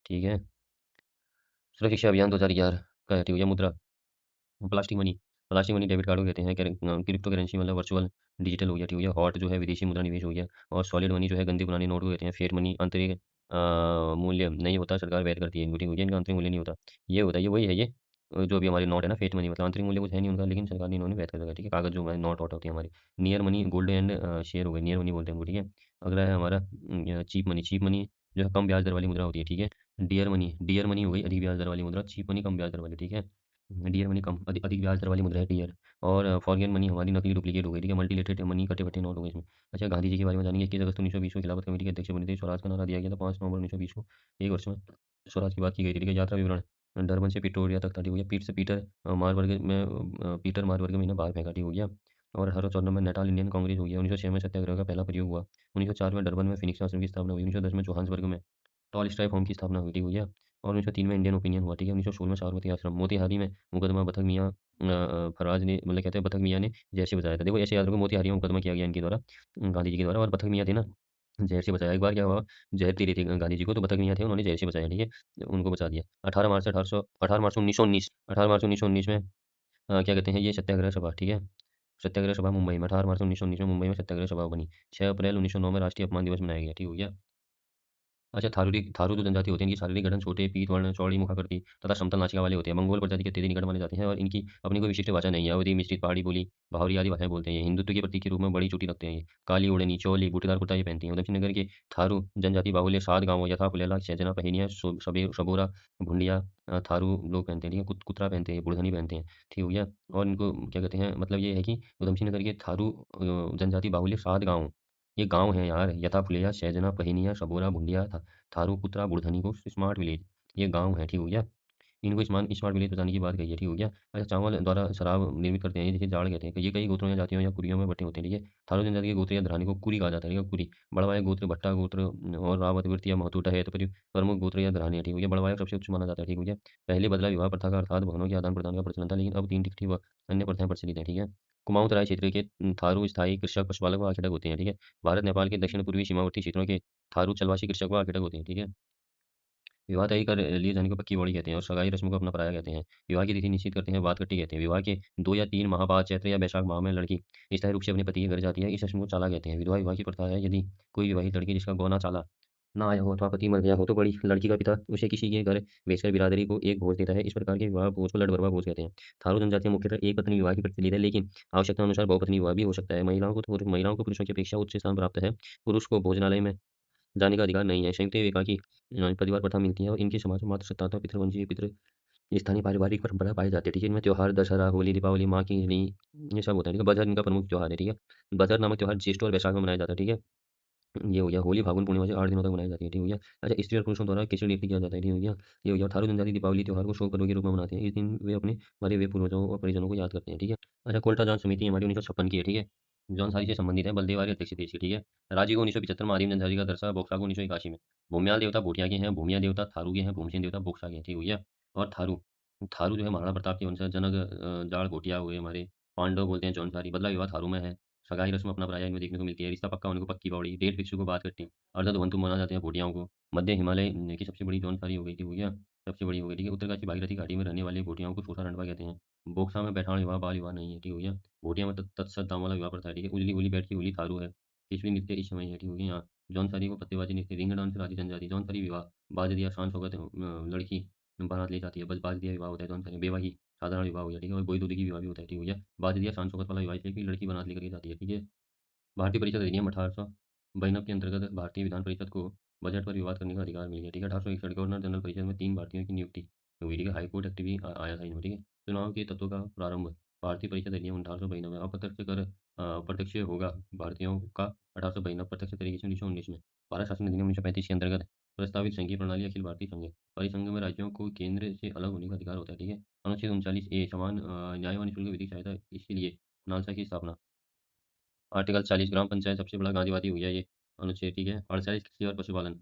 ठीक है। सर्व शिक्षा अभियान 2011 का है, ठीक हो गया। मुद्रा plastic money, plastic money debit card को कहते हैं। क्रिप्टो करेंसी मतलब वर्चुअल डिजिटल हो गया, ठीक हो गया। हॉट जो है विदेशी मुद्रा निवेश हो गया। और सॉलिड मनी जो है गंदे पुराने नोट को कहते हैं। फेयर मनी आंतरिक मूल्य नहीं होता, सरकार वैध करती है इनको, ठीक हो गया। इनका आंतरिक मूल्य नहीं होता, ये होता है, ये वही है ये जो अभी हमारे नोट है ना, फेट मनी, मतलब आंतरिक मूल्य कुछ है नहीं उनका, लेकिन सरकार ने इन्होंने वैध कर रखा है, ठीक है। कागज जो हमारे नोट वोट होती है हमारी। Near money gold and share हो गए, नियर मनी बोलते हैं उनको, ठीक है। अगला है हमारा चीप मनी, चीप मनी जो है कम ब्याज दर वाली मुद्रा होती है, ठीक है। डियर मनी हो गई अधिक ब्याज दर वाली मुद्रा, चीप मनी कम ब्याज दर वाली, ठीक है। डियर मनी कम अधिक ब्याज दर वाली मुद्रा है डियर। और फॉरगेन मनी हमारी नकली डुप्लीकेट हो गई, ठीक है। मल्टीलेटेड मनी कटे फटे नोट हो गए इसमें। अच्छा गांधी जी के बारे में जानेंगे। 21 अगस्त 1920 को खिलाफत कमेटी के अध्यक्ष बने थे। स्वराज का नारा दिया गया था 5 नवंबर 1920 को, एक वर्ष में स्वराज की बात की गई थी, ठीक है। यात्रा विवरण डरबन से प्रिटोरिया तक था, ठीक हो गया। पीट से पीटर मारवर्ग में पीटर मारवर्ग में इन्हें बाहर फेंका, ठीक हो गया। और 1854 में नेटाल इंडियन कांग्रेस हो गया। 1906 में सत्याग्रह का पहला प्रयोग हुआ। 1904 में डरबन में फिनिक्स आश्रम की स्थापना हुई। 1910 में जोहान्सबर्ग में टॉल स्ट्राइप होम की स्थापना हुई, ठीक हो गया। और 1903 में इंडियन ओपिनियन हुआ, ठीक है। 1916 में साबरमती आश्रम। मोतिहारी में मुकदमा बथक मियाँ फराज ने, मतलब कहते हैं बथक मियाँ ने जहर से बचाया था। देखो ऐसे याद रखो, मोतिहारी में मुकदमा किया गया इनके द्वारा, गांधी जी के द्वारा, और बथक मियाँ थे ना, जहर से बचाया। एक बार क्या हुआ, जहर दे रहे थे गांधी जी को, तो बथक मियाँ थे, उन्होंने जहर से बचाया, ठीक है। उनको बचा दिया। 18 मार्च 1919, 18 मार्च 1919 में क्या कहते हैं ये सत्याग्रह सभा, ठीक है। सत्याग्रह सभा मुंबई में 18 मार्च 1919 में मुंबई में सत्याग्रह सभा बनी। 6 अप्रैल 1909 में राष्ट्रीय अपमान दिवस मनाया गया, ठीक हो गया। अच्छा थारू जो जनजाति होते हैं इनकी शारीरिक गठन छोटे पीठ वर्ण चौड़ी मुखाकृति तथा समतल नासिका वाले होते हैं। मंगोल प्रजाति के अत्यधिक निकट माने जाते हैं, और इनकी अपनी कोई विशिष्ट भाषा नहीं है। अवधी मिश्रित पहाड़ी बोली भावरी आदि भाषाएं बोलते हैं। ये हिंदुत्व के प्रतीक के रूप में बड़ी चोटी रखते हैं। ये काली ओढ़नी चोली बूटीदार कुर्ता ये पहनती हैं। दक्षिण नगर के थारू जनजाति बाहुल्य 7 गाँव यथा फुलेला सैजना पहेनिया सबोरा भुंडिया थारू लोग पहनते हैं, ठीक है। कुतरा पहनते हैं, बुड़धनी पहनते हैं, ठीक हो गया। और इनको क्या कहते हैं, मतलब ये है कि उधमसिंह नगर के थारू जनजाति बाहुल्य 7 गाँव ये गाँव हैं यार, यथा फुलेया, शैजना, पहिनिया, सबोरा, भुंडिया, थारू, पुत्रा, बुड़धनी को स्मार्ट विलेज। ये गाँव है, ठीक हो गया। इनको स्मार्ट स्मार्ट विलेज बताने की बात कही है, ठीक हो गया। अच्छा, चावल द्वारा शराब निर्मित करते हैं, जिसे जाड़ कहते हैं। ये कई गोत्रों या जातियों या कुरियों में बटे होते हैं, ठीक है। थारू जनजाति के गोत्र या घराने को कुरी कहा जाता है, ठीक है, कुरी। बड़वाया गोत्र, भट्टा गोत्र और रावत वृत्ति या महतोटा है, तो फिर प्रमुख गोत्र या घराने हैं, ठीक हो गया। बड़वाया सबसे उच्च माना जाता है, ठीक हो गया। पहले बदला विवाह प्रथा का, अर्थात भवनों के आदान प्रदान का प्रचलन था, लेकिन अब तीन टिकठी व अन्य प्रथाएं प्रचलित हैं, ठीक है। कुमाऊं तराई क्षेत्र के थारू स्थायी कृषक, पशुपालक व आखेटक होते हैं, ठीक है। भारत नेपाल के दक्षिण पूर्वी सीमावर्ती क्षेत्रों के थारू चलवासी कृषक व आखेटक होते हैं, ठीक है। विवाह तय कर लिए जाने को पक्की बौड़ी कहते हैं और सगाई रस्म को अपना पराया कहते हैं। विवाह की तिथि निश्चित करते हैं, बात कट्टी कहते हैं। विवाह के 2 या 3 माह बाद चैत्र या वैशाख माह में लड़की स्थायी रूप से अपने पति के घर जाती है। इस रस्म को चाला कहते हैं। विधवा विवाह की प्रथा है, यदि कोई विवाहित लड़की जिसका गौना चाला ना आया हो अथवा पति मर गया हो, तो बड़ी लड़की का पिता उसे किसी के घर बेचकर बिरादरी को एक भोज देता है। इस प्रकार के विवाह भोज को लड़बड़वा भोज कहते हैं। थारू जनजाति में मुख्यतः एक पत्नी विवाह की प्रचलित है, लेकिन आवश्यकता अनुसार बहुपत्नी विवाह भी हो सकता है। महिलाओं को पुरुषों की अपेक्षा उच्च स्थान प्राप्त है। पुरुष को भोजनालय में जाने का अधिकार नहीं है। संयुक्त एकाकी परिवार प्रथा मिलती है और इनके समाज में मातृ सत्ता, पितृवंशीय पितृ स्थानीय पारिवारिक परंपरा पाई जाती है, ठीक है। इनमें त्योहार दशहरा, होली, दीपावली, माँ की ली, ये सब होता है, ठीक है। बजर इनका प्रमुख त्योहार है, ठीक है। बजर नामक त्योहार ज्येष्ठ और वैशाख में मनाया जाता है, ठीक है। ये हो गया। होली फागुन पूर्णिमा से 8 दिनों तक मनाई जाती है, ठीक हो गया। अच्छा, स्त्री और पुरुषों द्वारा खिचड़ी नृत्य किया जाता है, ठीक हो गया। ये हो गया। थारू जनजाति दीपावली त्योहार को शोक पर्व के रूप में मनाते हैं। इस दिन वे अपने मरे हुए पूर्वजों और परिजनों को याद करते हैं, ठीक है। अच्छा, कोल्टा जांच समिति हमारी 1956 की है, ठीक है। जौनसारी से संबंधित है, बलदेवारी अध्यक्ष थी इसकी, ठीक है। राजी को 1975 में, आदिम जनजाति का दरसा बोक्सा को 1981 में। भूमियाल देवता भोटिया के हैं, भूमिया देवता थारू के हैं, भूमसेन देवता बोक्सा के हैं, ठीक हो गया। और थारू थारू जो है महाराणा प्रताप के वंशज, जनक जाड़ भोटिया हुए हमारे। पांडव बोलते हैं जौनसारी। बदला विवाह थारू में है। सगाई रस्म अपना पराया इनमें देखने को मिलती है। रिश्ता पक्का होने को पक्की बावड़ी, डेट फिक्स को बात करते हैं। अर्धधुवंतु माना जाते हैं भोटियाओं को। मध्य हिमालय की सबसे बड़ी जौनसारी हो गई थी, हो गया। सबसे बड़ी हो गई, ठीक है। उत्तरकाशी भागीरथी घाटी में रहने वाले भोटियाओं को सोसा रंडवा कहते हैं। बोक्सा में बैठान विवाह बाल विवाह नहीं है, ठीक हो गया। भोटिया में तत्सत दाम वाला विवाह प्रथा है, ठीक है। उजली उली बैठ की उली थारू है। खिचड़ी नृत्य इस समय है, ठीक हो गया। यहाँ जौनसारी को पत्तेबाजी नृत्य, रिंग डांस राजी जनजाति। जौनसारी विवाह बाज दिया शान शौकत लड़की बारात ले जाती है, बस बाज दिया विवाह होता है जौनसारी। बेवाही साधारण विवाह हो गया, ठीक है। और गोई दूधी की विवाह भी होता है, ठीक हो गया। बाज दिया शान शौकत वाला विवाह इसलिए कि लड़की बारात लेकर के जाती है, ठीक है। भारतीय परिषद अधिनियम 1892 के अंतर्गत भारतीय विधान परिषद को बजट पर विवाद करने का अधिकार मिल गया, ठीक है। 1861 गवर्नर जनरल परिषद में 3 भारतीयों की नियुक्ति हुई, ठीक है। हाईकोर्ट एक्ट भी आया था इनमें, ठीक है। चुनाव के तत्वों का प्रारंभ, भारतीय परिषद अधिनियम 1892 में। अप्रत्यक्ष कर प्रत्यक्ष होगा भारतीयों का 1892, प्रत्यक्ष तरीके से 1919 में। भारत शासन अधिनियम 1935 के अंतर्गत प्रस्तावित संघीय प्रणाली अखिल भारतीय संघ है। परिसंघ में राज्यों को केंद्र से अलग होने का अधिकार होता है, ठीक है। अनुच्छेद 39A समान न्याय व निःशुल्क विधिक सहायता, इसके लिए नालसा की स्थापना। आर्टिकल 40 ग्राम पंचायत सबसे बड़ा गांधीवादी हो गया ये अनुच्छेद, ठीक है। 48 कृषि और पशुपालन,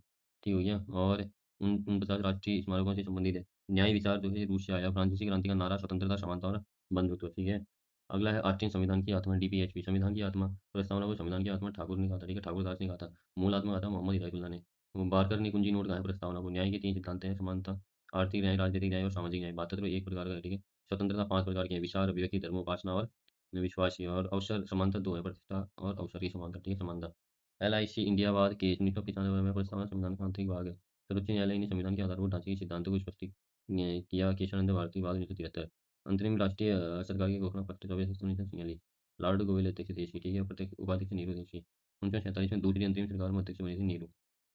ठीक हो गया। और 49 राष्ट्रीय स्मारकों से संबंधित है। न्याय विचार जो है रूस से आया। फ्रांसीसी क्रांति का नारा स्वतंत्रता, समानता और बंधुत्व, ठीक है। अगला है आस्तीन संविधान की आत्मा, डीपीएचपी। संविधान की आत्मा प्रस्तावना को संविधान की आत्मा ठाकुर ने कहा था, ठीक है। ठाकुरदास ने कहा था। मूल आत्मा कहा था मोहम्मद हिदायतुल्लाह ने। वो बारकर ने कुंजी नोट कहा है प्रस्तावना को। न्याय के 3 सिद्धांत हैं, समानता, आर्थिक न्याय, राजनीतिक न्याय और सामाजिक न्याय। मातृत्व एक प्रकार का है, ठीक है। स्वतंत्रता 5 प्रकार की है, विचार, अभिव्यक्ति, धर्म, उपासना और विश्वास ही। और अवसर समानता 2 है, प्रतिष्ठा और अवसर की समानता, ठीक है, समानता। एलआईसी इंडिया बाद केस 1995 में प्रस्तावना संविधान का आंतरिक भाग है। सर्वोच्च न्यायालय ने संविधान के आधारभूत ढांचे के सिद्धांतों को स्पष्ट किया। केशवानंद भारती बाद 1973। अंतरिम राष्ट्रीय सरकार की घोषणा पत्र 24 1946। लॉर्ड गोविल अध्यक्ष देश की, ठीक है। प्रत्यक्ष उपाध्यक्ष नेहरू देश की। 1947 में दूसरी अंतरिम सरकार में अध्यक्ष बने थे नेहरू।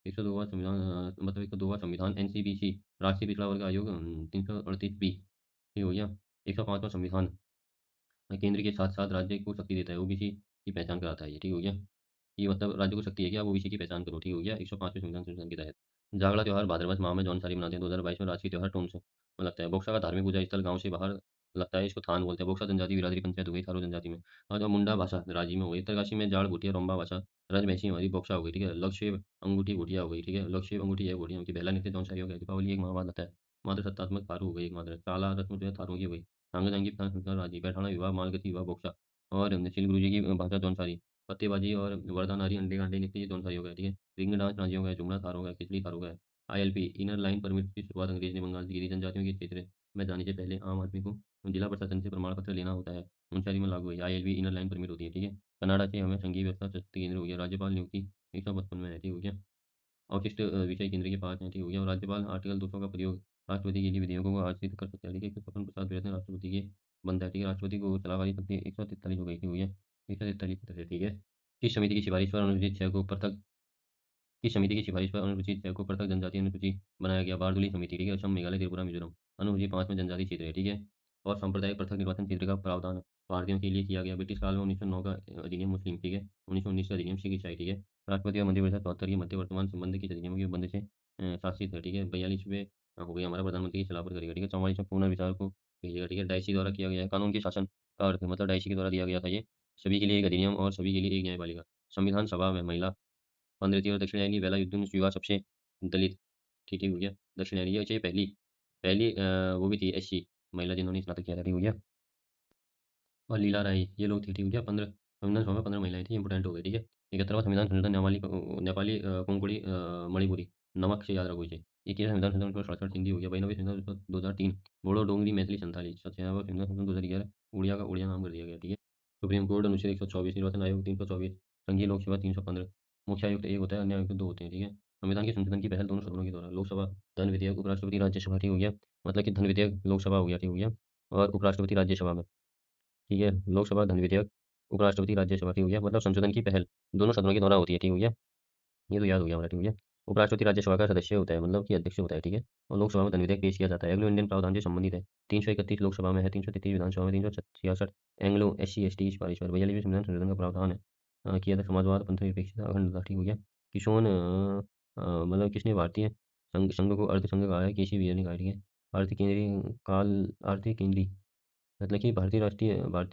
102वां संविधान, मतलब 102वां संविधान, एनसीपीसी राष्ट्रीय पिछड़ा वर्ग आयोग, 338 बी, ठीक हो गया। 105वां संविधान केंद्र के साथ-साथ राज्य को शक्ति देता है, ओबीसी की पहचान कराता है ये, ठीक हो गया। ये मतलब राज्य को शक्ति है कि आप ओबीसी की पहचान करो, ठीक हो गया। 105वें संविधान के तहत। जागड़ा त्योहार भाद्रपद माह में जौनसारी मनाते हैं। 2022 में राजकीय त्योहार टोंक से लगता है। बोक्सा का धार्मिक पूजा स्थल गाँव से बाहर लगता है, इसको थान बोलते हैं। बोक्सा जनजाति बिरादरी पंचायत हो गई थारू जनजाति में। और जो मुंडा भाषा राजी में हो गई। उत्तरकाशी में जाड़ भूटिया, रोम्बा भाषा, रजभैंसी हमारी बोक्सा हो गई, ठीक है। लक्षेप अंगूठी भूटिया हो गई, ठीक है। लक्षेप अंगूठी है भूटिया की। बेला नृत्य जौनसारी हो गया। दीपावली एक माह बाद लगता है। मातृ सत्तात्मक थारू हो गई एक मात्र। चाला रस्म जो है थारू की हो गई। सांगा जांगी प्रधान संस्कार राजी। बैठाना विवाह, मालगती विवाह बोक्सा। और सिल गुरुजी की भाषा जौनसारी। पत्तेबाजी और वरदानारी, अंडे गांडे नृत्य, ये जौनसारी हो गया, ठीक है। रिंग डांस राजी हो गया। जुमरा थार हो गया। खिचड़ी थार हो गया। आईएलपी इनर लाइन परमिट की शुरुआत अंग्रेज ने बंगाल से की थी। जनजातियों के क्षेत्र में जाने से पहले आम आदमी को जिला प्रशासन से प्रमाण पत्र लेना होता है। मुंशियारी में लागू हुई आईएलपी इनर लाइन परमिट होती है, ठीक है। कनाडा से हमें संघीय व्यवस्था शक्ति केंद्र हो गया। राज्यपाल नियुक्ति 155 में है, ठीक हो गया। अवशिष्ट विषय केंद्र के पास हैं, ठीक हो गया। और राज्यपाल आर्टिकल 200 का प्रयोग राष्ट्रपति के लिए विधेयकों को आश्रित कर सकते हैं, ठीक है। स्वतंत्र प्रसाद बैठते हैं राष्ट्रपति के बनता है, ठीक है। राष्ट्रपति को सलाहकारी शक्ति 143 हो गई, ठीक हो गया। 143 की तरह, ठीक है। किस समिति की सिफारिश पर अनुसूचित 6 को पृथक किस समिति की सिफारिश पर अनुसूचित 6 को पृथक जनजातीय अनुसूची बनाया गया? बारडोली समिति, ठीक है। असम, मेघालय, त्रिपुरा, मिजोरम। अनुसूची 5 में जनजातीय क्षेत्र है, ठीक है। और सांप्रदायिक पृथक निर्वाचन क्षेत्र का प्रावधान भारतीयों के लिए किया गया। ब्रिटिश काल में 1909 का अधिनियम मुस्लिम, ठीक है। 1919 का अधिनियम सिख ईसाई, ठीक है। राष्ट्रपति और मंत्रिपरिषद 74 के मध्य वर्तमान संबंध के अधिनियम के बंद से शासित है, ठीक है। 42वें हो गया हमारा प्रधानमंत्री की सलाह पर करेगा, ठीक है। 44वें पुनर्विचार को भेजेगा, ठीक है। डाइसी द्वारा किया गया है। कानून के शासन का अर्थ मतलब डाइसी के द्वारा दिया गया था ये। सभी के लिए एक अधिनियम और सभी के लिए एक न्यायपालिका। संविधान सभा में महिला 15 थी और दक्षिणायनी बेला युद्धन युवा सबसे दलित, ठीक है, हो गया। दक्षिणायनी ये चाहिए पहली पहली वो भी थी एससी महिला जिन्होंने स्नातक किया था, ठीक हो गया। और लीला राय ये लोग थे, ठीक हो गया। 15 संविधान सभा में 15 महिलाएं थी, इंपोर्टेंट हो गई, ठीक है। 71वां संविधान संशोधन नेपाली कोंकणी मणिपुरी नमक से याद रखो इसे। 21वां संविधान संशोधन 1967 सिंधी हो गया। 92वें संविधान संशोधन 2003 बोडो डोंगरी मैथिली संथाली। 97वां संविधान संशोधन 2011 उड़िया का उड़िया नाम कर दिया गया, ठीक है। सुप्रीम कोर्ट अनुच्छेद 124, निर्वाचन आयोग 324, संघीय लोक सेवा 315, मुख्य आयुक्त एक होता है, अन्य आयुक्त दो होते हैं, ठीक है। संविधान के संशोधन की पहल दोनों सदनों के द्वारा। लोकसभा धन विधेयक, उपराष्ट्रपति राज्यसभा, ठीक हो गया। मतलब कि धन विधेयक लोकसभा हो गया, ठीक हो गया। और उपराष्ट्रपति राज्यसभा में, ठीक है। लोकसभा धन विधेयक, उपराष्ट्रपति राज्यसभा, ठीक हो गया। मतलब संशोधन की पहल दोनों सदनों के द्वारा होती है, ठीक हो गया। ये तो याद हो गया हमारा, ठीक हो गया। उपराष्ट्रपति राज्यसभा का सदस्य होता है, मतलब कि अध्यक्ष होता है, ठीक है। और लोकसभा में धन विधेयक पेश किया जाता है। एंग्लो इंडियन प्रावधान से संबंधित है। 331 लोकसभा में है, 333 विधानसभा में, 366 Anglo S C S T सिफारिश पर। 42वें संविधान संशोधन का प्रावधान है किया था समाजवाद पंथ निरपेक्षता अखंडता, ठीक हो गया। किशोर मतलब किसने भारतीय संघ को अर्ध संघ कहा है? केसी वीर ने कहा है, ठीक है। अर्ध केंद्रीय काल अर्ध केंद्रीय मतलब कि भारतीय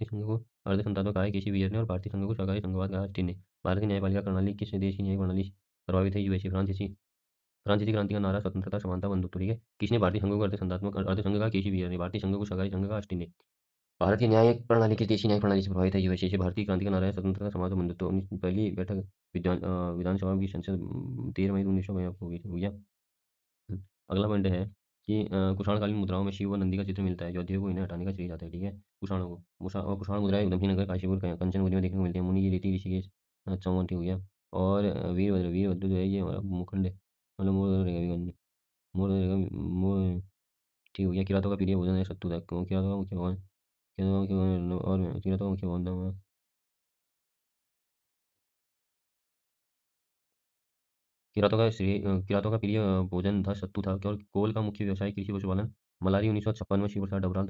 संघ को अर्ध संतात्मक कहा है केसी वीर ने, और भारतीय संघ को सरकारी संघवाद कहा है अस्टिन ने। भारत की न्यायपालिका प्रणाली किस देश की न्यायिक प्रणाली से प्रभावित है? यूएसए। फ्रांसीसी क्रांति का नारा स्वतंत्रता समानता बंधुत्व, ठीक है। किसने भारतीय संघ को अर्ध संघात्मक अर्ध संघ कहा? केसी वीर ने। भारतीय संघ को सरकारी संघ कहा अस्टिन ने। भारत की न्यायिक प्रणाली किस देशी न्यायिक प्रणाली से प्रभावित है? यूएसए से। भारतीय क्रांति का नारा है स्वतंत्रता समानता बंधुत्व। पहली बैठक विधानसभा की संसद 13 मई 1900 में होगी, हो गया। अगला पॉइंट है कि कुषाणकालीन मुद्राओं में शिव व नंदी का चित्र मिलता है, जो अध्ययों को इन्हें हटाने का श्रेय जाता है, ठीक है। कुषाणों को कुषाण मुद्राएं उधमसिंह नगर, काशीपुर, कंचनपुरी में देखने को मिलती है। मुनि की रीति, ऋषिकेश, चौवन, ठीक हो गया। और वीरभद्र जो है ये हमारा भूखंड है, मतलब मोर रहेगा भी, मोर रहेगा मोर, ठीक हो गया। किरातों का प्रिय भोजन है सत्तू तक, किरातों का मुख्य भवन, और किरातों का मुख्य भवन था किरातों का प्रिय भोजन था सत्तू था। और कोल का मुख्य व्यवसाय कृषि पशुपालन। मलारी 1956 में शिव प्रसाद डबराल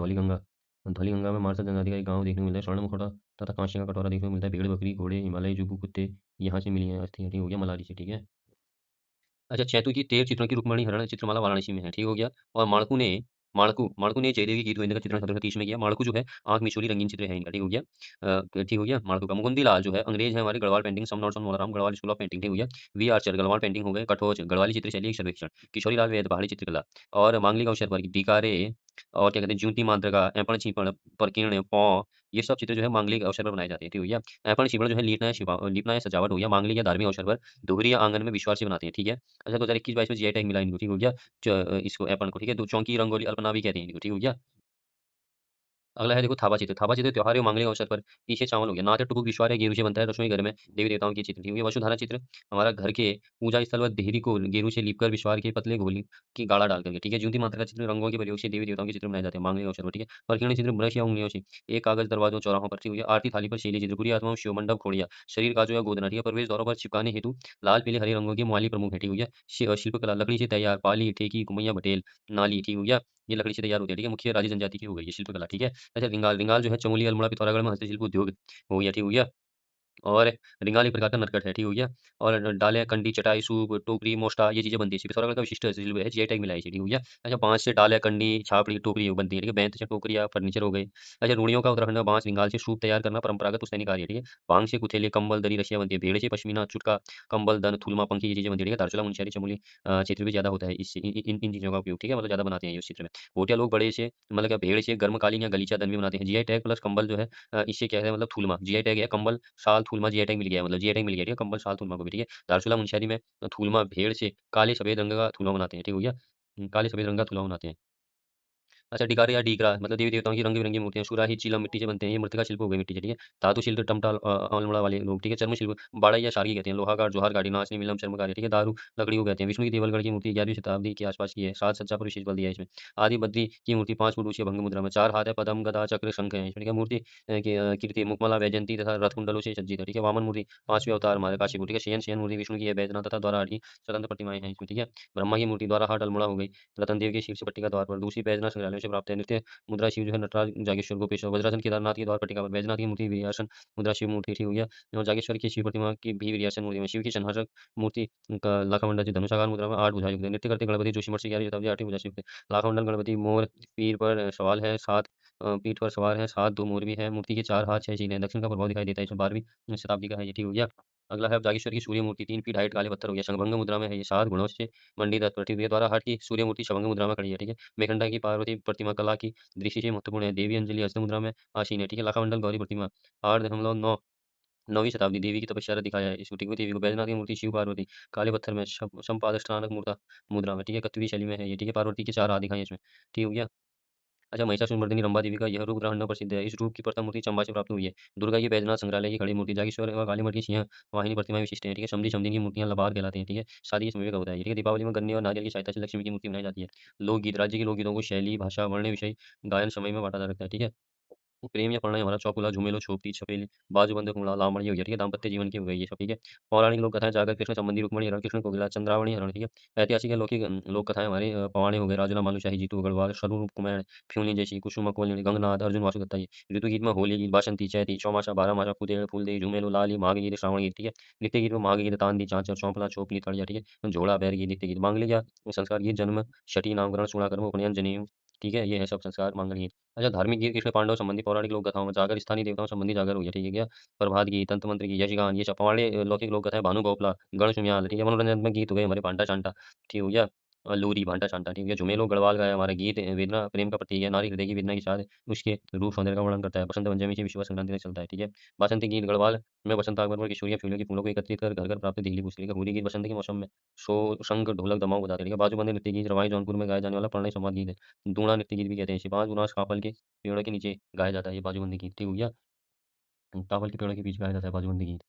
धौलीगंगा में मार्शल जनजाति का एक गाँव देखने को मिलता है। स्वर्ण मुखौटा तथा कांस्य का कटोरा देखने को मिलता है। भेड़ बकरी घोड़े हिमालयी जुगू कुत्ते यहाँ से मिली हैं अस्थियाँ, ठीक हो गया, मलारी से, ठीक है। अच्छा, चैतु की 13 चित्रों की रुक्मणी हरण चित्रमाला वाराणसी में है, ठीक हो गया। और माड़कू ने जयदेव की गीत गोविंद का चित्रण 1730 में किया। माड़कू जो है आंख मिचौली रंगीन चित्र है इनका, ठीक हो गया। ठीक हो गया। माड़कू का मुकुंदी लाल जो है अंग्रेज है हमारे, Garhwal painting, some notes on Molaram Garhwal school of painting, ठीक हो गया। वी आर्चर गढ़वाल पेंटिंग हो गए। कठोच गढ़वाली चित्र शैली एक सर्वेक्षण। किशोरी लाल वैद पहाड़ी चित्रकला। और मांगलिक अवसर पर डीकारे और क्या कहते हैं ज्योति मांत्रिका ऐपण छीपण परकीर्ण पौ, ये सब चित्र जो है मांगलिक अवसर पर बनाए जाते हैं, ठीक हो गया। ऐपण छीपण जो है लीपना या सजावट हो गया। मांगलिक या धार्मिक अवसर पर दोहरी या आंगन में विश्वास से बनाते हैं, ठीक है। अच्छा, 2021-22 में जीआई टैग मिला इनको, ठीक हो गया। इसको एप्पल को, ठीक है। दो चौकी रंगोली अल्पना भी कहते हैं इनको, ठीक हो गया। अगला है देखो थापा चित्र। थापा चित्र त्योहार एवं मांगलिक अवसर पर पीछे चावल हो गया। नाते टुकुक विश्वार है गेरू से बनता है। रसोई घर में देवी देवताओं की चित्र, ठीक है। वसुधारा चित्र हमारा घर के पूजा स्थल व देहरी को गेरू से लीपकर विश्वार के पतले घोली की गाढ़ा डाल करके, ठीक है। ज्योति मात्रा का चित्र रंगों के प्रयोग से देवी देवताओं के चित्र बनाए जाते हैं मांगलिक अवसर पर, ठीक है। परकीर्णी चित्र ब्रश या उंगलियों से एक कागज दरवाजों चौराहों पर, ठीक है। आरती थाली पर शैली चित्र पूरी आत्मा शिव मंडप खोड़िया शरीर काजू या गोदना, ठीक है। प्रवेश द्वारों पर चिपकाने हेतु लाल पीले हरे रंगों की माली प्रमुख है, ठीक हो गया। शिल्पकला लकड़ी से तैयार पाली ठेकी कुमैया भटेल नाली, ठीक हो गया। ये लकड़ी से तैयार होती है, ठीक है। मुख्य राज्य जनजाति की हो गई ये शिल्पकला, ठीक है। अच्छा, रिंगाल जो है चमोली अल्मोड़ा पिथौरागढ़ में हस्तशिल्प उद्योग हो गया, ठीक हो गया। और रिंगाल एक प्रकार का नटखट है, ठीक हो गया। और डालें कंडी चटाई सूप टोकरी मोस्टा ये चीजें बनती है। पिथौरागढ़ का विशिष्ट शिल्प है, जीआई टैग मिला है इसे, ठीक हो गया। अच्छा, बांस से डालें कंडी छापड़ी टोकरी बनती है, ठीक है। बेंत से टोकरिया फर्नीचर हो गए। अच्छा, रूढ़ियों का उत्तराखंड में बांस रिंगाल से सूप तैयार करना परंपरागत पुश्तैनी कार्य है, ठीक है। बांग से कुथेले कंबल दरी रशिया बनती है। भेड़ से पश्मीना चुटका कंबल दन थुलमा पंखी ये चीजें बनती है, ठीक है। धारचूला मुनस्यारी चमोली क्षेत्र में ज्यादा होता है इससे इन चीजों का उपयोग, ठीक है। मतलब ज्यादा बनाते हैं ये उस क्षेत्र में। भोटिया लोग बड़े से मतलब क्या भेड़ से गर्म कालीन या गलीचा दन भी बनाते हैं। जीआई टैग प्लस कंबल जो है इससे क्या है मतलब थुलमा जीआई टैग है। कंबल शाल थूलमा जीआई टैग मिल गया है, मतलब जीआई टैग मिल गया है, ठीक है। कंबल शाल थूलमा को भी, ठीक है। दारचूला मुनस्यारी में थूलमा भेड़ से काले सफेद रंग का थूलमा बनाते हैं, ठीक हो गया। काले सफेद रंग का थूलमा बनाते हैं। अच्छा, डिगारी या डीगरा मतलब देवी देवताओं की रंग बिरंगी मूर्तियां। सुराही चीलम मिट्टी से बनते हैं, ये मृतिका शिल्प हो गई मिट्टी से, ठीक है। धातु शिल्प टमटाल अल्मोड़ा वाले लोग, ठीक है। चर्म शिल्प बाड़ा या शार्गी कहते हैं। लोहा गाड़ जोहार गाड़ी नाचनी मिलम चर्मकारी, ठीक है। दारू लकड़ी को कहते हैं। विष्णु की देवलगढ़ की मूर्ति 11वीं शताब्दी के आसपास की है। साज सज्जा पर विशेष बल दिया है इसमें। आदि बद्री की मूर्ति 5 फुट ऊंची भंग मुद्रा में 4 हाथ है। पदम गदा चक्र शंख है इसमें, ठीक है। मूर्ति कीर्ति मुकमला वैजयंती तथा रथ कुंडलों से सज्जित है, ठीक है। वामन मूर्ति 5वें अवतार हमारे काशीपुर, ठीक है। शयन मूर्ति विष्णु की है। बैजनाथ तथा द्वारा स्वतंत्र प्रतिमाएं हैं इसमें, ठीक है। ब्रह्मा की मूर्ति द्वारा हाट अल्मोड़ा हो गई। रतन देव के शीर्ष पट्टी का द्वार पर। दूसरी बैजनाथ संग्रहालय वाले से प्राप्त है। नृत्य मुद्रा शिव जो है नटराज, जागेश्वर, गोपेश और वज्रासन केदारनाथ के द्वार पट्टिका पर, बैजनाथ की मूर्ति वीरासन मुद्रा शिव मूर्ति, ठीक हो गया। और जागेश्वर की शिव प्रतिमा की भी वीरासन मूर्ति में, शिव की संहारक मूर्ति का लाखामंडल से धनुषाकार मुद्रा में 8 भुजा युक्त है। नृत्य करते गणपति जोशीमठ से 11वीं शताब्दी 8वीं भुजा शिव थे। लाखामंडल गणपति मोर पीर पर सवाल है, 7 पीठ पर सवार है, 7 2 मोर भी है। मूर्ति के 4 हाथ 6 चीलें हैं। दक्षिण का प्रभाव दिखाई देता है, इसमें 12वीं शताब्दी का है ये, ठीक हो गया। अगला है जागेश्वर की सूर्य मूर्ति, 3 फीट हाइट, काले पत्थर हो गया, शंखभंग मुद्रा में है ये, 7 गुणों से मंडित पृथ्वी के द्वारा हाट की सूर्य मूर्ति शबंग मुद्रा में खड़ी है, ठीक है। मेखंडा की पार्वती प्रतिमा कला की दृष्टि से महत्वपूर्ण है, देवी अंजलि हस्त मुद्रा में आसीन है, ठीक है। लाखामंडल गौरी प्रतिमा 8.9 9वीं शताब्दी, देवी की तपस्या दिखाया है इसको, ठीक है। देवी को बैजनाथ की मूर्ति शिव पार्वती काले पत्थर में समपादष्टानक मूर्ता मुद्रा में, ठीक है। कत्यूरी शैली में है ये, ठीक है। पार्वती के 4 हाथ दिखाए हैं इसमें, ठीक हो गया। अच्छा, महिषासुरमर्दिनी रंभा देवी का यह रूप ग्रहण प्रसिद्ध है। इस रूप की प्रथम मूर्ति चंबा से प्राप्त हुई है। दुर्गा की बैजनाथ संग्रहालय की खड़ी मूर्ति, जागेश्वर व कालीमठ की सिंह वाहिनी प्रतिमाएं विशिष्ट हैं, ठीक है। समधी समधी की मूर्तियां लबार कहलाती हैं, ठीक है। शादी के समय का होता है ये, ठीक है। दीपावली में गन्ने और नारियल की सहायता से लक्ष्मी की मूर्ति बनाई जाती है। लोकगीत, राज्य के लोकगीतों को शैली, भाषा, वर्ण, विषय, गायन समय में बांटा जा सकता है, ठीक है। प्रेम या प्रणय हमारा चौकुला, झुमेलो, छोपती, छपेली, बाजूबंद, कुंडला, लावणी हो गया, ठीक है। दाम्पत्य जीवन की हो गई ये सब, ठीक है। पौराणिक लोक कथाएं, जागर कृष्ण संबंधी, रुक्मणी हरण, कृष्ण कोकिला, चंद्रावणी हरण, ठीक है। ऐतिहासिक या लौकिक लोक कथाएं हमारे पौराणिक हो गए, राजुला, मालूशाही, जीतू गढ़वाल, स्वरूप कुमार, फ्यूनी जैसी, कुसुम, कोलिनी, गंगनाथ, अर्जुन वासुदत्ता ये। ऋतु गीत में होली गीत, बासंती, चैती, चौमासा, बारहमासा, फुदेड़, फूलदेई, झुमेलो, लाली, माघ गीत, श्रावण गीत, ठीक है। नृत्य गीत में माघ गीत, तांदी, चांचर, चौपला, चोपली, तड़िया, ठीक है। झोला, बैर गीत, नृत्य गीत। मांगलिक या संस्कार गीत, जन्म, छठी, नामकरण, चूड़ाकर्म, उपनयन, जनेऊ, ठीक है। ये है सब संस्कार मांगलिक गीत। अच्छा, धार्मिक गीत कृष्ण पांडव संबंधी पौराणिक लोक कथाओं में, जागर स्थानीय देवताओं संबंधी जागर हो गया, ठीक है क्या। प्रभात गीत, तंत्र मंत्र की, यशगान, ये सब पौराणिक लौकिक लोक कथाएं, भानु गोपला, गण सुमयाल, ठीक है। मनोरंजनात्मक गीत हो गए हमारे पांटा चांटा, ठीक हो गया। लूरी भांटा चांटा, ठीक है। झुमेलो गढ़वाल का है हमारा गीत, वेदना प्रेम का प्रतीक है, नारी हृदय की वेदना के साथ उसके रूप सौंदर्य का वर्णन करता है। बसंत पंचमी से विश्व संक्रांति तक चलता है, ठीक है। बासंती गीत गढ़वाल में बसंत आगमन पर किशोरियां फूलों के फूलों को एकत्रित कर घर घर प्राप्त दिखली पुस्तक। होली गीत बसंत के मौसम में शो शंख ढोलक दमाऊ बजाते हैं, ठीक है। बाजूबंद नृत्य गीत रवाई जौनपुर में गाया जाने वाला प्रणय संवाद गीत है। दूणा नृत्य गीत भी कहते हैं इसे, 5 गुना काफल के पेड़ों के नीचे गाया जाता है ये बाजूबंदी गीत, ठीक हो गया। काफल के पेड़ों के बीच गाया जाता है बाजूबंदी गीत।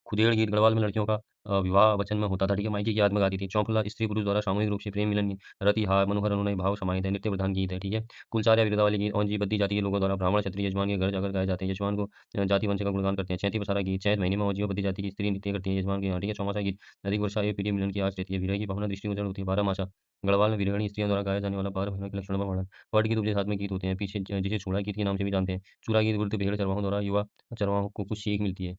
खुदेड़ गीत गढ़वाल में लड़कियों का विवाह वचन में होता था, ठीक है। मायके की याद में गाती थी। चौफला स्त्री पुरुष द्वारा सामूहिक रूप से प्रेम मिलन की रतिहार मनोहर अनुनय भाव समाहित है, नृत्य प्रधान गीत है, ठीक है। कुलचार्य विरुदावली गीत औंजी बद्दी जाति के लोगों द्वारा ब्राह्मण क्षत्रिय यजमान के घर जाकर गाए जाते हैं। यजमान को जाति वंश का गुणगान करते हैं। चैती बसारा गीत, चैत महीने में औंजी व बद्दी जाति की स्त्री नृत्य करती है यजमान के यहाँ, ठीक है। चौमासा गीत, अधिक वर्षा एवं प्रिय मिलन की आस रहती है, विरह की भावना दृष्टिगोचर होती है। बारह मासा गढ़वाल में विरहणी स्त्रियों द्वारा गाया जाने वाला 12 महीनों के लक्षणों का वर्णन। पट गीत उपजे साथ में गीत होते हैं पीछे, जिसे चूड़ा गीत के नाम से भी जानते हैं। चूड़ा गीत वृद्ध भेड़ चरवाहों द्वारा युवा चरवाहों को कुछ सीख मिलती है।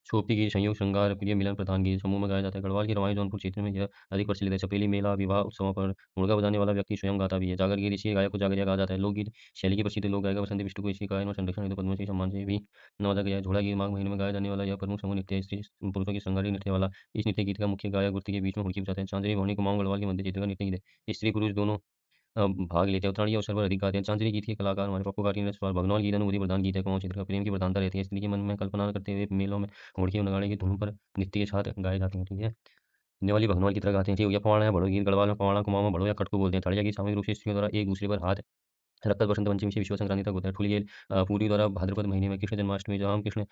छोपी गीत संयोग श्रृंगार प्रिय मिलन प्रधान गीत समूह में गाया जाता है। गढ़वाल की रवाएं जौनपुर क्षेत्र में यह अधिक प्रचलित है। चपेली मेला विवाह उत्सवों पर मुर्गा बजाने वाला व्यक्ति स्वयं गाता भी है। जागर गीत इसी गायक को जागरिया कहा जाता है। लोकगीत शैली के प्रसिद्ध लोक गायिका बसंती बिष्टु को इसके गायन और संरक्षण हेतु पद्मश्री सम्मान से भी नवाजा गया है। झोड़ा गीत माघ महीने में गाया जाने वाला यह प्रमुख समूह नृत्य है। स्त्री पुरुषों की श्रृंगारी नृत्य वाला इस नृत्य गीत का मुख्य गायक गुर्ती के बीच में हुड़की बजाते हैं। चांदनी भवनी कुमाऊं गढ़वाल के मध्य क्षेत्र का नृत्य गीत है। स्त्री पुरुष दोनों भाग लेते हैं। उत्तरायणी अवसर पर अधिक गाते हैं। चांचरी गीत के कलाकार हमारे पप्पू काटी ने सवाल भगनौल गीत अनुभूति प्रधान गीत है। कुमाऊं क्षेत्र का प्रेम की प्रधानता रहती है। स्त्री के मन में कल्पना करते हुए मेलों में घोड़की और नगाड़े की धुन पर नृत्य के साथ गाए जाते हैं, ठीक है। नेवाली भगनौल की तरह गाते हैं, ठीक है। पवाड़ा या भड़ो गीत गढ़वाल में पवाड़ा कुमाऊं में भड़ो या कटको बोलते हैं। थाड़िया गीत सामूहिक रूप से स्त्रियों द्वारा एक दूसरे पर हाथ रखकर बसंत पंचमी से विश्व संक्रांति तक होता है। ठुलियल पूर्वी द्वारा भाद्रपद महीने में कृष्ण जन्माष्टमी जहाँ हम कृष्ण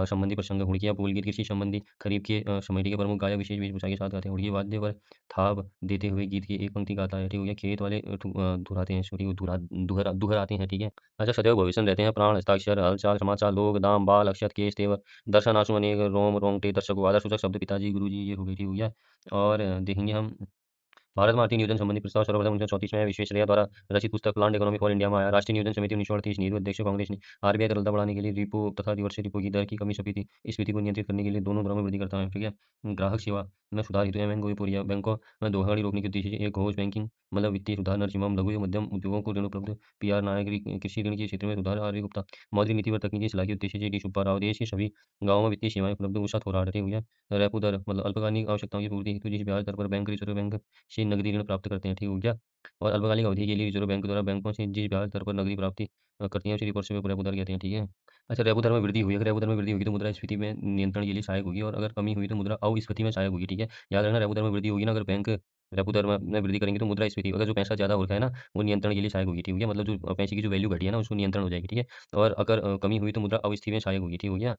संबंधी प्रसंग हुड़किया पोल गीत कृषि संबंधी खरीफ के समय के प्रमुख गायक विशेष वेशभूषा के साथ गाते हैं। हुड़की वाद्य पर थाप देते हुए गीत की एक पंक्ति गाता है, ठीक हो गया। खेत वाले धुराते हैं, सॉरी दुहराते हैं, ठीक है। अच्छा, सदैव भविष्य रहते हैं। प्राण हस्ताक्षर हलचाल समाचार लोग दाम बाल अक्षत केश तेवर दर्शन आंसू अनेक रोम रोंगटे दर्शकों आदर सूचक शब्द पिताजी गुरु जी ये हो गई, ठीक हो गया। और देखेंगे हम भारत में आर्थिक नियोजन संबंधी प्रस्ताव सर्वप्रथम 1934 में विश्वेश्वरैया द्वारा रचित पुस्तक प्लान इकोनॉमी फॉर इंडिया में आया। राष्ट्रीय नियोजन समिति 1938 नेहरू अध्यक्ष कांग्रेस ने आरबीआई तरलता बढ़ाने के लिए रिपो तथा दिवर्षीय रिपो की दर की कमी स्फीति स्फीति को नियंत्रित करने के लिए दोनों दरों में वृद्धि करता है, ठीक है। ग्राहक सेवा में सुधार हेतु एम बैंकों में धोखाधड़ी रोकने के उद्देश्य से एक घोष बैंकिंग मतलब वित्तीय सुधार नरसिम्हम लघु एवं मध्यम उद्योगों को ऋण उपलब्ध पीआर नायक कृषि ऋण के क्षेत्र में सुधार आर्य गुप्ता मौद्रिक नीति पर तकनीकी सलाह के उद्देश्य से डी सुब्बा राव देश के सभी गाँवों में वित्तीय सेवाएं उपलब्ध उषा थोराट, ठीक है। रेपो दर मतलब अल्पकालिक आवश्यकताओं की पूर्ति हेतु जिस ब्याज दर पर बैंक रिजर्व बैंक से नकदी ऋण प्राप्त करते हैं, ठीक हो गया। और अल्पकालिक अवधि के लिए रिजर्व बैंक द्वारा बैंकों से जिस ब्याज दर पर नकदी प्राप्ति करती है उसे रेपो से रेपो दर कहते हैं, ठीक है। अच्छा, रेपो दर में वृद्धि हुई, अगर रेपो दर में वृद्धि होगी तो मुद्रास्फीति में नियंत्रण के लिए सहायक होगी और अगर कमी हुई तो मुद्रा अस्फीति में सहायक होगी, ठीक है। याद रखना, रेपो दर में वृद्धि होगी ना, अगर बैंक रेपो दर में वृद्धि करेंगे तो मुद्रास्फीति अगर जो पैसा ज़्यादा हो रखा है ना वो नियंत्रण के लिए सहायक होगी, ठीक हो गया। मतलब जो पैसे की जो वैल्यू घटी है ना उसको नियंत्रण हो जाएगी, ठीक है। और अगर कमी हुई तो मुद्रा अस्फीति में सहायक होगी, ठीक हो गया।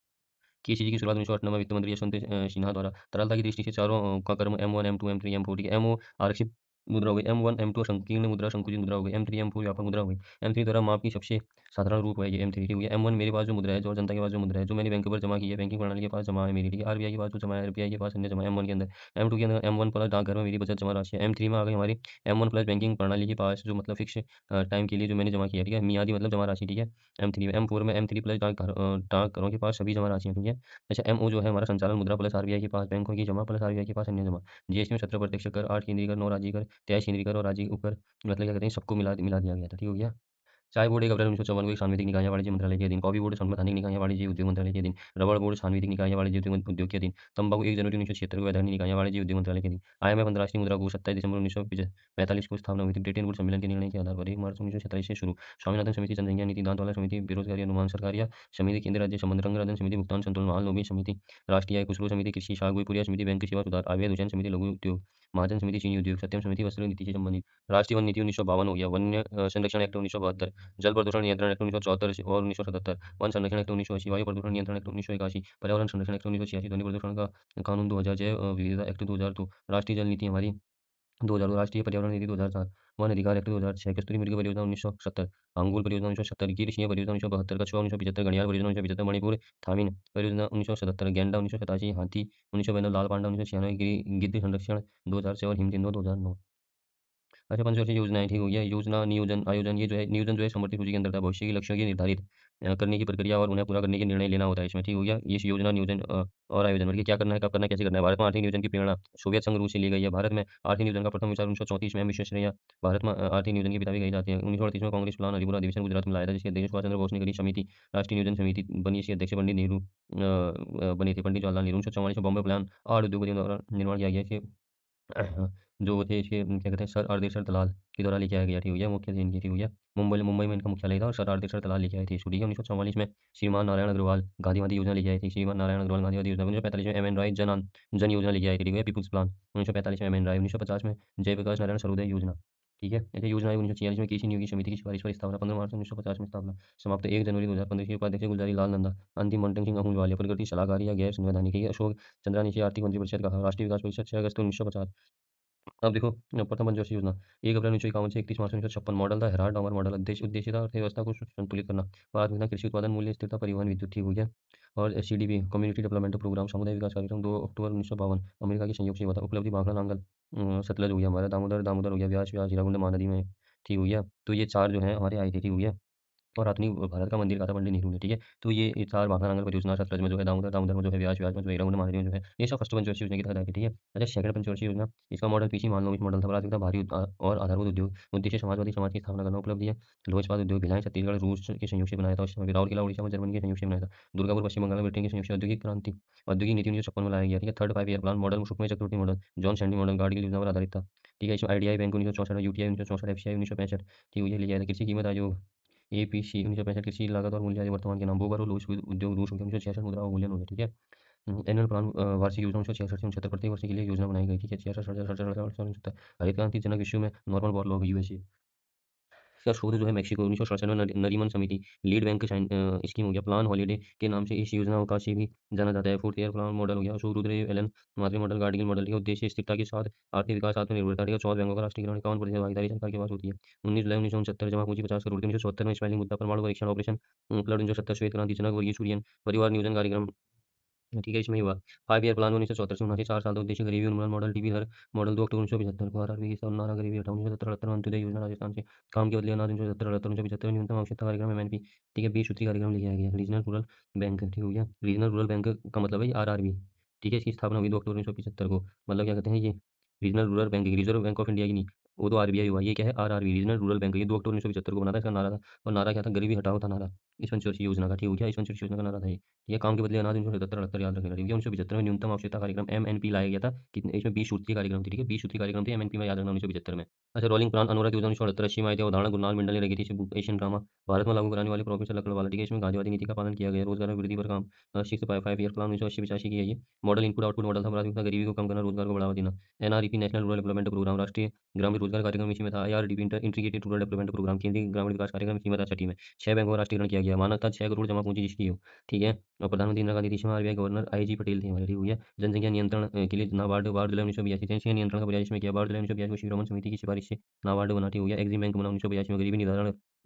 केसीजी की शुरुआत 1908 में वित्त मंत्री यशवंत सिन्हा द्वारा तरलता की दृष्टि से चारों का क्रम M1 M2 M3 M4 ठीक है। एमओ आरक्षित मुद्रा हो गई, M1, M2 संकीर्ण मुद्रा, संकुचित मुद्रा हो गई, M3, M4 व्यापक मुद्रा हो गई। M3 द्वारा माप की सबसे साधारण रूप है ये M3, ठीक है। M1 मेरे पास जो मुद्रा है, जो और जनता के पास जो मुद्रा है, जो मैंने बैंक पर जमा की है, बैंकिंग प्रणाली के पास जमा है मेरी, ठीक है। आरबीआई के पास जो जमा है, आरबीआई के पास अन्य जमा है M1 के अंदर। M2 के अंदर M1 प्लस डाकघर में मेरी बचत जमा राशि है। M3 में आ गई हमारी M1 प्लस बैंकिंग प्रणाली के पास जो मतलब फिक्स टाइम के लिए जो मैंने जमा किया है, ठीक है। मियादी मतलब जमा राशि, ठीक है। M3 में M4 में M3 प्लस डाकघरों के पास सभी जमा राशियाँ, ठीक है। अच्छा, MO जो है हमारा संचालन मुद्रा प्लस आरबीआई के पास बैंकों की जमा प्लस आरबीआई के पास अन्य जमा। जीएसटी में 17 प्रत्यक्ष कर, 8 केंद्रीय कर, 9 राज्य कर, 23 केंद्रीय कर और राज्य उपकर, मतलब क्या कहते हैं, सबको मिला मिला दिया गया था, ठीक हो गया। चाय बोर्ड 1 अप्रैल 1954 को एक सांविधिक निकाय है वाणिज्य मंत्रालय के अधीन। कॉफी बोर्ड संवैधानिक निकाय है वाणिज्य उद्योग मंत्रालय के अधीन। रबड़ बोर्ड सांविधिक निकाय है वाणिज्य उद्योग के अधीन। तंबाकू 1 जनवरी 1976 को वैधानिक निकाय है वाणिज्य उद्योग मंत्रालय के अधीन। IMF अंतर्राष्ट्रीय मुद्रा कोष 27 दिसंबर 1945 को स्थापना हुई थी ब्रिटेन वुड्स सम्मेलन के निर्णय के आधार पर। 1 मार्च 1947 से शुरू। स्वामीनाथन समिति, जनसंख्या नीति, दांतवाला समिति, बेरोजगारी अनुमान सरकारिया समिति, केंद्र राज्य संबंध, रंगराजन समिति, भुगतान संतुलन, महाल लोबी समिति, राष्ट्रीय आय खुसरो समिति, कृषि शाहगोईपुरिया समिति, बैंक सेवा सुधार, अवैध उच्चारण समिति, लघु उद्योग, महाजन समिति, चीनी उद्योग, सत्यम समिति, वस्त्र नीति से संबंधित। राष्ट्रीय वन नीति 1952 हो गया। वन्य संरक्षण एक्ट 1972, जल प्रदूषण नियंत्रण एक्ट 1974 और 1977, वन संरक्षण एक्ट 1980, वायु प्रदूषण नियंत्रण एक्ट 1981, पर्यावरण संरक्षण एक्ट 1986, ध्वनि प्रदूषण का कानून 2000, जैव विविधता एक्ट 2002, राष्ट्रीय जल नीति हमारी 2002, राष्ट्रीय पर्यावरण नीति 2004, वन अधिकार एक्ट 2006, कस्तूरी मृग परियोजना 1970, अंगुल परियोजना 1970, गिर सिंह परियोजना 1972, कछुआ 1975, घड़ियाल परियोजना 1975, मणिपुर थामिन परियोजना 1977, गेंडा 1987, हाथी 1992, लाल पांडा 1996, गिद्ध संरक्षण 2006 और हिम तेंदुआ 2009। अच्छा, पंचवर्षीय योजनाएँ, ठीक हो गया। योजना, नियोजन, आयोजन, ये जो है नियोजन जो है समवर्ती सूची के अंदर था। भविष्य के लक्ष्यों की निर्धारित करने की प्रक्रिया और उन्हें पूरा करने के निर्णय लेना होता है इसमें, ठीक हो गया। ये योजना, नियोजन और आयोजन मतलब कि क्या करना है, कब करना है, कैसे करना है। भारत में आर्थिक नियोजन की प्रेरणा सोवियत संघ रूस से ली गई है। भारत में आर्थिक नियोजन का प्रथम विचार 1934 में विश्वेश्वरैया भारत में आर्थिक नियोजन की पिता भी कही जाती है। 1938 में कांग्रेस प्लान हरिपुरा अधिवेशन गुजरात में लाया था, जिसके अध्यक्ष सुभाष चंद्र बोस ने करी। समिति, राष्ट्रीय नियोजन समिति बनी, इसके अध्यक्ष पंडित नेहरू बने थे, पंडित जवाहरलाल नेहरू। 1944 में बॉम्बे प्लान आठ उद्योगपतियों द्वारा निर्माण किया गया। इसके जो थे इसके क्या कहते हैं, सर आरदेशर दलाल के द्वारा लेके आया गया, ठीक हो गया। मुख्य थे इनके, ठीक हो गया। मुंबई में इनका मुख्यालय था और सर आरदेशर दलाल लेके आए थे इसको, ठीक है। 1944 में श्रीमान नारायण अग्रवाल गांधीवादी योजना लेके आए थे। श्रीमान नारायण अग्रवाल गांधीवादी योजना। 1945 में MN राय जन योजना लेके आए थे, ठीक है, पीपुल्स प्लान। 1945 में MN राय। 1950 में जयप्रकाश नारायण सर्वोदय योजना, ठीक है। ऐसे योजना है। 1946 में कृषि नियोगी समिति की सिफारिश पर स्थापना, 15 मार्च 1950 में स्थापना, समाप्त 1 जनवरी 2015 के उपाध्यक्ष गुलजारी लाल नंदा। अंतिम मंटन सिंह अहूलवालिया, प्रगति सलाहकारी या गैर संवैधानिक है। अशोक चंद्रानी से आर्थिक मंत्री परिषद का राष्ट्रीय विकास परिषद 6 अगस्त 1950। अब देखो, प्रथम पंचवर्षीय योजना 1 अप्रैल 1951 से 31 मार्च 1956। मॉडल था हेराल्ड डामर मॉडल। उद्देश्य था अर्थव्यवस्था को संतुलित करना, प्राथमिकता कृषि उत्पादन, मूल्य स्थिरता, परिवहन, विद्युत, ठीक हो गया। और CDP कम्युनिटी डेवलपमेंट प्रोग्राम, समुदाय विकास कार्यक्रम 2 अक्टूबर 1952 अमेरिका के संयोग से हुआ था। उपलब्धि भाखड़ा नांगल सतलज हो गया हमारा, दामोदर दामोदर हो गया, व्यास व्यास हीराकुंड महानदी में, ठीक हो गया। तो ये 4 जो हैं हमारे आए थे, ठीक हो गया। और आधुनिक भारत का मंदिर कहा था पंडित नेहरू ने, ठीक है। तो ये 4 भाखड़ा परियोजना, सतलज में जो है, दामोदर दामोदर में जो है, व्यास व्यास में जो है, हीराकुंड महानदी में जो है, ये सब फर्स्ट पंचवर्षीय योजना के तहत आए थे, ठीक है। अच्छा, सेकंड पंचवर्षीय योजना, इसका मॉडल पीसी माननोविच मॉडल था। प्राथमिकता भारी और आधारभूत उद्योग, उद्देश्य समाजवादी समाज की स्थापना करना। उपलब्धि है लोह इस्पात उद्योग, भिलाई छत्तीसगढ़ रूस के संयोग से बनाया था उस समय। राउरकेला उड़ीसा में जर्मनी के संयोग से बनाया था। दुर्गापुर पश्चिम बंगाल में ब्रिटेन के संयोग से। औद्योगिक क्रांति, औद्योगिक नीति 1956 में लाया गया, ठीक है। थर्ड 5 ईयर प्लान मॉडल, सुखमय चक्रवर्ती model, John Sandy model, Gadgil योजना पर आधारित था, ठीक है। इसमें IDI बैंक 1964, UTI 1964, FCI 1965, ठीक है, ये लिया गया था। कृषि कीमत आयोग APC 1965, कृषि लागत और मूल्य आयोग वर्तमान के नाम। बोबर और लघु उद्योग रूस हो गया 1966, मुद्रा अवमूल्यन हो गया, ठीक है। एनुअल प्लान वार्षिक योजना 1966 से 69, प्रत्येक वर्ष के लिए योजना बनाई गई, ठीक है। 66, 67, 68, 68, 69। हरित क्रांति जनक विश्व में नॉर्मल बॉरलॉग USA का शोध जो है मेक्सिको 1967 में। नरीमन समिति लीड बैंक स्कीम हो गया। प्लान हॉलीडे के नाम से इस योजना का से भी जाना जाता है। फोर्थ ईयर प्लान मॉडल हो गया। अशोक रुद्रदेव एलन मात्रे मॉडल, गार्डगिल मॉडल, के उद्देश्य स्थिरता के साथ आर्थिक विकास, आत्मनिर्भरता, ठीक है। 14 बैंकों का राष्ट्रीयकरण, 51% भागीदारी सरकार के पास होती है। 19 जुलाई 1969 जमा पूंजी 50 करोड़ थी। 1974 में स्पेलिंग मुद्दा, परमाणु परीक्षण ऑपरेशन फ्लड 1970, श्वेत क्रांति जनक वर्गीय सूर्यन, परिवार नियोजन कार्यक्रम, ठीक है, इसमें ही हुआ। 5 ईयर प्लान 1974 से 79, 4 साल का उद्देश्य गरीबी उन्मूलन मॉडल, टीबी हर मॉडल 2 अक्टूबर 1975 को। RRB सब नारा गरीबी हटाओ 1977, अंत्योदय योजना राजस्थान से, काम के बदले अनाज 1977, 1975, न्यूनतम आवश्यकता कार्यक्रम MNP, ठीक है। 20 सूत्री कार्यक्रम लेके आया गया। रीजनल रूरल बैंक, ठीक हो गया। रीजनल रूरल बैंक का मतलब है RRB, ठीक है। इसकी स्थापना हुई 2 अक्टूबर 1975 को। मतलब क्या कहते हैं ये regional rural bank, reserve bank of India की नहीं, वो तो RBI हुआ। ये क्या है, RRB रीजनल रूरल बैंक। ये 2 अक्टूबर 1975 को बना था, इसका नारा था। और नारा क्या था, गरीबी हटाओ था नारा इस पंचवर्षीय योजना का, ठीक हो गया। इस पंचवर्षीय योजना का नारा था ये काम के बदले अनाज 1977-78 याद रखना, ठीक है। 1975 में न्यूनतम आवश्यकता कार्यक्रम MNP लाया गया था। कितने इसमें 20 सूत्रीय कार्यक्रम थे, ठीक है। 20 सूत्रीय कार्यक्रम थे MNP में, याद रखना 1975 में। अच्छा, रोलिंग प्लान अनवरत योजना 1978 में आई थी। अवधारणा गुरनाल मंडल ने रखी थी। एशियन ड्रामा भारत में लागू कराने वाले प्रोफेसर लकड़वाला, ठीक है। इसमें गांधीवादी नीति का पालन किया गया। रोजगार में वृद्धि पर काम 6 5 ईयर प्लान 1980-85 की है ये। मॉडल इनपुट आउटपुट मॉडल था। प्राथमिकता गरीबी को कम करना, रोजगार को बढ़ावा देना। NREP national rural development programme, राष्ट्रीय ग्रामीण रोजगार कार्यक्रम इसी में था। IRDP integrated rural development programme, केंद्रीय ग्रामीण विकास कार्यक्रम इसी में था। छठी में 6 बैंकों का राष्ट्रीयकरण किया गया। गया। मानक था 6 करोड़ जमा पूँजी जिसकी हो, ठीक है? और प्रधानमंत्री इंदिरा गांधी थी, इसमें आरबीआई गवर्नर आईजी पटेल थे हमारे, ठीक हो गया? जनसंख्या नियंत्रण के लिए नाबार्ड वार्ड जुलाई 1982, जनसंख्या नियंत्रण का प्रयास इसमें किया। वार्ड जुलाई 1982 को शिरोमणि समिति की सिफारिश से नाबार्ड बना, ठीक हो गया? एग्जिम बैंक बना 1982 में, गरीबी निर्धारण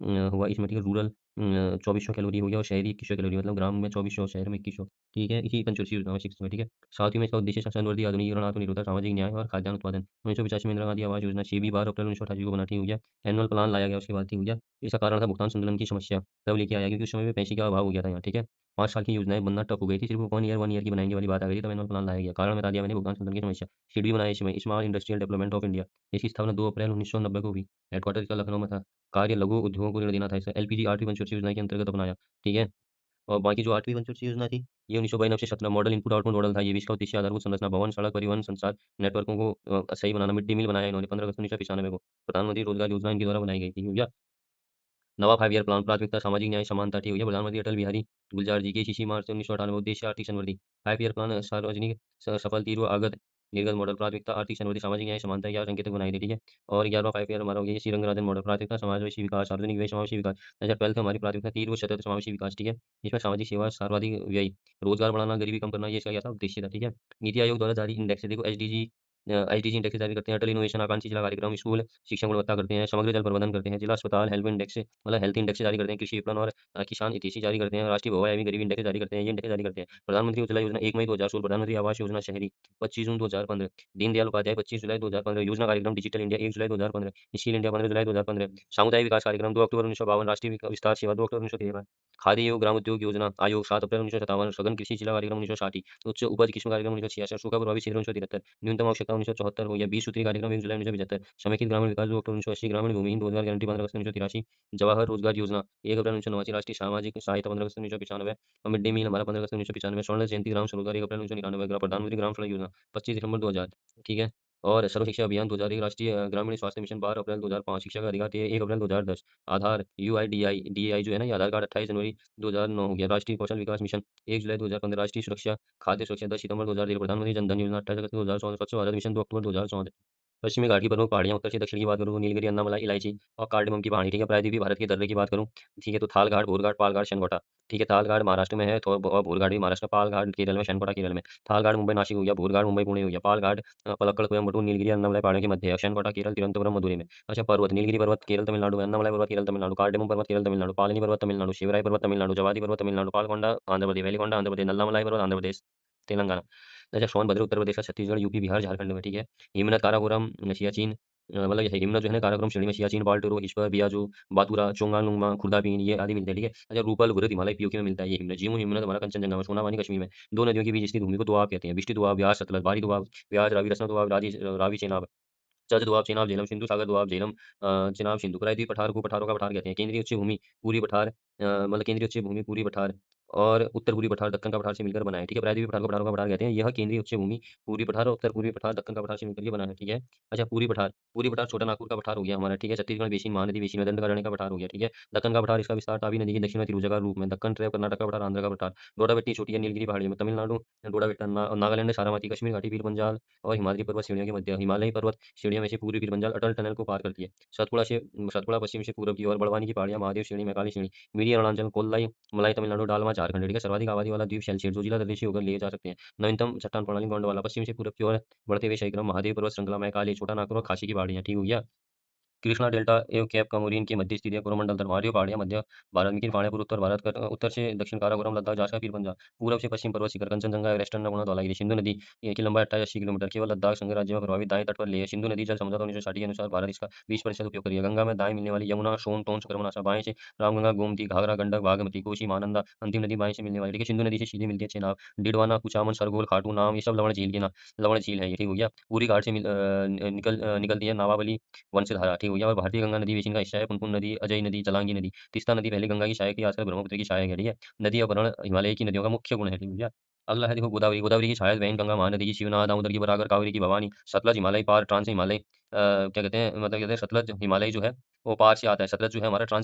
हुआ इसमें, ठीक है? रूरल 2400 कैलोरी हो गया और शहरी 2100 कैलोरी, मतलब ग्राम में 2400, शहर में 2100, ठीक है? इसी पंचवर्षीय योजना में 6 में, ठीक है? साथ ही में इसका उद्देश्य संवर्धी आधुनिकीकरण, आत्मनिर्भरता, सामाजिक न्याय और खाद्यान्न उत्पादन। 1985 में इंदिरा गांधी आवास योजना 6 भी 12 अप्रैल 1988 को बना, ठीक हो गया? एनुअल प्लान लाया गया उसके बाद, ठीक हो गया? इसका कारण था भुगतान संतुलन की समस्या, तब लेके आया क्योंकि उस समय पे पैसे का अभाव हो गया था यहाँ, ठीक है? 5 साल की योजनाएँ बनना टफ हो गई थी, सिर्फ 1 ईयर की बनाएँगे वाली बात आ गई थी, तब एनुअल प्लान लाया गया। कारण बता दिया मैंने, भुगतान संतुलन की समस्या। सीड भी बनाया इसमें, small industrial development of India. इसकी स्थापना 2 अप्रैल 1990 को हुई। हेडक्वार्टर इसका लखनऊ में था। कार्य लघु उद्योगों को ऋण देना था इसका। एलपीजी 8वीं पंचवर्षीय योजना के अंतर्गत अपनाया, ठीक है? और बाकी जो 8वीं पंचवर्षीय योजना थी, ये 1992 से 17 मॉडल इनपुट आउटपुट मॉडल था। ये भी इसका उद्देश्य आधारभूत संरचना, भवन, सड़क, परिवहन, संचार नेटवर्कों को सही बनाना। मिड डे मील बनाया इन्होंने 15 अगस्त 1995 को। प्रधानमंत्री रोजगार योजना इनके द्वारा बनाई गई थी, भैया। नवा 5 ईयर प्लान, प्राथमिकता सामाजिक न्याय समानता, ठीक है? प्रधानमंत्री अटल बिहारी गुलजार जी की 21 मार्च 1998, उद्देश्य आर्थिक संवृद्धि। 5 ईयर प्लान सार्वजनिक सफल तीव्र आगत निर्गत मॉडल, प्राथमिकता आर्थिक संवृद्धि, सामाजिक न्याय समानता, 11 संकेतक बनाई थी, ठीक है? और 11वां 5 ईयर हमारा हो गया ये श्रीरंगराजन मॉडल, प्राथमिकता समावेशी विकास, सार्वजनिक व्यय समावेशी विकास। अच्छा, 12th हमारी प्राथमिकता तीव्र सतत समावेशी विकास, ठीक है? इसमें सामाजिक सेवा, सर्वाधिक व्यय, रोजगार बढ़ाना, गरीबी कम करना, ये इसका क्या था, उद्देश्य था, ठीक है? नीति आयोग द्वारा जारी इंडेक्स है, देखो एसडीजी इंडेक्स जारी करते हैं। अटल इनोवेशन आकांक्षी जिला कार्यक्रम, स्कूल शिक्षा गुणवत्ता करते हैं। समग्र जल प्रबंधन करते हैं। जिला अस्पताल हेल्थ इंडेक्स, मतलब हेल्थ इंडेक्स जारी करते हैं। कृषि विपणन और किसान हितैषी जारी करते हैं। राष्ट्रीय भवा एवं गरीबी इंडेक्स जारी करते हैं। ये इंडेक्स जारी करते हैं। प्रधानमंत्री उज्ज्वला योजना 1 मई 2016, प्रधानमंत्री आवास योजना शहरी 25 जून 2015, दीनदयाल उपाध्याय 25 जुलाई 2015, योजना कार्यक्रम डिजिटल इंडिया 1 जुलाई 2015, स्किल इंडिया 15 जुलाई 2015, सामुदायिक विकास कार्यक्रम 2 अक्टूबर 1952, राष्ट्रीय विस्तार सेवा 2 अक्टूबर 1913, खादी एवं ग्राम उद्योग योजना आयोग 7 अप्रैल 1957, सघन कृषि जिला कार्यक्रम 1960, उच्च उपज किस्म कार्यक्रम 1966, सूखा प्रभावित क्षेत्र 1973, न्यूनतम आवश्यकता 1974 हो गया। 20 सूत्री कार्यक्रम 1 जुलाई 1975, समेकित ग्रामीण विकास 2 अक्टूबर 1980, ग्रामीण भूमिहीन रोजगार गारंटी 15 अगस्त 1983, जवाहर रोजगार योजना 1 अप्रैल 1989, राष्ट्रीय सामाजिक सहायता 15 अगस्त 1995, और मिड डे मील हमारा 15 अगस्त 1995, स्वर्ण जयंती ग्राम सरोकार 1 अप्रैल 1999, प्रधानमंत्री ग्राम सड़क योजना 25 दिसंबर 2000, ठीक है? और सर्व शिक्षा अभियान 2001, राष्ट्रीय ग्रामीण स्वास्थ्य मिशन 12 अप्रैल 2005, शिक्षा का अधिकार 1 अप्रैल 2010, आधार यूआईडीआई डीएआई जो है ना, ये आधार कार्ड 28 जनवरी 2009 हो गया। राष्ट्रीय कौशल विकास मिशन 1 जुलाई 2015, राष्ट्रीय सुरक्षा खाद्य सुरक्षा 10 सितंबर 2013, प्रधानमंत्री जन धन योजना 28 अगस्त 2014, स्वच्छ भारत मिशन 2 अक्टूबर 2014। पश्चिमी घाट की प्रमुख पहाड़ियाँ, उत्तर से दक्षिण की बात करूँ तो नीलगिरी, अन्नामलाई, इलायची और कार्डेमम की पहाड़ी, ठीक है? प्रायद्वीपीय भारत के दर्रे की बात करूँ, ठीक है? तो थाल घाट, भोर घाट, पाल घाट, शनकोटा, ठीक है? थाल घाट महाराष्ट्र में है, तो और भोर घाट भी महाराष्ट्र, पाल घाट केरल में, शनकोटा केरल में। थाल घाट मुंबई नासिक हो गया, भोर घाट मुंबई पुणे हो गया, पाल घाट पलक्कड़ कोयम्बटूर, नीलगिरी अन्नामलाई पहाड़ियों के मध्य है, शनकोटा केरल तिरुवनंतपुरम मदुरई में। अच्छा, पर्वत, नीलगिरी पर्वत केरल तमिलनाडु में, अन्नामलाई पर्वत केरल तमिलनाडु, कार्डेमम पर्वत केरल तमिलनाडु, पालनी पर्वत तमिलनाडु, शिवराय पर्वत तमिलनाडु, जवादी पर्वत तमिलनाडु, पालकोंडा आंध्र प्रदेश, वेलिकोंडा आंध्र प्रदेश, नल्लामलाई पर्वत आंध्र प्रदेश, तेलंगाना। अच्छा, सोनभद्र उत्तर प्रदेश का, छत्तीसगढ़, यूपी, बिहार, झारखंड में, ठीक है? हिमनद, काराकोरम, सियाचिन, मतलब ये है हिमनद जो है ना, काराकोरम श्रेणी में सियाचिन, बाल्टोरो, हिस्पर, बियाजू, बातुरा, चोंगानुंगमा, खुर्दापीन, ये आदि मिलते हैं, ठीक है? अच्छा, रूपल, घुरिद हिमालय पीओके में मिलता है ये हिमनद। जीमू हिमनद हमारा कंचनजंगा में, सोनामानी कश्मीर में। दो नदियों के बीच स्थित भूमि को दोआब कहते हैं। बिष्ट दोआब, व्यास सतलज, बारी दोआब, व्यास रावी, रसना दोआब, रावी चेनाब, जज दोआब, चेनाब, झेलम, सिंधु सागर दोआब, झेलम, चेनाब, सिंधु। प्रायद्वीप पठार को पठारों का पठार कहते हैं। केंद्रीय उच्च भूमि पूरी पठार, मतलब केंद्रीय उच्च भूमि पूरी पठार और उत्तर पूर्वी पठार दक्कन का पठार से मिलकर बना है, ठीक है? प्रायद्वीप पठार को पठारों का पठार कहते हैं। यह केंद्रीय उच्च भूमि पूर्वी पठार और उत्तर पूर्वी पठार दक्कन का पठार से मिलकर के बना है, ठीक है? अच्छा, पूरी पठार छोटा नागपुर का पठार हो गया हमारा, ठीक है? छत्तीसगढ़ बेसिन, महानदी बेसिन में दंडकारण्य का पठार हो गया, ठीक है? दक्कन का पठार, इसका विस्तार तावी नदी के दक्षिण में तिरुजगा रूप में, दक्कन ट्रैप, कर्नाटक का पठार, आंध्र का पठार, डोडाबेट्टी छोटी है नीलगिरी पहाड़ी में, तमिलनाडु डोडाबेट्टा, नागालैंड सारामती, कश्मीर घाटी, पीर पंजाल और हिमालय पर्वत श्रेणियों के मध्य, हिमालयी पर्वत श्रेणियों में से पूर्वी पीर पंजाल अटल टनल को पार करती है। सतपुड़ा पश्चिम से पूरब की ओर, बड़वानी की पहाड़ियां, महादेव श्रेणी, मैकाली श्रेणी, मिरी अरुणाचल, कोल्लाई मलाई तमिलनाडु, डालमा झारखंड, ठीक है? सर्वाधिक आबादी वाला द्वीप शेलचेट, जो जिला प्रदेश होकर लिए जा सकते हैं। नवीनतम चट्टान प्रणाली गोंडवाना, पश्चिम से पूरब की ओर बढ़ते हुए क्षयक्रम, महादेव पर्वत श्रृंखला, मैकाली, छोटा नागपुर और खासी की पहाड़ियां, ठीक हो गया? कृष्णा डेल्टा एवं कैप कमोरिन की मध्य स्थित है। कोरोमंडल दरबारियों पहाड़ियां मध्य भारत में, पहाड़ियां पूर्व उत्तर भारत का, उत्तर से दक्षिण काराकोरम, लद्दाख, जास्का, पीर पंजाल, पूरब से पश्चिम पर्वत शिखर, कंचनजंगा, एवरेस्ट, अन्नपूर्णा, धौलागिरी। सिंधु नदी की लंबाई 28-80 किलोमीटर, केवल लद्दाख संघ राज्य में प्रभावित, दाएं तट पर ले है। सिंधु नदी जल समझौता 1960 के अनुसार भारत इसका 20% उपयोग करेगा। गंगा में दाएं मिलने वाली, यमुना, सोन, टोंस, कर्मनाशा बाएं से, रामगंगा, गोमती, घाघरा, गंडक, बागमती, कोसी, महानंदा, अंतिम नदी बाएं से मिलने वाली, ठीक है? सिंधु नदी से सीधे मिलती है चेनाब, डिडवाना, कुचामन, सरगोल, खाटू, नाम, ये सब लवण झील है ये, ठीक हो गया? पूरी घाट से निकलती है नावावली वंशधारा, ठीक हो गया? और भारतीय गंगा नदी बेसिन का हिस्सा है। पुनपुन नदी, अजय नदी, जलांगी नदी, तीस्ता नदी पहले गंगा की सहायक थी, आजकल ब्रह्मपुत्र की सहायक है, ठीक है? नदी अपहरण हिमालय की नदियों का मुख्य गुण है, ठीक है? अगला है देखो गोदावरी, गोदावरी की सहायक बहन गंगा, महानदी की शिवना, दामोदर की बरागर, कावेरी की भवानी, सतलज हिमालय पार, ट्रांस हिमालय क्या कहते हैं, मतलब कहते हैं सतलज हिमालय जो है वो पार से आता है। सतलज जो है हमारा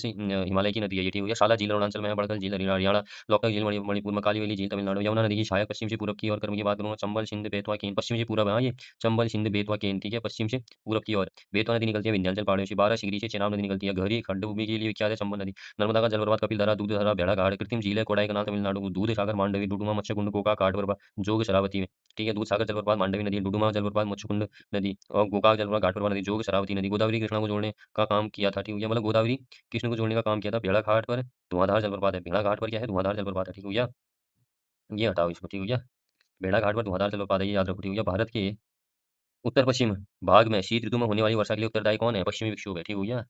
हिमालय की नदी है ये, ठीक है। साला झील अरुणाचल में है, बड़कल झील हरियाणा, लोकटक झील मणिपुर, मकाली झील तमिलनाडु, यमुना नदी की सहायक पश्चिम से पूरब की ओर क्रम की बात करूँगा, चंबल सिंध बेतवा केन, पश्चिम से पूरब है, हाँ ये चंबल सिंध बेतवा केन, ठीक है, पश्चिम से पूरब की ओर। बेतवा नदी निकलती है विंध्याचल पहाड़ियों से, 12 सिगरी से चेनाब नदी निकलती है, गहरी खड्डभूमि के लिए विख्यात है चंबल नदी। नर्मदा का जलप्रपात कपिलधारा, दूधधारा, भेड़ाघाट, कृत्रिम झील है कोडाईकनाल तमिलनाडु, दूध सागर मांडवी, डुडुमा, मत्स्यकुंड, गोका, काठबरवा, जोग, शरावती में, ठीक है। दूध सागर जलप्रपात मांडवी नदी, डुडुमा जलप्रपात मत्स्यकुंड नदी और गोकाक जलप्रपात घाटप्रभा नदी, जोग, शरावती नदी। गोदावरी कृष्णा को जोड़ने का काम किया था, ठीक है, मतलब गोदावरी कृष्ण को जोड़ने का काम किया था। भेड़ाघाट पर धुआंधार जलप्रपात है, भेड़ाघाट पर क्या है, धुआंधार जलप्रपात है, ठीक हो गया। ये हटाओ इसको, ठीक हो गया। भेड़ाघाट पर धुआंधार जलप्रपात है, ये याद रखो, ठीक हो गया। भारत के उत्तर पश्चिम भाग में शीत ऋतु में होने वाली वर्षा के लिए उत्तरदायी कौन है, पश्चिमी विक्षोभ है, ठीक हो गया।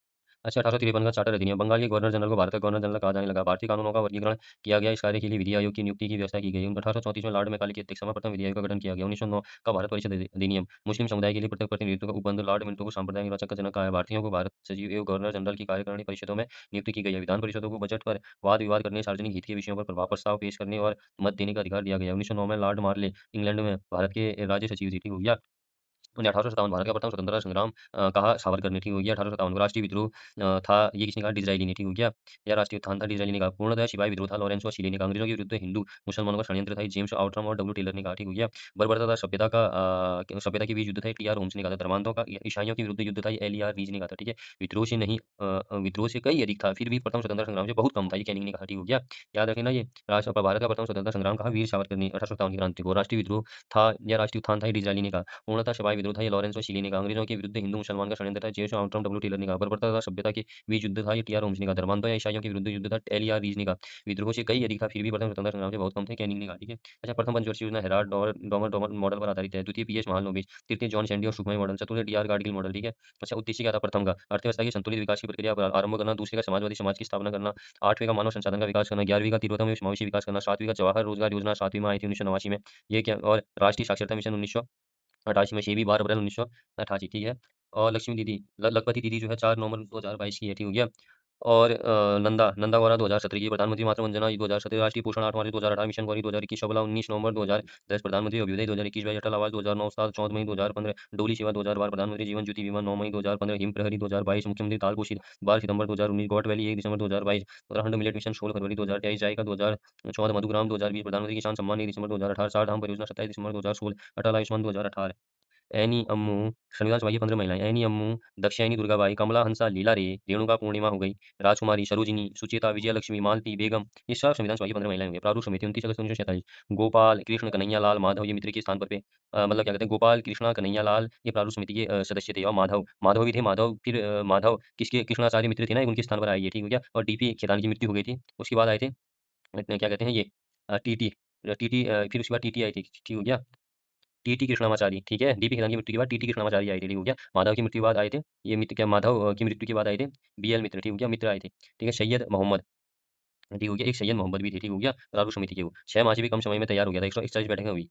अच्छा, 1853 का चार्टर अधिनियम, बंगाल के गवर्नर जनरल को भारत का गवर्नर जनरल कहा जाने लगा। भारतीय कानूनों का वर्गीकरण किया गया, इस कार्य के लिए विधि आयोग की नियुक्ति की व्यवस्था की गई। 1834 में लॉर्ड मैकाले की अध्यक्षता में प्रथम विधि आयोग का गठन किया गया। 1909 का भारत परिषद अधिनियम, मुस्लिम समुदाय के लिए प्रत्येक प्रतिनिधित्व का उपबंध, लॉर्ड मिंटो को सांप्रदायिक निर्वाचक का जनक कहा है। भारतीयों को भारत सचिव एवं गवर्नर जनरल की कार्यकारिणी परिषदों में नियुक्ति की गई है। विधान परिषदों को बजट पर वाद विवाद करने, सार्वजनिक हित के विषयों पर प्रभाव प्रस्ताव पेश करने और मत देने का अधिकार दिया गया। 1909 में लॉर्ड मार्ले इंग्लैंड में भारत के राज्य सचिव थे, ठीक हो गया। उन्हें 1857 भारत का प्रथम स्वतंत्रता संग्राम कहा सावरकर ने, ठीक हो गया। 1857 को राष्ट्रीय विद्रोह था, ये किसने कहा, डिज़रायली ने, ठीक हो गया। यह राष्ट्रीय उत्थान था, डिज़रायली ने कहा। पूर्णतः सिपाही विद्रोह था, लॉरेंस और शीले ने कहा। अंग्रेजों के विरुद्ध हिंदू मुसलमानों का षड्यंत्र था, ये जेम्स आउटरम और डब्ल्यू टेलर ने कहा, ठीक हो गया। बर्बरता सभ्यता के बीच युद्ध था, टी आर होम्स ने कहा था। धर्मांधों का ईसाइयों के विरुद्ध युद्ध था, ये एल ई आर रीज ने कहा था, ठीक है। विद्रोह से नहीं, विद्रोह से कई अधिक था, फिर भी प्रथम स्वतंत्रता संग्राम से बहुत कम था, ये कैनिंग ने कहा, ठीक हो गया। याद रखना ये भारत का प्रथम स्वतंत्रता संग्राम कहा वीर सावरकर ने 1857 की क्रांति को। राष्ट्रीय विद्रोह था या राष्ट्रीय उत्थान था, ये डिज़रायली ने कहा। पूर्णतः सिपाही विद्रोह था, ये लॉरेंस और शीले ने कहा। अंग्रेजों के विरुद्ध हिंदू मुसलमान का षड्यंत्र था, जेम्स आउटरम डब्ल्यू टेलर ने कहा। बर्बरता सभ्यता के बीच युद्ध था, ये टी आर होम्स ने कहा। धर्मांधों या ईसाइयों के विरुद्ध युद्ध था, एल ई आर रीज ने कहा। विद्रोह से कई अधिक था, फिर भी प्रथम स्वतंत्रता संग्राम से बहुत कम थे, कैनिंग ने कहा, ठीक है। अच्छा, प्रथम पंचवर्षीय योजना हेराल्ड डॉमर मॉडल पर आधारित है। द्वितीय पीएच महालनोबिस, तृतीय जॉन सैंडी और सुखमय मॉडल, चतुर्थ डी आर गाडगिल मॉडल, ठीक है। अच्छा, उद्देश्य क्या था प्रथम का, अर्थव्यवस्था की संतुलित विकास की प्रक्रिया पर आरंभ करना। दूसरे का समाजवादी समाज की स्थापना करना। आठवीं का मानव संसाधन का विकास करना। 11वीं का तीव्रतम एवं समावेशी विकास करना। सातवीं का जवाहर रोजगार योजना, सातवीं में आई थी 1989 में, ये क्या, और राष्ट्रीय साक्षरता मिशन 1988 में, 6वीं 12 अप्रैल 1988, ठीक है। और लक्ष्मी दीदी लखपति दीदी जो है 4 नवंबर 2022 की है, ठीक हो गया। और नंदा नंदा गौरा 2017 की, प्रधानमंत्री मातृ वंदना 2017, राष्ट्रीय पोषण 8 मार्च 2018, मिशन गौरी 2021, शोभला 19 नवंबर 2010, प्रधानमंत्री अभ्युदय 2021, भाई अटल आवास 2009, सात 14 मई 2015, डोली सेवा 2012, प्रधानमंत्री जीवन ज्योति बीमा 9 मई 2015, हिम प्रहरी 2022, मुख्यमंत्री तालपोशी 12 सितंबर 2019, गॉट वैली 1 दिसंबर 2022, उत्तराखंड मिलेट मिशन 16 फरवरी 2023, जायका 2014, मधुग्राम 2020, प्रधानमंत्री किसान सम्मान निधि दिसंबर 2018, चार धाम परियोजना 27 दिसंबर 2016, अटल आयुष्मान 2018। ऐनी अम्मू, संविधान सभा की 15 महिलाएं, ऐनी अम्मू, दक्षायनी दुर्गाबाई, कमला हंसा लीला रे, रेणुका पूर्णिमा हो गई, राजकुमारी सरोजिनी, सुचेता, विजयलक्ष्मी, मालती, बेगम, ये सब संविधान सभा की 15 महिलाएं होंगी। प्रारूप समिति 29 अगस्त 1947, गोपाल कृष्ण कन्हैया लाल माधव, ये मित्र के स्थान पर पे, मतलब क्या कहते हैं, गोपाल कृष्णा कन्हैया लाल ये प्रारूप समिति के सदस्य थे। और माधव माधव भी थे, माधव फिर माधव किसके, कृष्णाचार्य मित्र थे ना, उनके स्थान पर आए, ये ठीक हो गया। और डीपी खेतान की मृत्यु हो गई थी, उसके बाद आए थे क्या कहते हैं ये, टीटी टीटी, फिर उसके बाद टीटी आई थी, ठीक हो गया। टीटी कृष्णामाचारी, ठीक है। डीपी खेतान की मृत्यु के बाद टीटी कृष्णामाचारी आए थे, ठीक हो गया। माधव की मृत्यु के बाद आए थे, ये मित्र क्या, माधव की मृत्यु के बाद आए थे बीएल मित्र, ठीक हो गया, मित्र आए थे, ठीक है। सैयद मोहम्मद, ठीक हो गया, एक सैयद मोहम्मद भी थे, ठीक हो गया। प्रारूप समिति के वो 6 माह से भी कम समय में तैयार हो गया था, 141 बैठकें हुई।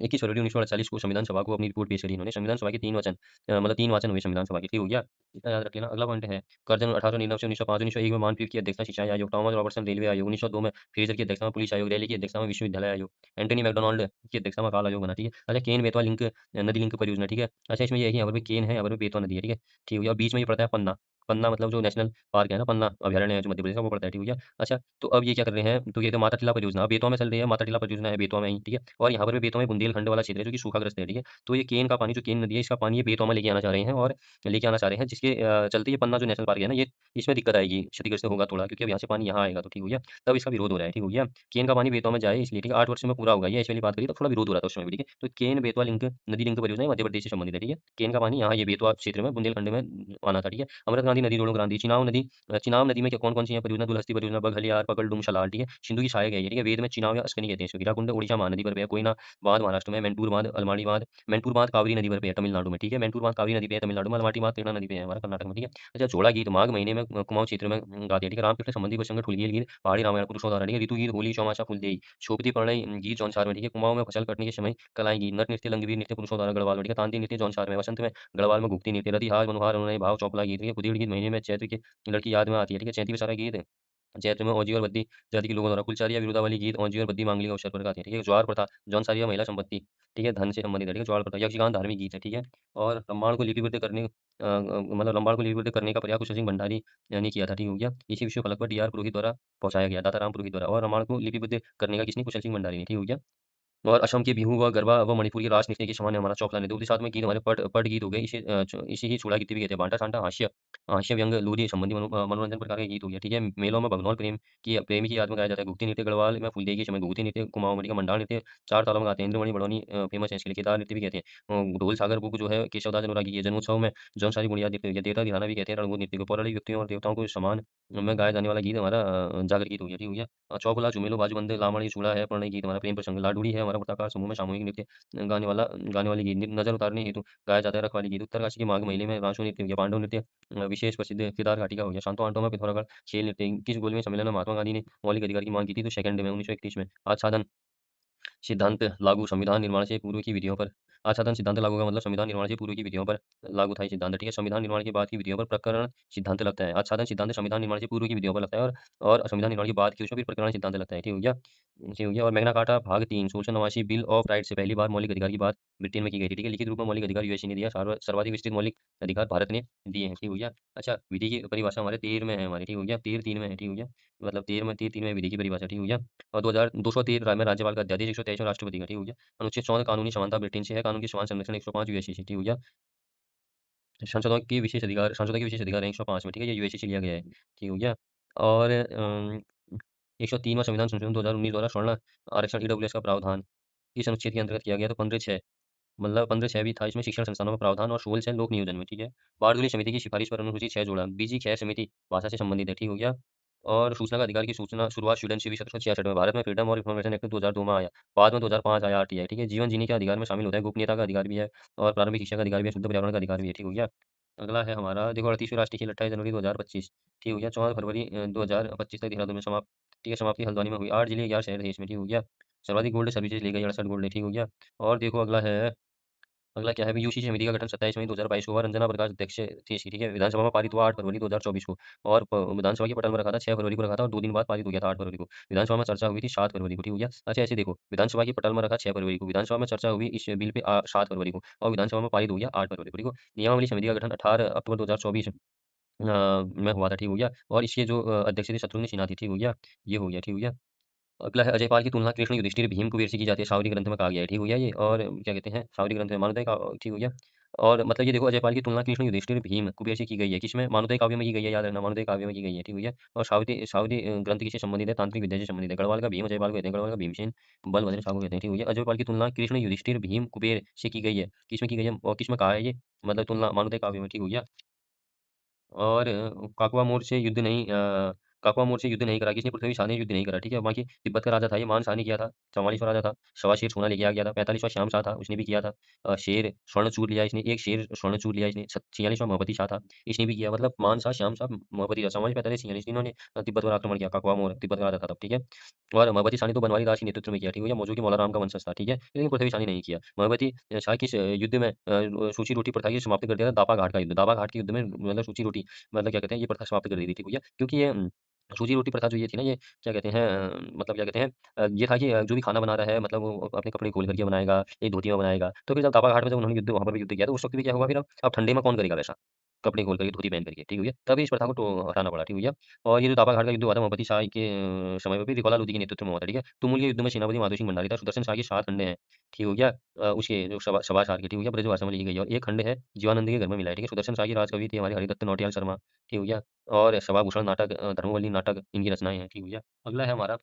21 फरवरी 1948 को संविधान सभा को अपनी रिपोर्ट पेश करी इन्होंने। संविधान सभा के 3 वचन, मतलब 3 वाचन हुए संविधान सभा के, ठीक हो गया। इतना याद रख लेना। अगला पॉइंट है कर्जन 1899 से 1905, 1901 में मानपीव की अध्यक्षता सिंचाई आयोग, थॉमस रॉबर्टसन रेलवे आयोग, 1902 में फ्रेजर की अध्यक्षता में पुलिस आयोग, रैली की अध्यक्षता में विश्वविद्यालय आयोग, एंटनी मैकडोनाल्ड की अध्यक्षता में काल आयोग बना, ठीक है। अच्छा, केन बेतवा लिंक नदी लिंक परियोजना, ठीक है। अच्छा, इसमें ये है कि यहाँ पर भी केन है, यहाँ पर भी बेतवा नदी है, ठीक है, ठीक हो गया। और बीच में ये पड़ता है पन्ना, पन्ना मतलब जो नेशनल पार्क है ना, पन्ना अभयारण्य है जो मध्य प्रदेश का, वो पड़ता है, ठीक हो गया। अच्छा, तो अब ये क्या कर रहे हैं, तो ये तो माता टीला परियोजना बेतवा में चल रही है, माता टीला परियोजना है बेतवा में ही, ठीक है। और यहाँ पर भी बेतवा में बुंदेलखंड वाला क्षेत्र है जो कि सूखाग्रस्त है, ठीक है। तो ये केन का पानी, जो केन नदी है, इसका पानी ये बेतवा में लेके आना चाह रहे हैं, और लेके आना चाह रहे हैं, जिसके चलते ये पन्ना जो नेशनल पार्क है ना, ये इसमें दिक्कत आएगी, क्षतिग्रस्त होगा थोड़ा, क्योंकि अब यहाँ से पानी यहाँ आएगा, तो ठीक हो गया। तब इसका विरोध हो रहा है, ठीक हो गया। केन का पानी बेतवा में जाए इसलिए, ठीक है। 8 वर्ष में पूरा होगा ये, ऐसी वाली बात करिए तो थोड़ा विरोध हो रहा था उस समय भी, ठीक है। तो केन बेतवा लिंक नदी लिंक परियोजना ये मध्य प्रदेश से संबंधित है, ठीक है। केन का पानी यहाँ ये बेतवा क्षेत्र में बुंदेलखंड में आना था, ठीक है। अमृत गांधी नदी जोड़ो क्रांति, चिनाब नदी में क्या कौन कौन सी है परियोजना, दुलहस्ती परियोजना, बघलियार, पकड़डुम, शलाल, ठीक है। सिंधु की सहायक है ये, ठीक है। वेद में चिनाब या अस्कनी कहते हैं इसको। हीराकुंड उड़ीसा महानदी पर है, कोयना बांध महाराष्ट्र में, मैनपुर बांध अलमाड़ी बांध, मैनपुर बांध कावेरी नदी पर पे है तमिलनाडु में, ठीक है। मैनपुर बांध कावेरी नदी पे है तमिलनाडु में, अलमाटी बांध कृष्णा नदी पे है हमारा कर्नाटक में, ठीक है। अच्छा, जोड़ा गीत माघ महीने में कुमाऊं क्षेत्र में गाते हैं, ठीक है। रामकृष्ण संबंधी प्रसंग, ठुलगीर गीत, पहाड़ी रामायण, पुरुषोदाहरण, ठीक है। ऋतु गीत, होली, चौमासा, फुलदेई, शोभती प्रणय गीत जौनसार में, ठीक है। कुमाऊं में फसल कटने के समय कलाई गीत, नट नृत्य, लंगवीर नृत्य, पुरुषोदाहरण गढ़वाल में, ठीक है। तांती नृत्य जौनसार में, वसंत में गढ़वाल में गुप्ती नृत्य, रतिहार मनोहार उन्होंने भाव चौपला गीत, ठीक है। कुदीर गीत महीने में चैत्र की लड़की याद में आती है, ठीक है। 37वां सारा गीत चैत्र में औजी और बद्दी जाति के लोगों द्वारा कुलचारी या विरुदावली गीत औजी और बद्दी मांगलिक अवसर पर गाते हैं, ठीक है? ज्वार प्रथा, जौनसारी या महिला संपत्ति, ठीक है? धन से संबंधित है, ठीक है? ज्वार प्रथा, यक्षगान धार्मिक गीत है, ठीक है? और रामायण को लिपिबद्ध करने मतलब रामायण को लिपिबद्ध करने का प्रयास कुशल सिंह भंडारी ने किया था, ठीक हो गया? इसी विषय फलक पर डी.आर. पुरोहित द्वारा पहुँचाया गया, दाता राम पुरोहित द्वारा और रामायण को लिपिबद्ध करने का किसने? कुशल सिंह भंडारी ने, ठीक हो गया? और असम के बिहू व गरबा व मणिपुर के रास नृत्य के समान है हमारा चौपला नृत्य। दूसरे साथ में गीत हमारे पट गीत हो गए। इसे ही छुड़ा गीत भी कहते हैं। बांटा-सांटा हास्य व्यंग, लोरी संबंधी मनोरंजन प्रकार के गीत हो गया, ठीक है। मेलों में भगनौल प्रेमी की याद में गाया जाता है। घुघती नृत्य गढ़वाल में फूलदेई के समय घुघती नृत्य, कुमाऊँ का मंडार नृत्य, चार तालों में गाते हैं। इंद्रमणि बड़ौनी फेमस है इसके लिए। केदार नृत्य भी कहते हैं। ढोल सागर बुक जो है केशवदास अनुरागी की है। जन्मोत्सव में जौनसारी बुनियाद नृत्य हो गया। देवता दिखाना भी कहते हैं रणभूत नृत्य को। पौराणिक व्यक्तियों और देवताओं को सम्मान में गाया जाने वाला गीत हमारा जागर गीत हो गया, ठीक हो गया। चौकुला, झुमेलो, बाजूबंद, लावणी, चूड़ा है, प्रणय गीत हमारा प्रेम प्रसंग। लाडूड़ी है हमारा वृत्ताकार समूह में सामूहिक नृत्य गाने वाले गीत। नज़र उतारने हेतु गाया जाता है रखवाली गीत। उत्तरकाशी के माघ महीने में रासो नृत्य हो गया। पांडव नृत्य विशेष प्रसिद्ध केदार घाटी का हो गया। शांतो आंटो में पिथौरागढ़ खेल नृत्य। किस गोलमेज सम्मेलन में महात्मा गांधी ने मौलिक अधिकार की मांग की थी? तो सेकंड में 1931 में। आच्छादन सिद्धांत लागू संविधान निर्माण से पूर्व की विधियों पर। आच्छादन सिद्धांत लागू का मतलब संविधान निर्माण से पूर्व की विधियों पर लागू था ये सिद्धांत, ठीक है। संविधान निर्माण के बाद की विधियों पर प्रकरण सिद्धांत लगता है। आच्छादन सिद्धांत संविधान निर्माण से पूर्व की विधियों पर लगता है और संविधान निर्माण के बाद की उसमें फिर प्रकरण सिद्धांत लगता है, ठीक हो गया। ठीक हो गया। और मैग्ना कार्टा भाग 3 1689 बिल ऑफ राइट्स से पहली बार मौलिक अधिकार की बात ब्रिटेन में की गई थी, ठीक है। लिखित रूप में मौलिक अधिकार यूएसए ने दिया, सर्वाधिक विस्तृत मौलिक अधिकार भारत ने दिए हैं, ठीक हो गया। अच्छा, विधि की परिभाषा हमारे 13 में है हमारी, ठीक हो गया। 13 3 में है, ठीक हो गया। मतलब 13 में विधि की परिभाषा, ठीक हो गया। और 2213 में राज्यपाल का अध्यादेश, 123 में राष्ट्रपति का, ठीक हो गया। अनुच्छेद 14 कानूनी समानता ब्रिटेन से है, कानून की समान संरक्षण 105 यूएसए से, ठीक हो गया। संशोधन के विशेष अधिकार हैं 105 में, ठीक है। ये यूएसए से लिया गया है, ठीक हो गया। और 103वां संविधान संशोधन 2019 द्वारा स्वर्ण आरक्षण ईडब्ल्यूएस का प्रावधान किस अनुच्छेद के अंतर्गत किया गया? तो 15(6) मतलब 15(6) भी था इसमें। शिक्षण संस्थानों में प्रावधान और 16(6) लोक नियोजन में, ठीक है। बारदोली समिति की सिफारिश पर अनुसूची 6 जोड़ा। बीजी खैर समिति भाषा से संबंधित है, ठीक हो गया। और सूचना का अधिकार की सूचना शुरुआत स्वीडन से हुई 1766 में। भारत में फ्रीडम और इन्फॉर्मेशन एक्ट 2002 में आया। बाद में 2005 आया आरटीआई, ठीक है। जीवन जीने के अधिकार में शामिल होता है। गोपनीयता का अधिकार भी है और प्रारंभिक शिक्षा का अधिकार भी है। शुद्ध पर्यावरण का अधिकार भी है, ठीक हो गया। अगला है हमारा देखो 38वीं राष्ट्रीय खेल 28 जनवरी 2025, ठीक हो गया। 14 फरवरी 2025 तक देहरादून में समाप्त, ठीक है। समाप्ति हल्द्वानी में हुई। 8 जिले 11 शहर थे इसमें, ठीक हो गया। सर्वाधिक गोल्ड सर्विसेज ले गई 68 गोल्ड है, ठीक हो गया। और देखो अगला क्या है? यूसीसी समिति का गठन 27 मई 2022 को हुआ। रंजना प्रकाश अध्यक्ष थी इसकी, ठीक है। विधानसभा में पारित हुआ 8 फरवरी 2024 को और विधानसभा के पटल में रखा था 6 फरवरी को रखा था और 2 दिन बाद पारित हो गया था 8 फरवरी को। विधानसभा में चर्चा हुई थी 7 फरवरी को, ठीक हो गया। अच्छा ऐसे देखो, विधानसभा के पटल में रखा 6 फरवरी को, विधानसभा में चर्चा हुई इस बिल पे 7 फरवरी को और विधानसभा में पारित हो गया 8 फरवरी को, ठीक हो। नियमावली समिति का गठन 18 अक्टूबर 2024 में हुआ था, ठीक हो गया। और इसके जो अध्यक्ष थे शत्रुघ्न सिन्हा थे, ठीक हो गया। ये हो गया, ठीक हो गया। अगला है अजयपाल की तुलना कृष्ण, युधिष्ठिर, भीम, कुबेर से की जाती है। सावरी ग्रंथ में कहा गया है, ठीक हो गया ये। और क्या कहते हैं सावरी ग्रंथ में मानवदय का, ठीक हो गया। और मतलब ये देखो अजयपाल की तुलना कृष्ण, युधिष्ठिर, भीम, कुबेर से की गई है। किसमें? मानवदय काव्य में की गई है, याद रखना। मानवदय काव्य में की गई है, ठीक हो गया। और सावरी ग्रंथ किससे संबंधित है? तांत्रिक विद्या से संबंधित है। गढ़वाल का भीम अजयपाल को कहते हैं, गढ़वाल का भीमसेन बलभद्र शाह को कहते हैं, ठीक हो गया। अजयपाल की तुलना कृष्ण, युधिष्ठिर, भीम, कुबेर से की गई है। किसमें की गई है और किसमें कहा है ये? मतलब तुलना मानवदय काव्य में, ठीक हो गया। और काकवा मोर्च से युद्ध नहीं करा। किसने? पृथ्वी शाह ने युद्ध नहीं करा, ठीक है। बाकी तिब्बत का राजा था ये, मान शाह ने किया था। 44वां राजा था, सवा शेर सोना लेके आ गया था। 45वां श्याम शाह था, उसने भी किया था। शेर स्वर्णचूर लिया इसने, एक शेर स्वर्णचूर लिया इसने। 46वां महपति शाह था, इसने भी किया। मतलब मान शाह, श्याम शाह, महपति शाह, 44, 45, 46 तीनों ने तिब्बत पर आक्रमण किया। काकवा मोर तिब्बत का राजा था तब, ठीक है। और महपति शाह ने तो बनवारी दास के नेतृत्व में किया, ठीक है। या मौजू के मौला राम का वंशज था, ठीक है। लेकिन पृथ्वी शाह ने नहीं किया। महपति शाह किस युद्ध में सूची रोटी प्रथा की समाप्त कर दिया था? दापा घाट का युद्ध। दापा घाट के युद्ध में मतलब सूची रोटी मतलब क्या कहते हैं ये प्रथा समाप्त कर दी थी, ठीक भैया। क्योंकि ये सूजी रोटी प्रथा जो ये थी ना, ये क्या कहते हैं मतलब क्या कहते हैं ये था कि जो भी खाना बना रहा है मतलब वो अपने कपड़े खोल करके बनाएगा, एक धोती में बनाएगा। तो फिर जब दापा घाट में जब उन्होंने युद्ध वहाँ पर भी युद्ध किया तो उस वक़्त भी क्या हुआ फिर अब ठंडे में कौन करेगा वैसा? कपड़े खोल करके, धोती पहन करके, ठीक हो गया। तभी इस प्रथा को हटाना पड़ा, ठीक हो गया। और ये जो दापा घाट का युद्ध हुआ था महपति शाह के समय पे भी रिकोला लोधी के नेतृत्व में हुआ था, ठीक है। तुमुल के युद्ध में सेनापति माधो सिंह भंडारी था। सुदर्शन शाह के 7 खंडे हैं, ठीक हो गया। उसके जो सभा सार के, ठीक हो गया। ब्रजभाषा में लिखी गई है और एक खंड है जीवानंद के घर में मिला है, ठीक है। सुदर्शन शाह के राजकवि थे हमारे हरिदत्त नौटियाल शर्मा, ठीक हो गया। और सभाभूषण नाटक, धर्मवल्ली नाटक इनकी रचनाएँ हैं, ठीक हो गया। अगला है हमारा